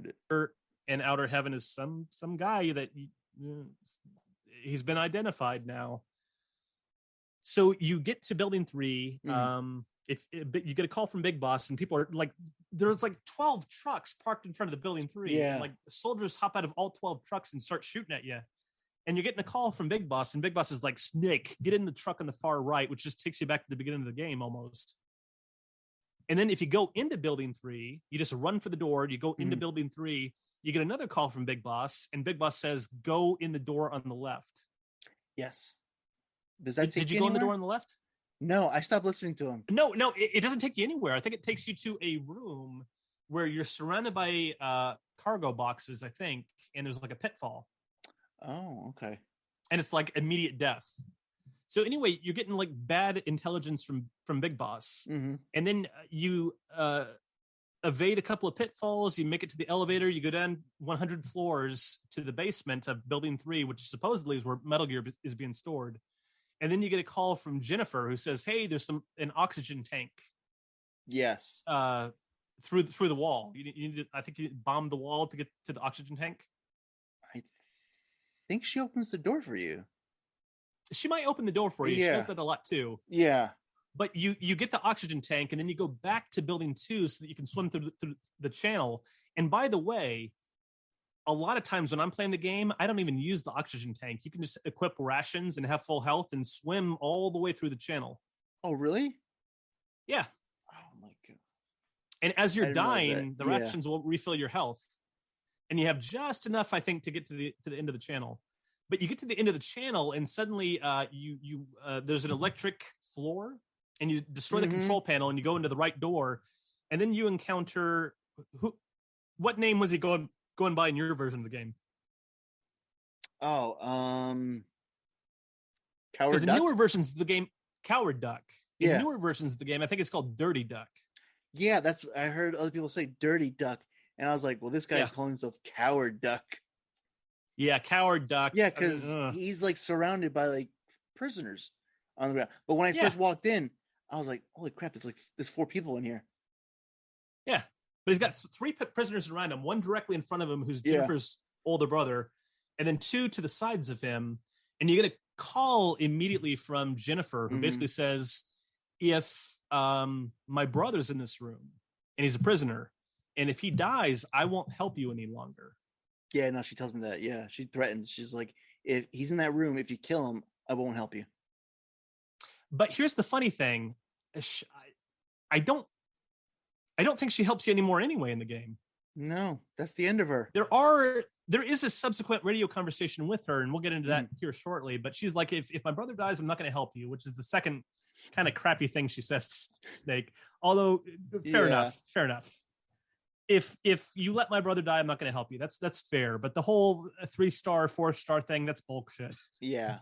in Outer Heaven is some guy that he's been identified now. So you get to Building 3. If you get a call from Big Boss, and people are like, there's like 12 trucks parked in front of the Building 3. Yeah. And like soldiers hop out of all 12 trucks and start shooting at you. And you're getting a call from Big Boss, and Big Boss is like, Snake, get in the truck on the far right, which just takes you back to the beginning of the game almost. And then if you go into Building 3, you just run for the door. You go into Building 3, you get another call from Big Boss, and Big Boss says, go in the door on the left. Yes. Does that Did you go in the door on the left? No, I stopped listening to him. No, it doesn't take you anywhere. I think it takes you to a room where you're surrounded by cargo boxes, I think, and there's like a pitfall. Oh, okay. And it's like immediate death. So anyway, you're getting like bad intelligence from Big Boss. Mm-hmm. And then you evade a couple of pitfalls. You make it to the elevator. You go down 100 floors to the basement of Building 3, which supposedly is where Metal Gear is being stored. And then you get a call from Jennifer who says, hey, there's an oxygen tank. Yes. Through the wall. You need to, I think you bombed the wall to get to the oxygen tank. I think she opens the door for you. She might open the door for you. Yeah. She does that a lot too. Yeah. But you get the oxygen tank, and then you go back to Building 2 so that you can swim through the channel. And by the way, a lot of times when I'm playing the game, I don't even use the oxygen tank. You can just equip rations and have full health and swim all the way through the channel. Oh, really? Yeah. Oh my god. And as you're dying, the rations will refill your health. And you have just enough, I think, to get to the end of the channel. But you get to the end of the channel, and suddenly there's an electric floor, and you destroy the control panel, and you go into the right door, and then you encounter what name was he going by in your version of the game? Oh, Coward Because in Duck? newer versions of the game, Coward Duck. In Yeah. newer versions of the game, I think it's called Dirty Duck. Yeah, that's I heard other people say Dirty Duck, and I was like, well, this guy's calling himself Coward Duck. Yeah, Coward Duck. Yeah, because he's like surrounded by like prisoners on the ground. But when I first walked in, I was like, holy crap, there's 4 people in here. Yeah, but he's got 3 prisoners around him, one directly in front of him who's Jennifer's older brother, and then 2 to the sides of him. And you get a call immediately from Jennifer, who basically says, if my brother's in this room and he's a prisoner, and if he dies, I won't help you any longer. Yeah, no, she tells me that. Yeah, she threatens. She's like, if he's in that room, if you kill him, I won't help you. But here's the funny thing. I don't think she helps you anymore anyway in the game. No, that's the end of her. There is a subsequent radio conversation with her, and we'll get into that here shortly. But she's like, if my brother dies, I'm not going to help you, which is the second kind of crappy thing she says to Snake. Although, fair enough. If you let my brother die, I'm not going to help you. That's fair. But the whole 3-star, 4-star thing, that's bullshit. Yeah.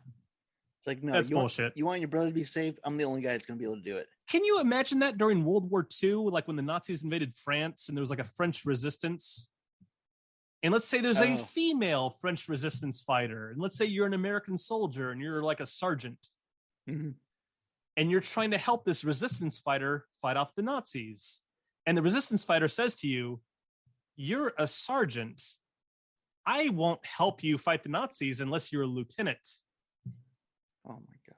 It's like, no, that's bullshit. You want your brother to be saved? I'm the only guy that's going to be able to do it. Can you imagine that during World War II, like when the Nazis invaded France and there was like a French resistance? And let's say there's a female French resistance fighter. And let's say you're an American soldier and you're like a sergeant. Mm-hmm. And you're trying to help this resistance fighter fight off the Nazis. And the resistance fighter says to you, you're a sergeant. I won't help you fight the Nazis unless you're a lieutenant. Oh my God.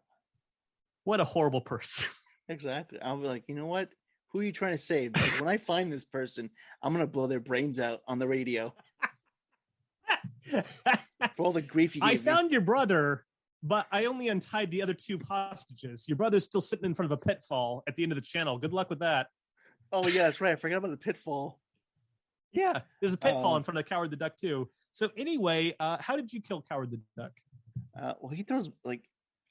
What a horrible person. Exactly. I'll be like, you know what? Who are you trying to save? Like, when I find this person, I'm going to blow their brains out on the radio. For all the grief you gave I found your brother, but I only untied the other 2 hostages. Your brother's still sitting in front of a pitfall at the end of the channel. Good luck with that. Oh, yeah, that's right. I forgot about the pitfall. Yeah, there's a pitfall in front of Coward the Duck, too. So anyway, how did you kill Coward the Duck? Well, he throws, like,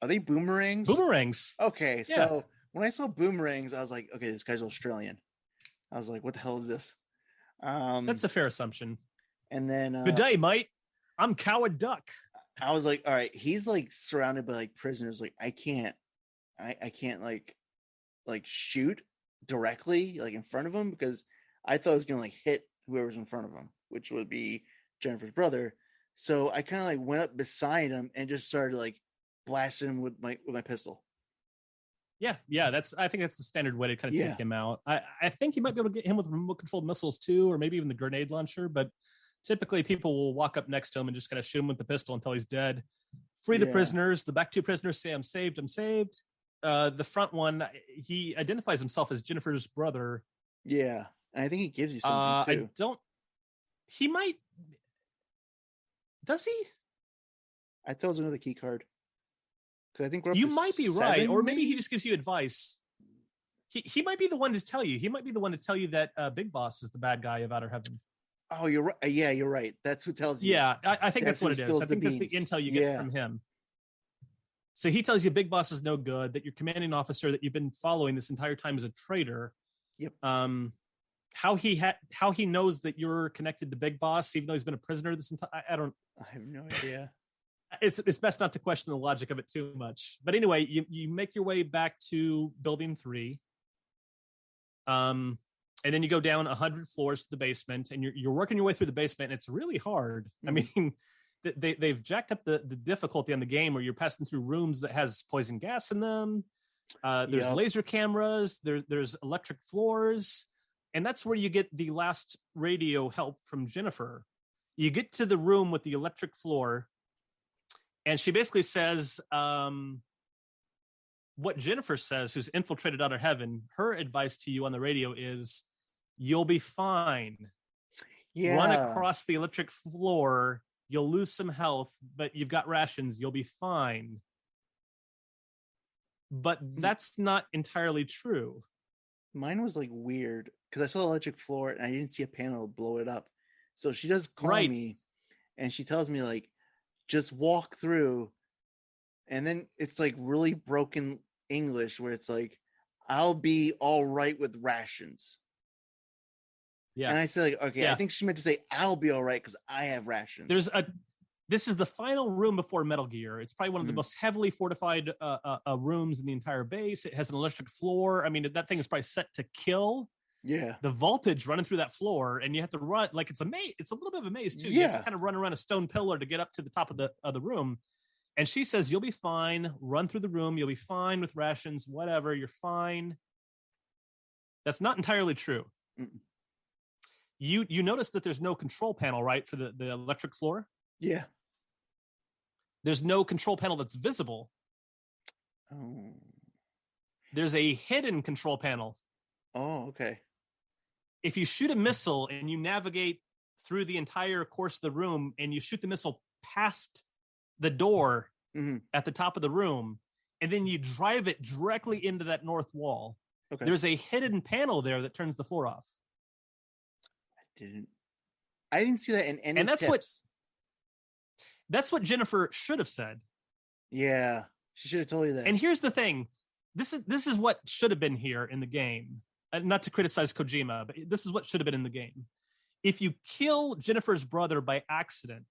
are they boomerangs? Boomerangs. Okay, so when I saw boomerangs, I was like, okay, this guy's Australian. I was like, what the hell is this? That's a fair assumption. And then... good day, mate. I'm Coward Duck. I was like, all right, he's like surrounded by like prisoners. Like, I can't like shoot directly like in front of him, because I thought I was gonna like hit whoever's in front of him, which would be Jennifer's brother. So I kind of like went up beside him and just started like blasting him with my pistol. Yeah, I think that's the standard way to kind of take him out. I think you might be able to get him with remote controlled missiles too, or maybe even the grenade launcher, but typically people will walk up next to him and just kind of shoot him with the pistol until he's dead. Free the prisoners. The back 2 prisoners say, I'm saved. The front one, he identifies himself as Jennifer's brother. Yeah. And I think he gives you something too. He might. Does he? I thought it was another key card. Because I think you might be right. Or maybe he just gives you advice. He might be the one to tell you. He might be the one to tell you that Big Boss is the bad guy of Outer Heaven. Oh, you're right. Yeah, you're right. That's who tells you. Yeah, I think that's what it is. I think that's the intel you get from him. So he tells you Big Boss is no good, that your commanding officer that you've been following this entire time is a traitor. Yep. How he knows that you're connected to Big Boss, even though he's been a prisoner this entire... I have no idea. It's best not to question the logic of it too much. But anyway, you make your way back to Building 3. And then you go down 100 floors to the basement, and you're working your way through the basement, and it's really hard. I mean, they've jacked up the difficulty on the game, where you're passing through rooms that has poison gas in them. There's laser cameras. There's electric floors. And that's where you get the last radio help from Jennifer. You get to the room with the electric floor, and she basically says, what Jennifer says, who's infiltrated Outer Heaven, her advice to you on the radio is, you'll be fine. Yeah. Run across the electric floor. You'll lose some health, but you've got rations. You'll be fine. But that's not entirely true. Mine was like weird because I saw the electric floor and I didn't see a panel blow it up. So she does call me and she tells me like, just walk through. And then it's like really broken English where it's like, I'll be all right with rations. Yeah. And I said, like, okay, I think she meant to say, I'll be all right because I have rations. This is the final room before Metal Gear. It's probably one of the most heavily fortified rooms in the entire base. It has an electric floor. I mean, that thing is probably set to kill. Yeah. The voltage running through that floor, and you have to run like it's a maze. It's a little bit of a maze too. You have to kind of run around a stone pillar to get up to the top of the room. And she says, you'll be fine. Run through the room. You'll be fine with rations, whatever. You're fine. That's not entirely true. Mm-mm. You notice that there's no control panel, right, for the electric floor? Yeah. There's no control panel that's visible. Oh. There's a hidden control panel. Oh, okay. If you shoot a missile and you navigate through the entire course of the room and you shoot the missile past the door at the top of the room, and then you drive it directly into that north wall. Okay. There's a hidden panel there that turns the floor off. I didn't see that in any and tips. That's what Jennifer should have said. Yeah, she should have told you that. And here's the thing. This is what should have been here in the game. Not to criticize Kojima, but this is what should have been in the game. If you kill Jennifer's brother by accident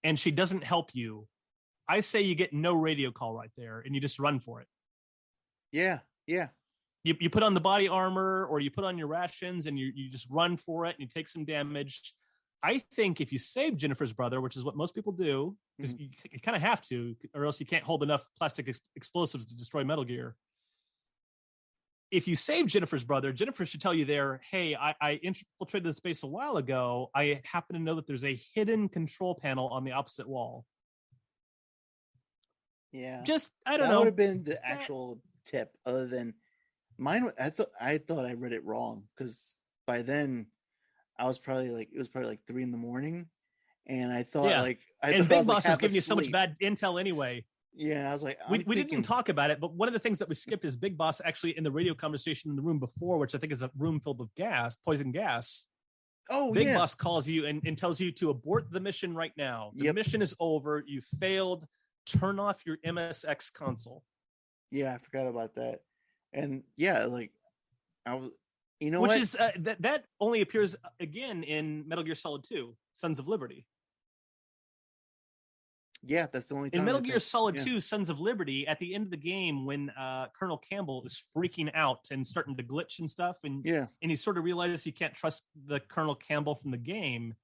and she doesn't help you, I say you get no radio call right there and you just run for it. Yeah. You put on the body armor or you put on your rations and you just run for it and you take some damage. I think if you save Jennifer's brother, which is what most people do, because you kind of have to, or else you can't hold enough plastic explosives to destroy Metal Gear. If you save Jennifer's brother, Jennifer should tell you there, hey, I infiltrated the space a while ago. I happen to know that there's a hidden control panel on the opposite wall. Yeah. I don't know. That would have been the actual tip, other than mine. I thought I read it wrong, because by then it was probably like 3 a.m, and I thought Big Boss is giving you so much bad intel anyway. Yeah, I was like, we didn't even talk about it, but one of the things that we skipped is Big Boss actually in the radio conversation in the room before, which I think is a room filled with poison gas. Oh, Big Boss calls you and tells you to abort the mission right now. The mission is over. You failed. Turn off your MSX console. Yeah, I forgot about that. And yeah, like I was, which what? Is that only appears again in Metal Gear Solid 2, Sons of Liberty. Yeah, that's the only time. In Metal Gear Solid 2, Sons of Liberty, at the end of the game, when Colonel Campbell is freaking out and starting to glitch and stuff, and he sort of realizes he can't trust the Colonel Campbell from the game,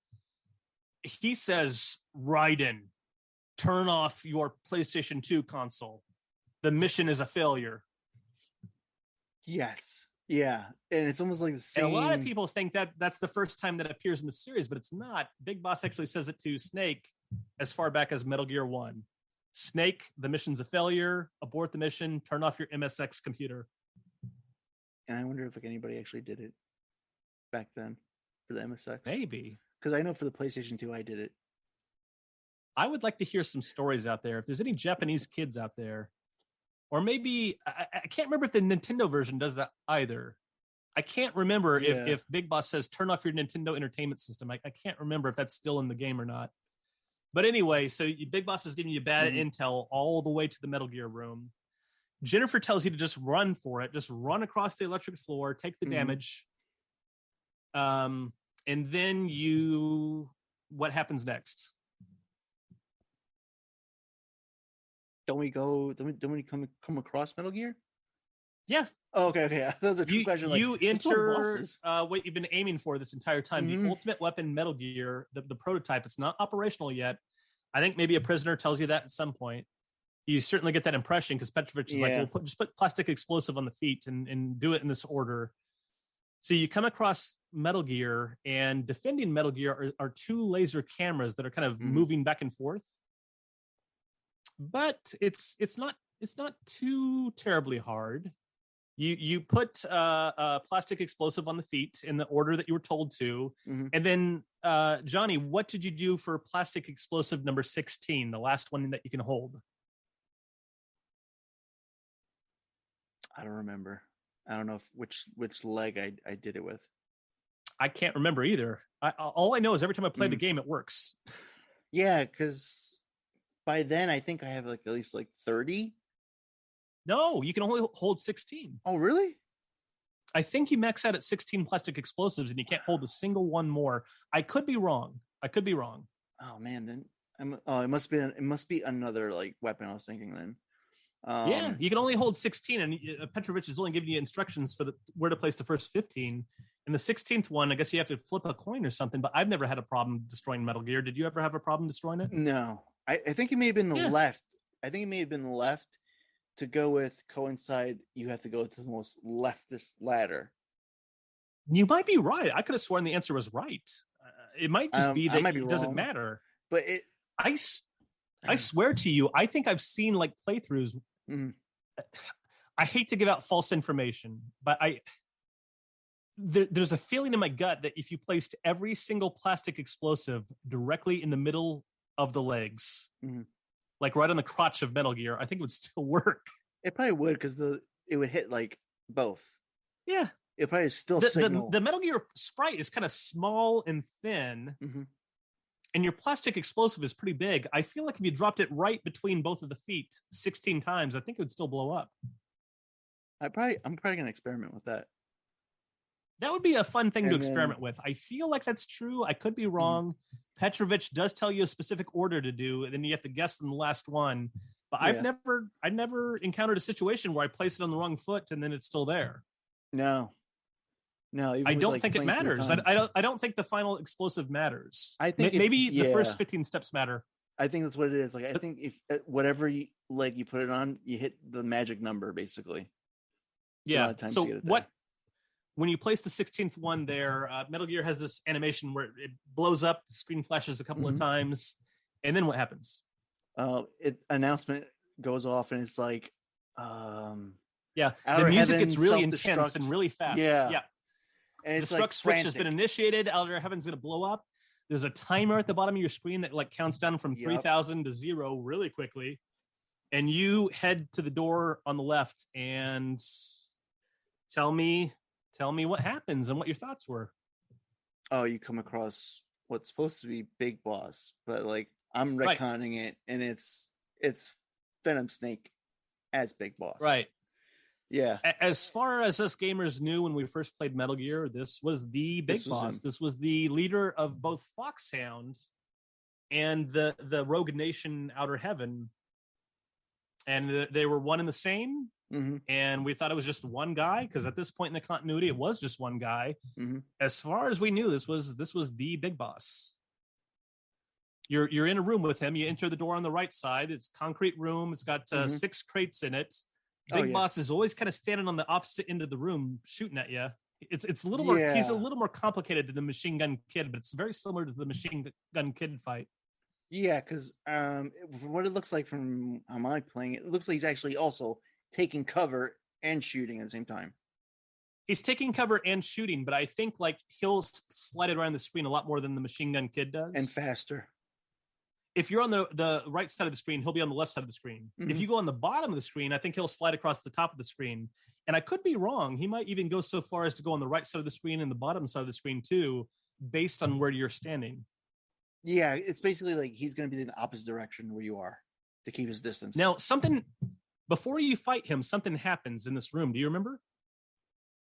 he says, Raiden, turn off your PlayStation 2 console. The mission is a failure. Yes. Yeah. And it's almost like the same. And a lot of people think that that's the first time that appears in the series, but it's not. Big Boss actually says it to Snake as far back as Metal Gear 1. Snake, the mission's a failure. Abort the mission. Turn off your MSX computer. And I wonder if anybody actually did it back then for the MSX. Maybe. Because I know for the PlayStation 2, I did it. I would like to hear some stories out there. If there's any Japanese kids out there, or maybe I can't remember if the Nintendo version does that either. I can't remember if Big Boss says turn off your Nintendo Entertainment System. I can't remember if that's still in the game or not. But anyway, so Big Boss is giving you bad intel all the way to the Metal Gear room. Jennifer tells you to just run for it. Just run across the electric floor, take the damage. And then what happens next? Don't we come across Metal Gear? Yeah. Oh, okay. Those are two questions. You enter what you've been aiming for this entire time, the ultimate weapon Metal Gear, the prototype. It's not operational yet. I think maybe a prisoner tells you that at some point. You certainly get that impression because Petrovich is like, well, just put plastic explosive on the feet and do it in this order. So you come across Metal Gear, and defending Metal Gear are two laser cameras that are kind of moving back and forth. But it's not too terribly hard. You put a plastic explosive on the feet in the order that you were told to, and then Johnny, what did you do for plastic explosive number 16, the last one that you can hold? I don't remember. I don't know which leg I did it with. I can't remember either. All I know is every time I play the game, it works. Yeah, because by then I think I have at least 30. No, you can only hold 16. Oh, really? I think you max out at 16 plastic explosives and you can't hold a single one more. I could be wrong. Oh man, then it must be another weapon I was thinking then. Yeah, you can only hold 16, and Petrovich is only giving you instructions for where to place the first 15. And the 16th one, I guess you have to flip a coin or something, but I've never had a problem destroying Metal Gear. Did you ever have a problem destroying it? No. I think it may have been the left. I think it may have been the left. To go with coincide, you have to go to the most leftist ladder. You might be right. I could have sworn the answer was right. It might just be that it doesn't matter. But I swear to you, I think I've seen playthroughs. I hate to give out false information, but there's a feeling in my gut that if you placed every single plastic explosive directly in the middle of the legs, right on the crotch of Metal Gear, I think it would still work. It probably would, because it would hit Both. Yeah. It probably still the signal. the Metal Gear sprite is kind of small and thin, and your plastic explosive is pretty big. I feel like if you dropped it right between both of the feet 16 times, I think it would still blow up. I'm probably gonna experiment with that. That would be a fun thing to And experiment with. I feel like that's true. I could be wrong. Petrovich does tell you a specific order to do, and then you have to guess in the last one. But I've never encountered a situation where I place it on the wrong foot and then it's still there. No. I don't think it matters. I don't think the final explosive matters. I think maybe the first 15 steps matter. I think that's what it is. Like, I think if whatever you put it on, you hit the magic number basically. Yeah. So when you place the 16th one there, Metal Gear has this animation where it blows up, the screen flashes a couple of times, and then what happens? Announcement goes off, and it's like, the music gets really intense and really fast. Yeah. And the destruct switch has been initiated. Outer Heaven's going to blow up. There's a timer at the bottom of your screen that like counts down from 3,000 to 0 really quickly. And you head to the door on the left and tell me what happens and what your thoughts were. Oh, you come across what's supposed to be Big Boss, but like I'm retconning it, and it's Venom Snake as Big Boss. Right. Yeah. As far as us gamers knew when we first played Metal Gear, this was the Big Boss. This was the leader of both Foxhound and the Rogue Nation Outer Heaven. And they were one and the same. And we thought it was just one guy, because at this point in the continuity, it was just one guy. As far as we knew, this was the Big Boss. You're in a room with him. You enter the door on the right side. It's a concrete room. It's got 6 crates in it. Big Boss is always kind of standing on the opposite end of the room, shooting at you. It's a little more. He's a little more complicated than the Machine Gun Kid, but it's very similar to the Machine Gun Kid fight. Yeah, because from what it looks like from how I'm playing it looks like he's actually also taking cover and shooting at the same time. He's taking cover and shooting, but I think like he'll slide it around the screen a lot more than the Machine Gun Kid does, and faster. If you're on the right side of the screen, he'll be on the left side of the screen. If you go on the bottom of the screen, I think he'll slide across the top of the screen. And I could be wrong. He might even go so far as to go on the right side of the screen and the bottom side of the screen too, based on where you're standing. Yeah, it's basically like he's going to be in the opposite direction where you are to keep his distance. Now, before you fight him, something happens in this room. Do you remember?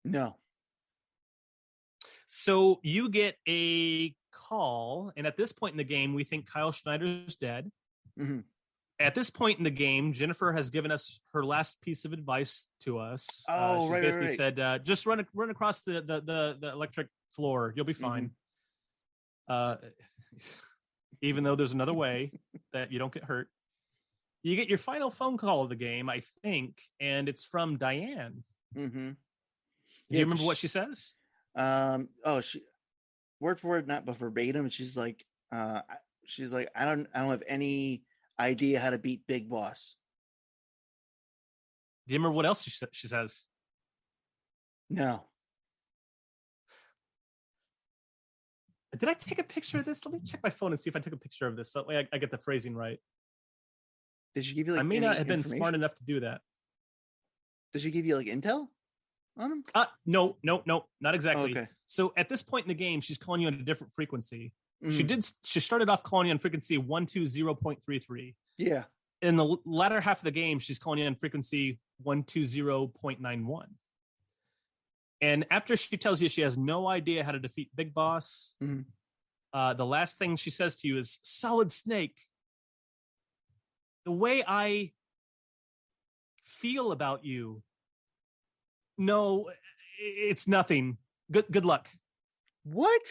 No. So you get a call, and at this point in the game, we think Kyle Schneider's dead. At this point in the game, Jennifer has given us her last piece of advice to us. She basically said, just run across the electric floor. You'll be fine. Even though there's another way that you don't get hurt. You get your final phone call of the game, I think, and it's from Diane. Do you remember what she says? She word for word, not but verbatim. She's like, I don't have any idea how to beat Big Boss. Do you remember what else she says? No. Did I take a picture of this? Let me check my phone and see if I took a picture of this. That way I get the phrasing right. Did she give you like? I may not have been smart enough to do that. Did she give you like intel on him? No, not exactly. Okay. So at this point in the game, she's calling you on a different frequency. She started off calling you on frequency 120.33. Yeah. In the latter half of the game, she's calling you on frequency 120.91. And after she tells you she has no idea how to defeat Big Boss, the last thing she says to you is, Solid Snake, the way I feel about you, no, it's nothing. Good luck. What?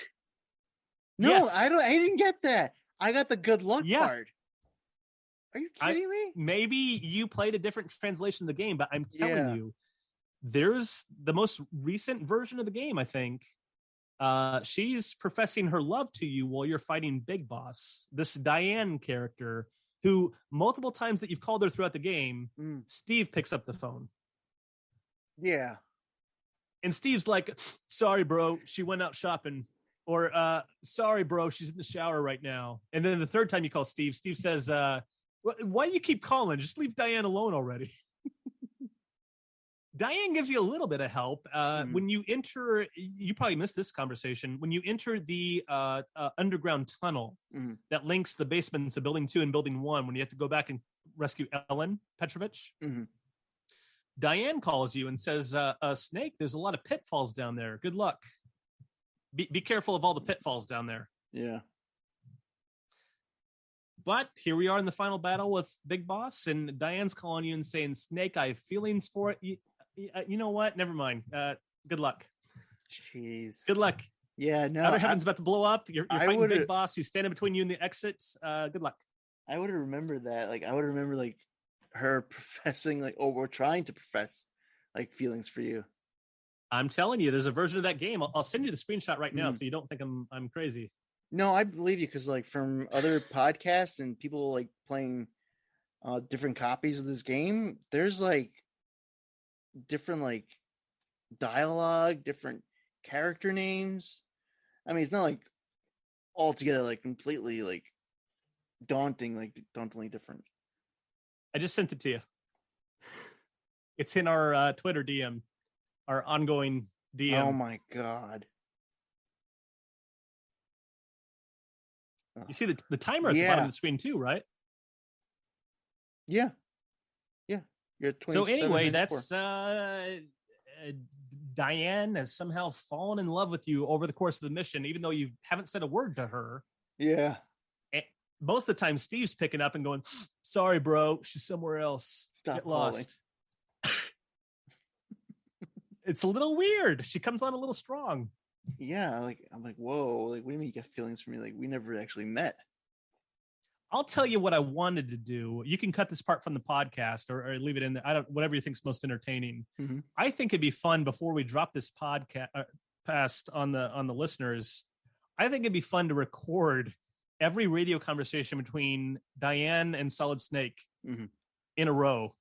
No, yes. I didn't get that. I got the good luck part. Are you kidding me? Maybe you played a different translation of the game, but I'm telling you, there's the most recent version of the game, I think. She's professing her love to you while you're fighting Big Boss. This Diane character, who multiple times that you've called her throughout the game, Steve picks up the phone. Yeah. And Steve's like, sorry, bro, she went out shopping. Or, sorry, bro, she's in the shower right now. And then the third time you call Steve says, why do you keep calling? Just leave Diane alone already. Diane gives you a little bit of help. When you enter, you probably missed this conversation. When you enter the underground tunnel that links the basements of Building 2 and Building 1, when you have to go back and rescue Ellen Petrovich, Diane calls you and says, Snake, there's a lot of pitfalls down there. Good luck. Be careful of all the pitfalls down there. Yeah. But here we are in the final battle with Big Boss, and Diane's calling you and saying, Snake, I have feelings for it. You know what? Never mind. Good luck. Jeez. Good luck. Yeah, no. Outer Heaven's about to blow up. You're fighting Big Boss. He's standing between you and the exits. Good luck. I would have remembered that. Like, I would remember, like, her professing, like, or trying to profess, like, feelings for you. I'm telling you, there's a version of that game. I'll send you the screenshot right now so you don't think I'm crazy. No, I believe you because, like, from other podcasts and people, like, playing different copies of this game, there's, like, different, like, dialogue, different character names. I mean, it's not, like, altogether, like, completely, like, dauntingly different. I just sent it to you. It's in our Twitter DM, our ongoing DM. Oh, my God. You see the timer at the bottom of the screen too, right? Yeah. You're at 27. So anyway, that's Diane has somehow fallen in love with you over the course of the mission, even though you haven't said a word to her. Yeah. And most of the time, Steve's picking up and going, "Sorry, bro, she's somewhere else. Get lost." It's a little weird. She comes on a little strong. Yeah, like I'm like, whoa, like what do you mean you get feelings for me? Like we never actually met. I'll tell you what I wanted to do. You can cut this part from the podcast or leave it in there. Whatever you think's most entertaining. I think it'd be fun before we drop this podcast past on the listeners. I think it'd be fun to record every radio conversation between Diane and Solid Snake in a row.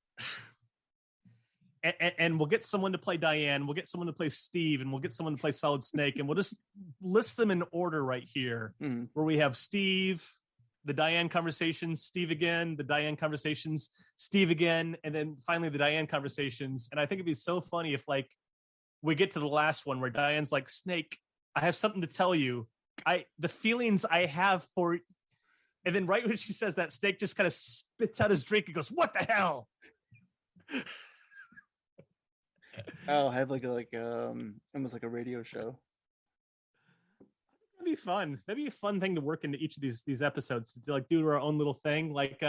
And we'll get someone to play Diane, we'll get someone to play Steve, and we'll get someone to play Solid Snake, and we'll just list them in order right here, where we have Steve, the Diane conversations, Steve again, the Diane conversations, Steve again, and then finally the Diane conversations. And I think it'd be so funny if like we get to the last one where Diane's like, Snake, I have something to tell you. The feelings I have for, and then right when she says that, Snake just kind of spits out his drink and goes, "What the hell?" Oh, have like almost like a radio show. That'd be fun. That'd be a fun thing to work into each of these episodes to like do our own little thing. Like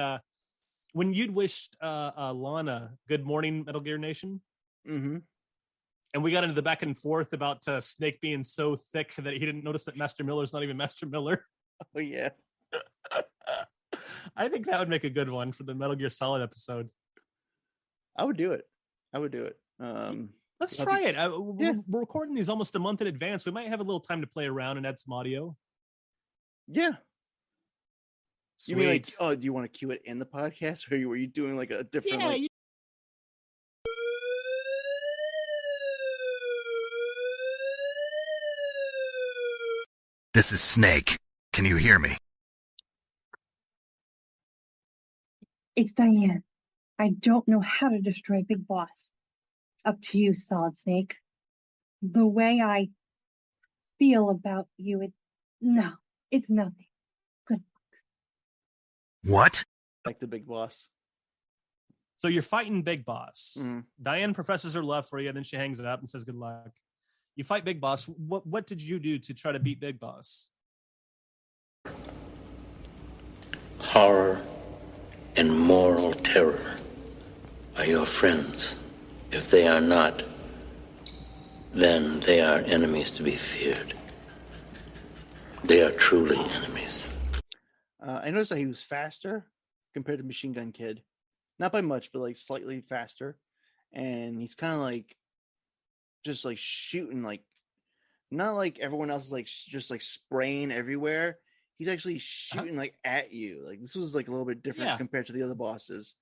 when you'd wished Lana good morning, Metal Gear Nation. And we got into the back and forth about Snake being so thick that he didn't notice that Master Miller's not even Master Miller. Oh yeah. I think that would make a good one for the Metal Gear Solid episode. I would do it. Let's try it. We're recording these almost a month in advance. We might have a little time to play around and add some audio. Yeah. Sweet. You mean like, oh, do you want to cue it in the podcast, or were you doing like a different? Yeah. Like... This is Snake. Can you hear me? It's Diane. I don't know how to destroy Big Boss. Up to you, Solid Snake. The way I feel about you, it's nothing. Good luck. What? Like the Big Boss. So you're fighting Big Boss. Diane professes her love for you, and then she hangs it up and says good luck. You fight Big Boss. What did you do to try to beat Big Boss? Horror and moral terror are your friends. If they are not, then they are enemies to be feared. They are truly enemies. I noticed that he was faster compared to Machine Gun Kid. Not by much, but like slightly faster. And he's kind of like just like shooting, like not like everyone else is like just like spraying everywhere. He's actually shooting like at you. Like this was like a little bit different compared to the other bosses.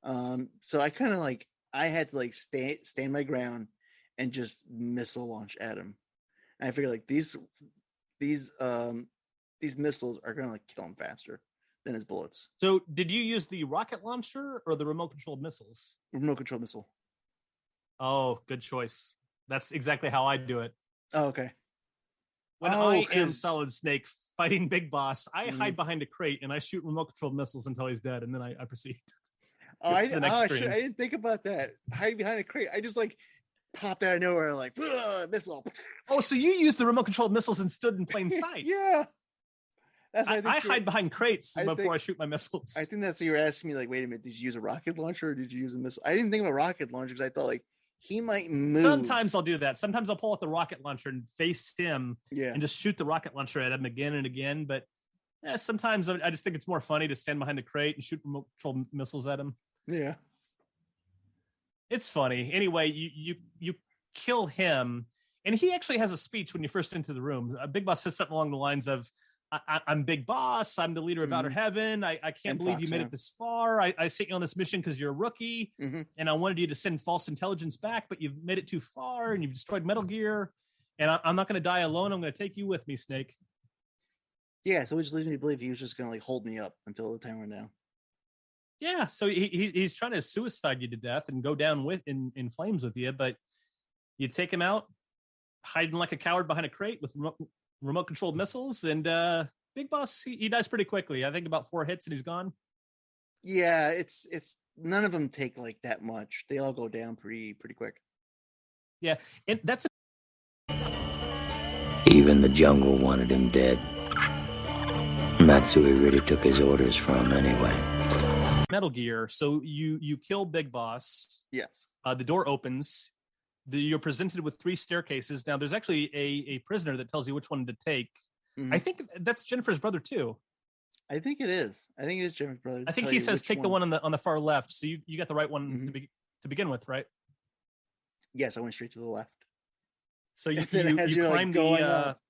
So I kind of like I had to like stand my ground and just missile launch at him. And I figured like these missiles are gonna like kill him faster than his bullets. So did you use the rocket launcher or the remote controlled missiles? Remote controlled missile. Oh, good choice. That's exactly how I do it. Oh, okay. When I am Solid Snake fighting Big Boss, I Mhm. hide behind a crate and I shoot remote controlled missiles until he's dead, and then I proceed. I the next screen. didn't think about that. Hiding behind a crate. I just like popped out of nowhere, like missile. Oh, so you used the remote controlled missiles and stood in plain sight? Yeah. That's what I hide behind crates I before think- I shoot my missiles. I think that's what you were asking me. Like, wait a minute, did you use a rocket launcher or did you use a missile? I didn't think of a rocket launcher because I thought like he might move. Sometimes I'll do that. Sometimes I'll pull out the rocket launcher and face him Yeah. and just shoot the rocket launcher at him again and again. But sometimes I just think it's more funny to stand behind the crate and shoot remote controlled missiles at him. Yeah. It's funny. Anyway, you kill him, and he actually has a speech when you first enter the room. Big Boss says something along the lines of, I'm Big Boss. I'm the leader of Outer Heaven. I can't And believe you made Foxhound. it this far. I sent you on this mission because you're a rookie, and I wanted you to send false intelligence back, but you've made it too far, and you've destroyed Metal Gear, and I'm not going to die alone. I'm going to take you with me, Snake. Yeah, so it just leads me to believe he was just gonna like hold me up until the time went down. Yeah, so he's trying to suicide you to death and go down in flames with you, but you take him out, hiding like a coward behind a crate with remote controlled missiles, and Big Boss he dies pretty quickly. I think about 4 hits and he's gone. Yeah, it's none of them take like that much. They all go down pretty quick. Yeah, and that's Even the jungle wanted him dead. And that's who he really took his orders from anyway. Metal Gear. So you kill Big Boss. Yes. The door opens. You're presented with 3 staircases. Now there's actually a prisoner that tells you which one to take. I think that's Jennifer's brother too. I think it is. I think it is Jennifer's brother. I think he says take the one on the far left. So you got the right one to begin with, right? Yes, I went straight to the left. So you Then as you're, like, climb going the up,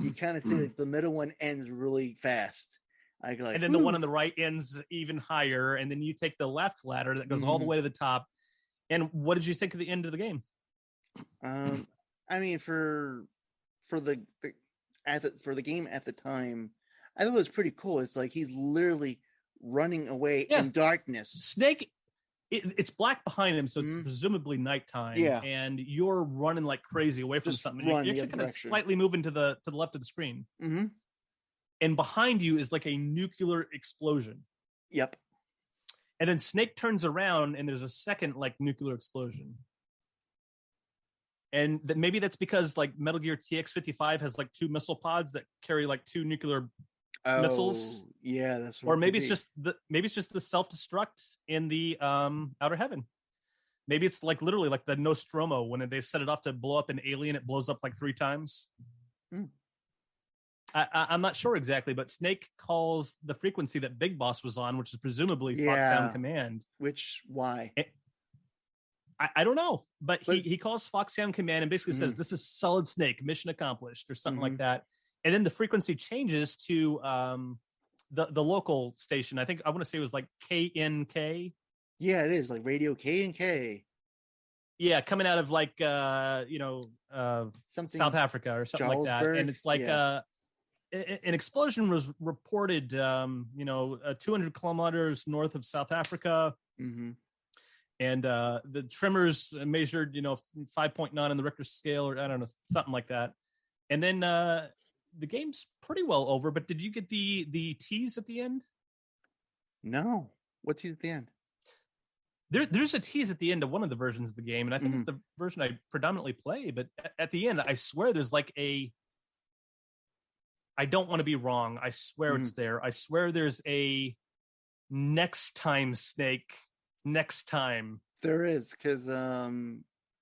you kind of see like the middle one ends really fast. I go like, and then the one on the right ends even higher, and then you take the left ladder that goes all the way to the top. And what did you think of the end of the game? I mean, for the game at the time, I thought it was pretty cool. It's like he's literally running away in darkness. Snake, it's black behind him, so it's presumably nighttime. Yeah. And you're running like crazy away from Just something. run You're the actually other kind of direction. slightly moving to the left of the screen. And behind you is like a nuclear explosion. Yep. And then Snake turns around and there's a second like nuclear explosion. And maybe that's because like Metal Gear TX-55 has like 2 missile pods that carry like 2 nuclear missiles. Yeah, that's Or maybe it's just the self-destruct in the Outer Heaven. Maybe it's like literally like the Nostromo when they set it off to blow up an alien, it blows up like 3 times. I'm not sure exactly, but Snake calls the frequency that Big Boss was on, which is presumably Foxhound Command. Why? I don't know, but he calls Foxhound Command and basically says, "This is Solid Snake, mission accomplished," or something like that. And then the frequency changes to the local station. I think I want to say it was like KNK. Yeah, it is like Radio K&K. Yeah, coming out of like Something South Africa or something like that. And it's like an explosion was reported 200 kilometers north of South Africa. And the tremors measured 5.9 on the Richter scale, or I don't know, something like that. And then the game's pretty well over, but did you get the tease at the end? No. What tease at the end? There's a tease at the end of one of the versions of the game, and I think it's the version I predominantly play, but at the end, I swear there's like I don't want to be wrong. I swear it's there. I swear there's a next time, Snake. Next time. There is, because I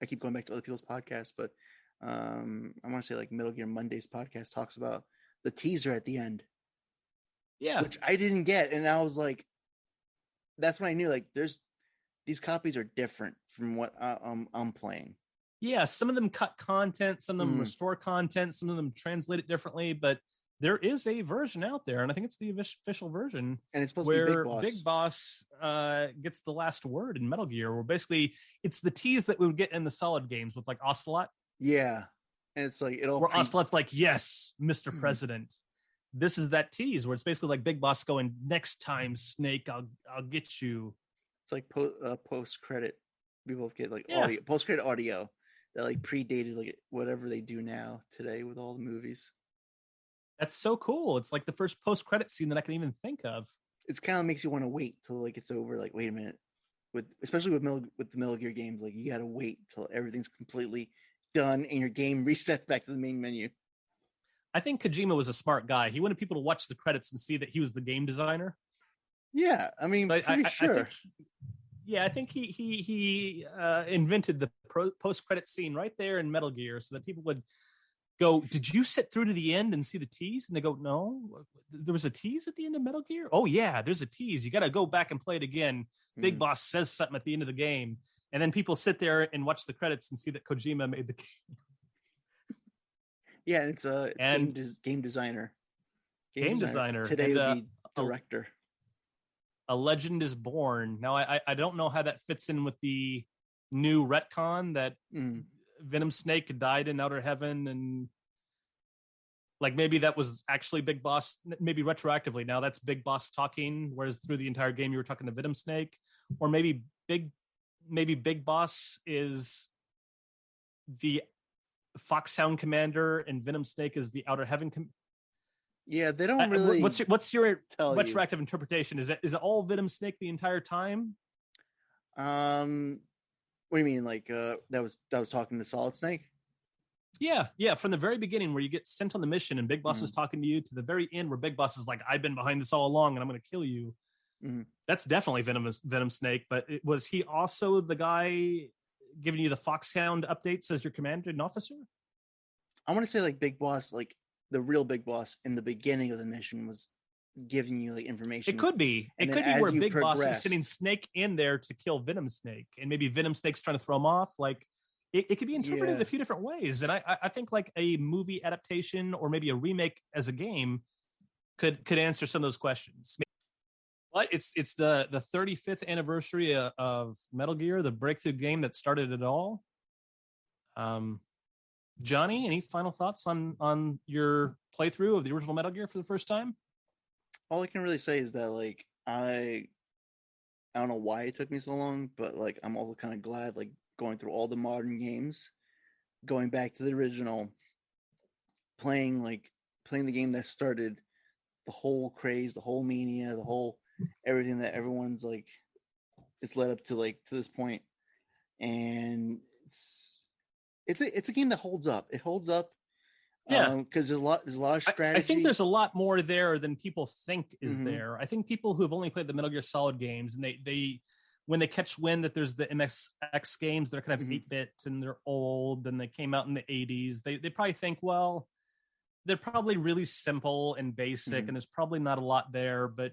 keep going back to other people's podcasts, but I want to say like Metal Gear Monday's podcast talks about the teaser at the end. Yeah. Which I didn't get. And I was like, that's when I knew like these copies are different from what I'm playing. Yeah, some of them cut content, some of them restore content, some of them translate it differently, but there is a version out there, and I think it's the official version, and it's supposed where to be Big Boss gets the last word in Metal Gear, where basically it's the tease that we would get in the Solid games with like Ocelot. Yeah, and it's like where Ocelot's like, "Yes, Mr. President." This is that tease where it's basically like Big Boss going, "Next time, Snake, I'll get you." It's like post credit We both get like Yeah. audio, post-credit audio that like predated like whatever they do now today with all the movies. That's so cool. It's like the first post-credit scene that I can even think of. It's kind of makes you want to wait till like it's over. Like, wait a minute, especially with the Metal Gear games, like you got to wait till everything's completely done and your game resets back to the main menu. I think Kojima was a smart guy. He wanted people to watch the credits and see that he was the game designer. Yeah, I mean, pretty sure. I think he invented the post-credit scene right there in Metal Gear so that people would go, did you sit through to the end and see the tease? And they go, no, there was a tease at the end of Metal Gear? Oh, yeah, there's a tease. You got to go back and play it again. Big Boss says something at the end of the game. And then people sit there and watch the credits and see that Kojima made the game. Yeah, it's a game designer. Game designer. Today would be director. A legend is born. Now, I don't know how that fits in with the new retcon that Venom Snake died in Outer Heaven, and like maybe that was actually Big Boss, maybe retroactively. Now that's Big Boss talking, whereas through the entire game you were talking to Venom Snake, or maybe Big Boss is the Foxhound commander and Venom Snake is the Outer Heaven. Yeah, they don't really. What's your retroactive interpretation? Is it all Venom Snake the entire time? What do you mean? Like that was talking to Solid Snake? Yeah. From the very beginning, where you get sent on the mission and Big Boss is talking to you, to the very end, where Big Boss is like, "I've been behind this all along, and I'm going to kill you." That's definitely Venom Snake. But was he also the guy giving you the Foxhound updates as your commander and officer? I want to say like Big Boss, like the real Big Boss in the beginning of the mission was giving you like information. It could be. It could be where Big Boss is sending Snake in there to kill Venom Snake, and maybe Venom Snake's trying to throw him off. Like it could be interpreted a few different ways. And I think like a movie adaptation or maybe a remake as a game could answer some of those questions. But it's the 35th anniversary of Metal Gear, the breakthrough game that started it all. Johnny, any final thoughts on your playthrough of the original Metal Gear for the first time? All I can really say is that like I don't know why it took me so long, but like I'm also kind of glad like going through all the modern games, going back to the original, playing the game that started the whole craze, the whole mania, the whole everything that everyone's like it's led up to like to this point. And it's a game that holds up. It holds up. Yeah, because there's a lot of strategy. I think there's a lot more there than people think is there. I think people who have only played the Metal Gear Solid games, and they when they catch wind that there's the MSX games, they're kind of 8-bit and they're old and they came out in the 80s. They probably think, well, they're probably really simple and basic, and there's probably not a lot there. But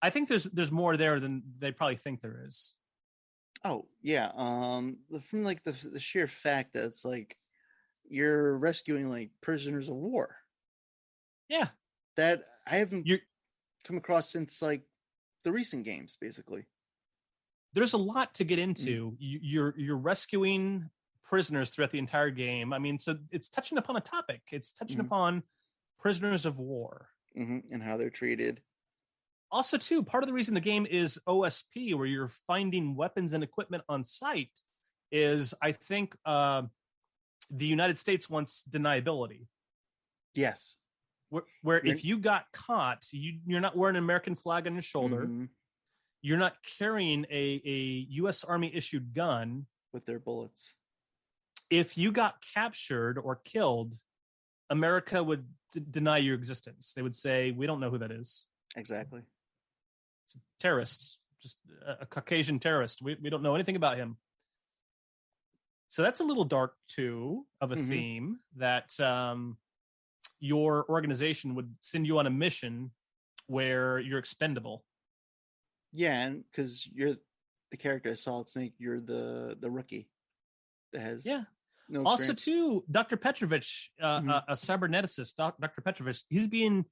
I think there's more there than they probably think there is. Oh yeah, from like the sheer fact that it's like you're rescuing like prisoners of war. Yeah, that I haven't come across since like the recent games. Basically, there's a lot to get into. You're rescuing prisoners throughout the entire game. I mean, so it's touching upon a topic. It's touching upon prisoners of war and how they're treated. Also, too, part of the reason the game is OSP, where you're finding weapons and equipment on site, is I think the United States wants deniability. Yes. Where if you got caught, you're not wearing an American flag on your shoulder. You're not carrying a U.S. Army issued gun with their bullets. If you got captured or killed, America would deny your existence. They would say, we don't know who that is. Exactly. It's a terrorist, just a Caucasian terrorist. We don't know anything about him. So that's a little dark, too, of a theme that your organization would send you on a mission where you're expendable. Yeah, and because you're the character of Solid Snake, you're the rookie that has no experience. Also, too, Dr. Petrovich, a cyberneticist, Dr. Petrovich, he's being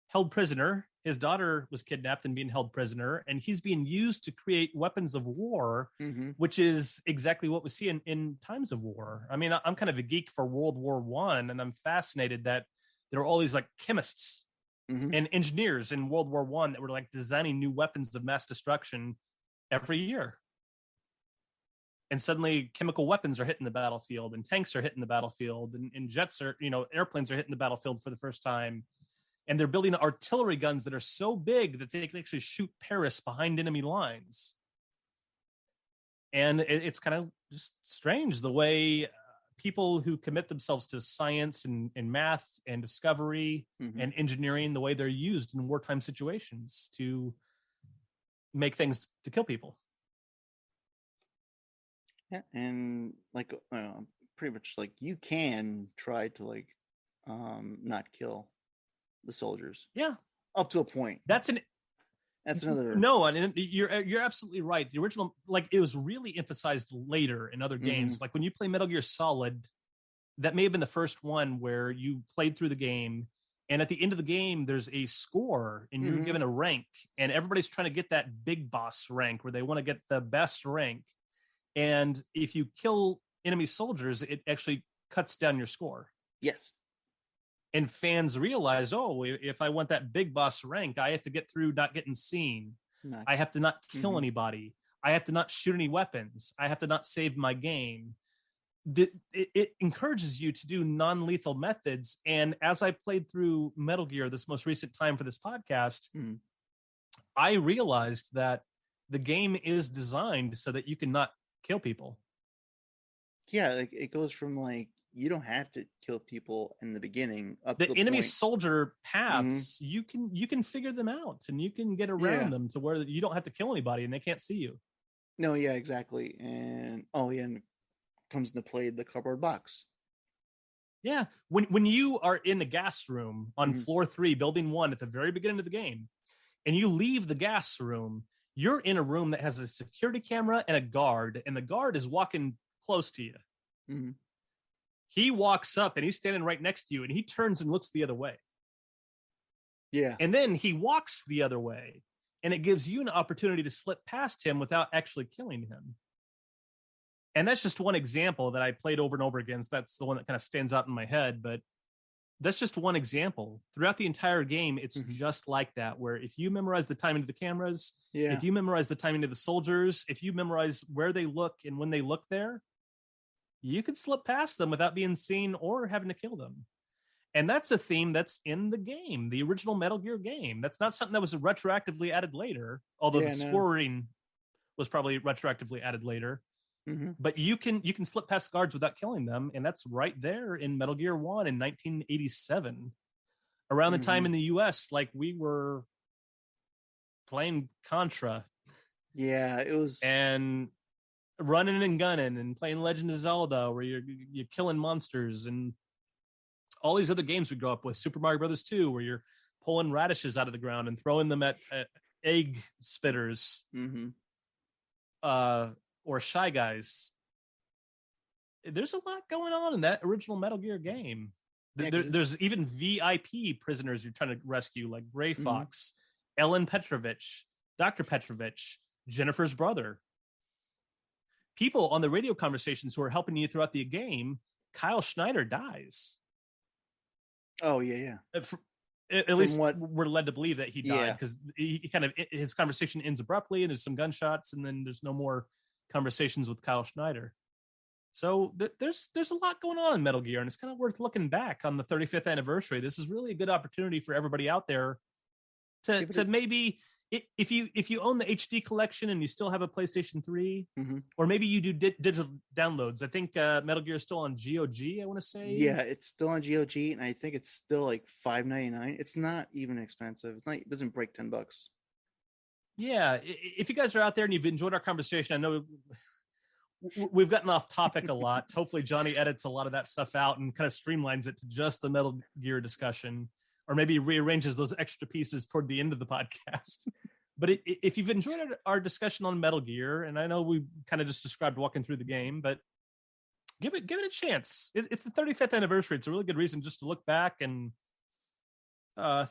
held prisoner. His daughter was kidnapped and being held prisoner, and he's being used to create weapons of war, which is exactly what we see in times of war. I mean, I'm kind of a geek for World War I, and I'm fascinated that there are all these like chemists and engineers in World War I that were like designing new weapons of mass destruction every year. and suddenly chemical weapons are hitting the battlefield, and tanks are hitting the battlefield, and jets are, airplanes are hitting the battlefield for the first time. And they're building artillery guns that are so big that they can actually shoot Paris behind enemy lines. And it's kind of just strange the way people who commit themselves to science and math and discovery and engineering, the way they're used in wartime situations to make things to kill people. Yeah, and like pretty much like you can try to like not kill the soldiers. Yeah, up to a point. That's another. No, and you're absolutely right. The original, like, it was really emphasized later in other games. Like when you play Metal Gear Solid, that may have been the first one where you played through the game, and at the end of the game, there's a score, and you're given a rank, and everybody's trying to get that big boss rank where they want to get the best rank. And if you kill enemy soldiers, it actually cuts down your score. Yes. And fans realize, if I want that big boss rank, I have to get through not getting seen. I have to not kill anybody. I have to not shoot any weapons. I have to not save my game. It encourages you to do non-lethal methods. And as I played through Metal Gear this most recent time for this podcast, I realized that the game is designed so that you can not kill people. Yeah, like it goes from like, you don't have to kill people in the beginning. Up the to the enemy point. soldier paths, you can figure them out, and you can get around them to where you don't have to kill anybody and they can't see you. No, yeah, exactly. And and it comes into play the cardboard box. Yeah, when you are in the gas room on floor 3, building 1 at the very beginning of the game, and you leave the gas room, you're in a room that has a security camera and a guard, and the guard is walking close to you. He walks up and he's standing right next to you, and he turns and looks the other way. Yeah. And then he walks the other way, and it gives you an opportunity to slip past him without actually killing him. And that's just one example that I played over and over again. So that's the one that kind of stands out in my head, but that's just one example. Throughout the entire game, it's just like that, where if you memorize the timing of the cameras, if you memorize the timing of the soldiers, if you memorize where they look and when they look there, you could slip past them without being seen or having to kill them. And that's a theme that's in the game, the original Metal Gear game. That's not something that was retroactively added later, although the scoring was probably retroactively added later. But you can slip past guards without killing them, and that's right there in Metal Gear 1 in 1987. Around the time in the US, like, we were playing Contra. Yeah, it was... And running and gunning and playing Legend of Zelda, where you're killing monsters, and all these other games we grew up with. Super Mario Brothers 2, where you're pulling radishes out of the ground and throwing them at egg spitters, or Shy Guys. There's a lot going on in that original Metal Gear game. There's even VIP prisoners you're trying to rescue, like Gray Fox, Ellen Petrovich, Dr. Petrovich, Jennifer's brother. People on the radio conversations who are helping you throughout the game, Kyle Schneider dies. Oh, yeah. At least we're led to believe that he died, because he kind of, his conversation ends abruptly, and there's some gunshots, and then there's no more conversations with Kyle Schneider. So there's a lot going on in Metal Gear, and it's kind of worth looking back on the 35th anniversary. This is really a good opportunity for everybody out there to maybe, if you own the HD collection and you still have a PlayStation 3, or maybe you do digital downloads. I think Metal Gear is still on GOG, I want to say. Yeah, it's still on GOG, and I think it's still like $5.99. It's not even expensive. It doesn't break $10. Yeah, if you guys are out there and you've enjoyed our conversation, I know we've gotten off topic a lot. Hopefully Johnny edits a lot of that stuff out and kind of streamlines it to just the Metal Gear discussion, or maybe rearranges those extra pieces toward the end of the podcast. But if you've enjoyed our discussion on Metal Gear, and I know we kind of just described walking through the game, but give it a chance. It's the 35th anniversary. It's a really good reason just to look back and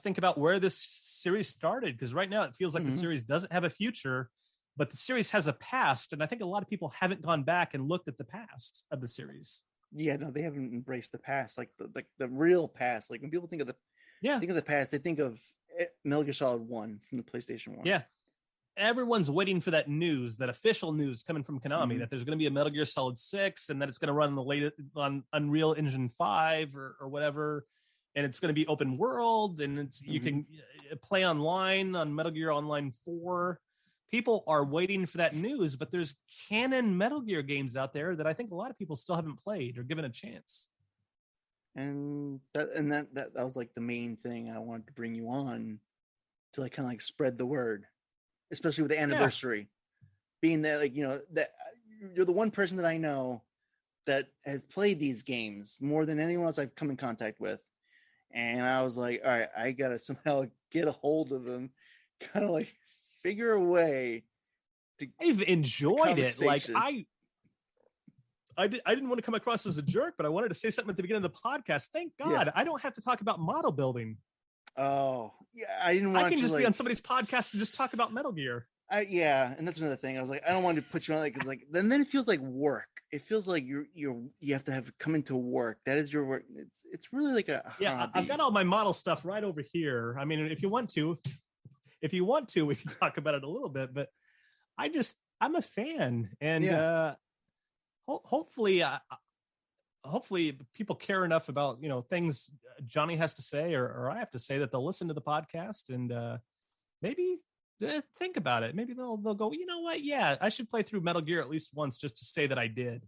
think about where this series started, because right now it feels like the series doesn't have a future, but the series has a past, and I think a lot of people haven't gone back and looked at the past of the series. Yeah, no, they haven't embraced the past, like the real past. Like when people think of the past, they think of Metal Gear Solid 1 from the PlayStation 1. Yeah, everyone's waiting for that news, that official news coming from Konami, that there's going to be a Metal Gear Solid 6 and that it's going to run on the latest on Unreal Engine 5 or whatever. And it's going to be open world, and it's you can play online on Metal Gear Online 4. People are waiting for that news, but there's canon Metal Gear games out there that I think a lot of people still haven't played or given a chance. And that was like the main thing I wanted to bring you on to like kind of like spread the word, especially with the anniversary. Being that, like, you know, that you're the one person that I know that has played these games more than anyone else I've come in contact with. And I was like, all right, I gotta somehow get a hold of them, kind of like figure a way to. I've enjoyed it. Like I didn't want to come across as a jerk, but I wanted to say something at the beginning of the podcast. Thank God I don't have to talk about model building. Oh yeah, I didn't want. I can to, just like, be on somebody's podcast and just talk about Metal Gear. And that's another thing. I was like, I don't want to put you on like, like then it feels like work. It feels like you have to come into work. That is your work. It's really like a hobby. I've got all my model stuff right over here. I mean, if you want to, we can talk about it a little bit. But I'm a fan, and hopefully people care enough about things Johnny has to say or I have to say that they'll listen to the podcast and maybe think about it. Maybe they'll go, you know what? Yeah, I should play through Metal Gear at least once just to say that I did.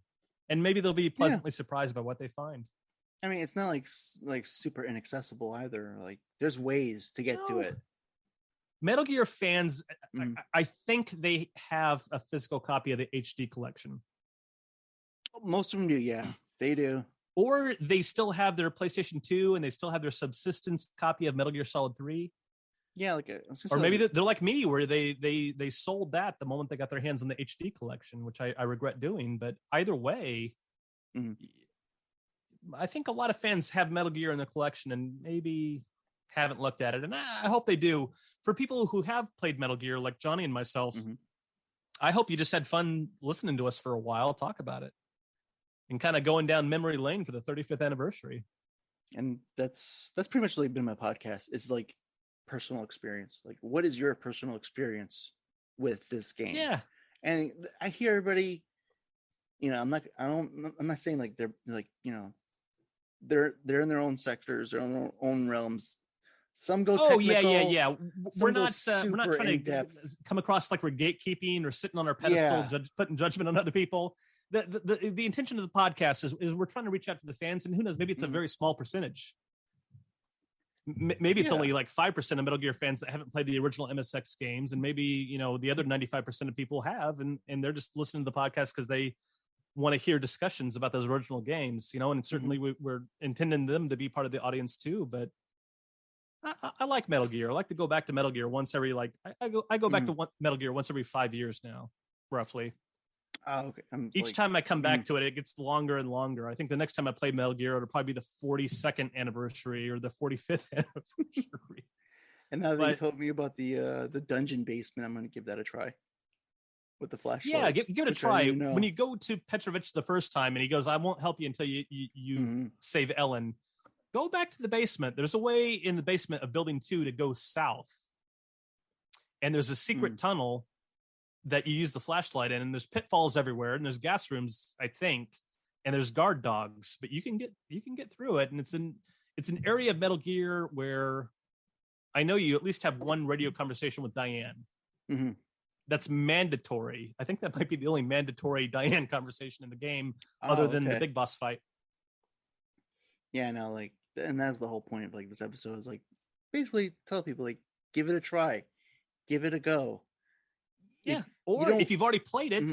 And maybe they'll be pleasantly surprised by what they find. I mean, it's not like super inaccessible either. Like there's ways to get to it. Metal Gear fans, I think they have a physical copy of the HD collection. Most of them do. Yeah, they do. Or they still have their PlayStation 2 and they still have their subsistence copy of Metal Gear Solid 3. Yeah, or maybe they're like me, where they sold that the moment they got their hands on the HD collection, which I regret doing. But either way, I think a lot of fans have Metal Gear in their collection and maybe haven't looked at it. And I hope they do. For people who have played Metal Gear, like Johnny and myself, I hope you just had fun listening to us for a while, talk about it, and kind of going down memory lane for the 35th anniversary. And that's pretty much like been my podcast. It's like personal experience. Like, what is your personal experience with this game? Yeah. And I hear everybody, I'm not saying like they're like, they're in their own sectors, their own realms. Some go technical. Yeah. We're not trying to come across like we're gatekeeping or sitting on our pedestal, putting judgment on other people. The intention of the podcast is we're trying to reach out to the fans, and who knows, maybe it's a very small percentage. Maybe it's only like 5% of Metal Gear fans that haven't played the original MSX games, and maybe the other 95% of people have, and they're just listening to the podcast because they want to hear discussions about those original games, and certainly we're intending them to be part of the audience too. But I like Metal Gear. I like to go back to Metal Gear once every I go back to Metal Gear once every 5 years now, roughly. Oh, okay. Each time I come back to it, it gets longer and longer. I think the next time I play Metal Gear, it'll probably be the 42nd anniversary or the 45th anniversary. And now that you told me about the dungeon basement, I'm going to give that a try with the flashlight. Yeah, give it a try. When you go to Petrovich the first time and he goes, I won't help you until you save Ellen, go back to the basement. There's a way in the basement of Building 2 to go south. And there's a secret tunnel that you use the flashlight in, and there's pitfalls everywhere, and there's gas rooms, I think, and there's guard dogs, but you can get through it. And it's an area of Metal Gear where I know you at least have one radio conversation with Diane. That's mandatory. I think that might be the only mandatory Diane conversation in the game, other than the big boss fight. Yeah, no, like, and that's the whole point of like this episode is like basically tell people like give it a try, give it a go. Yeah, or if you've already played it,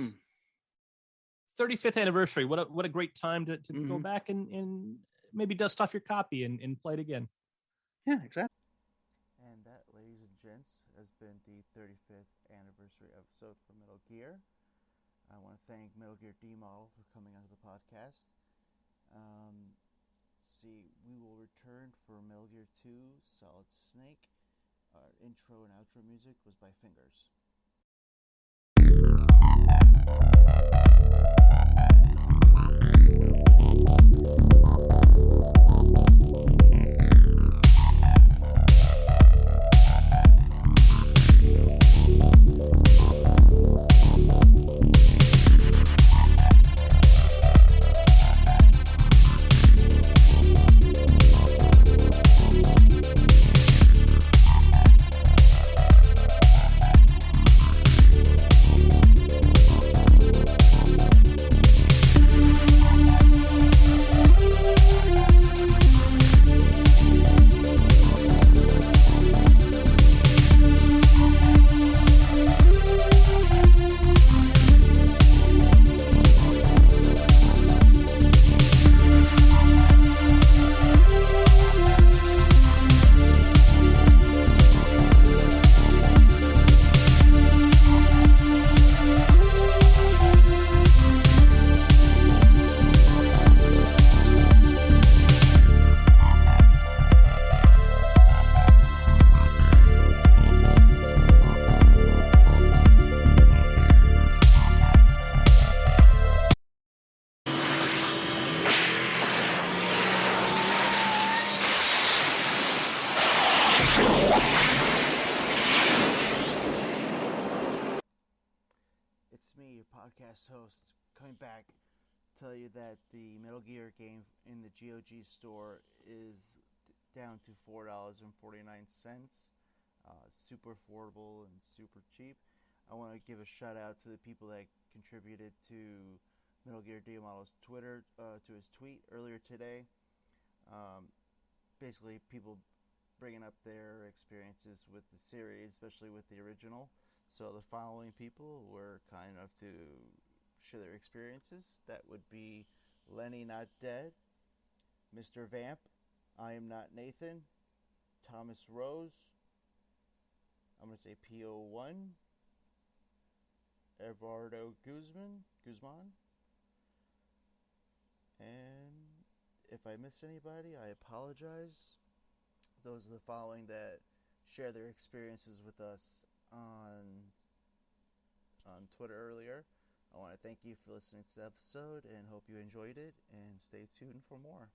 35th anniversary. What a great time to go back and maybe dust off your copy and play it again. Yeah, exactly. And that, ladies and gents, has been the 35th anniversary episode for Metal Gear. I want to thank Metal Gear D-Model for coming onto the podcast. We will return for Metal Gear 2 Solid Snake. Our intro and outro music was by Fingers. podcast host, coming back, tell you that the Metal Gear game in the GOG store is down to $4.49. Super affordable and super cheap. I want to give a shout out to the people that contributed to Metal Gear Diamato's Twitter, to his tweet earlier today. Basically, people bringing up their experiences with the series, especially with the original. So the following people were kind enough to share their experiences. That would be Lenny Not Dead, Mr. Vamp, I Am Not Nathan, Thomas Rose, I'm going to say PO1, Eduardo Guzman, and if I missed anybody, I apologize. Those are the following that share their experiences with us on Twitter earlier. I want to thank you for listening to the episode and hope you enjoyed it, and stay tuned for more.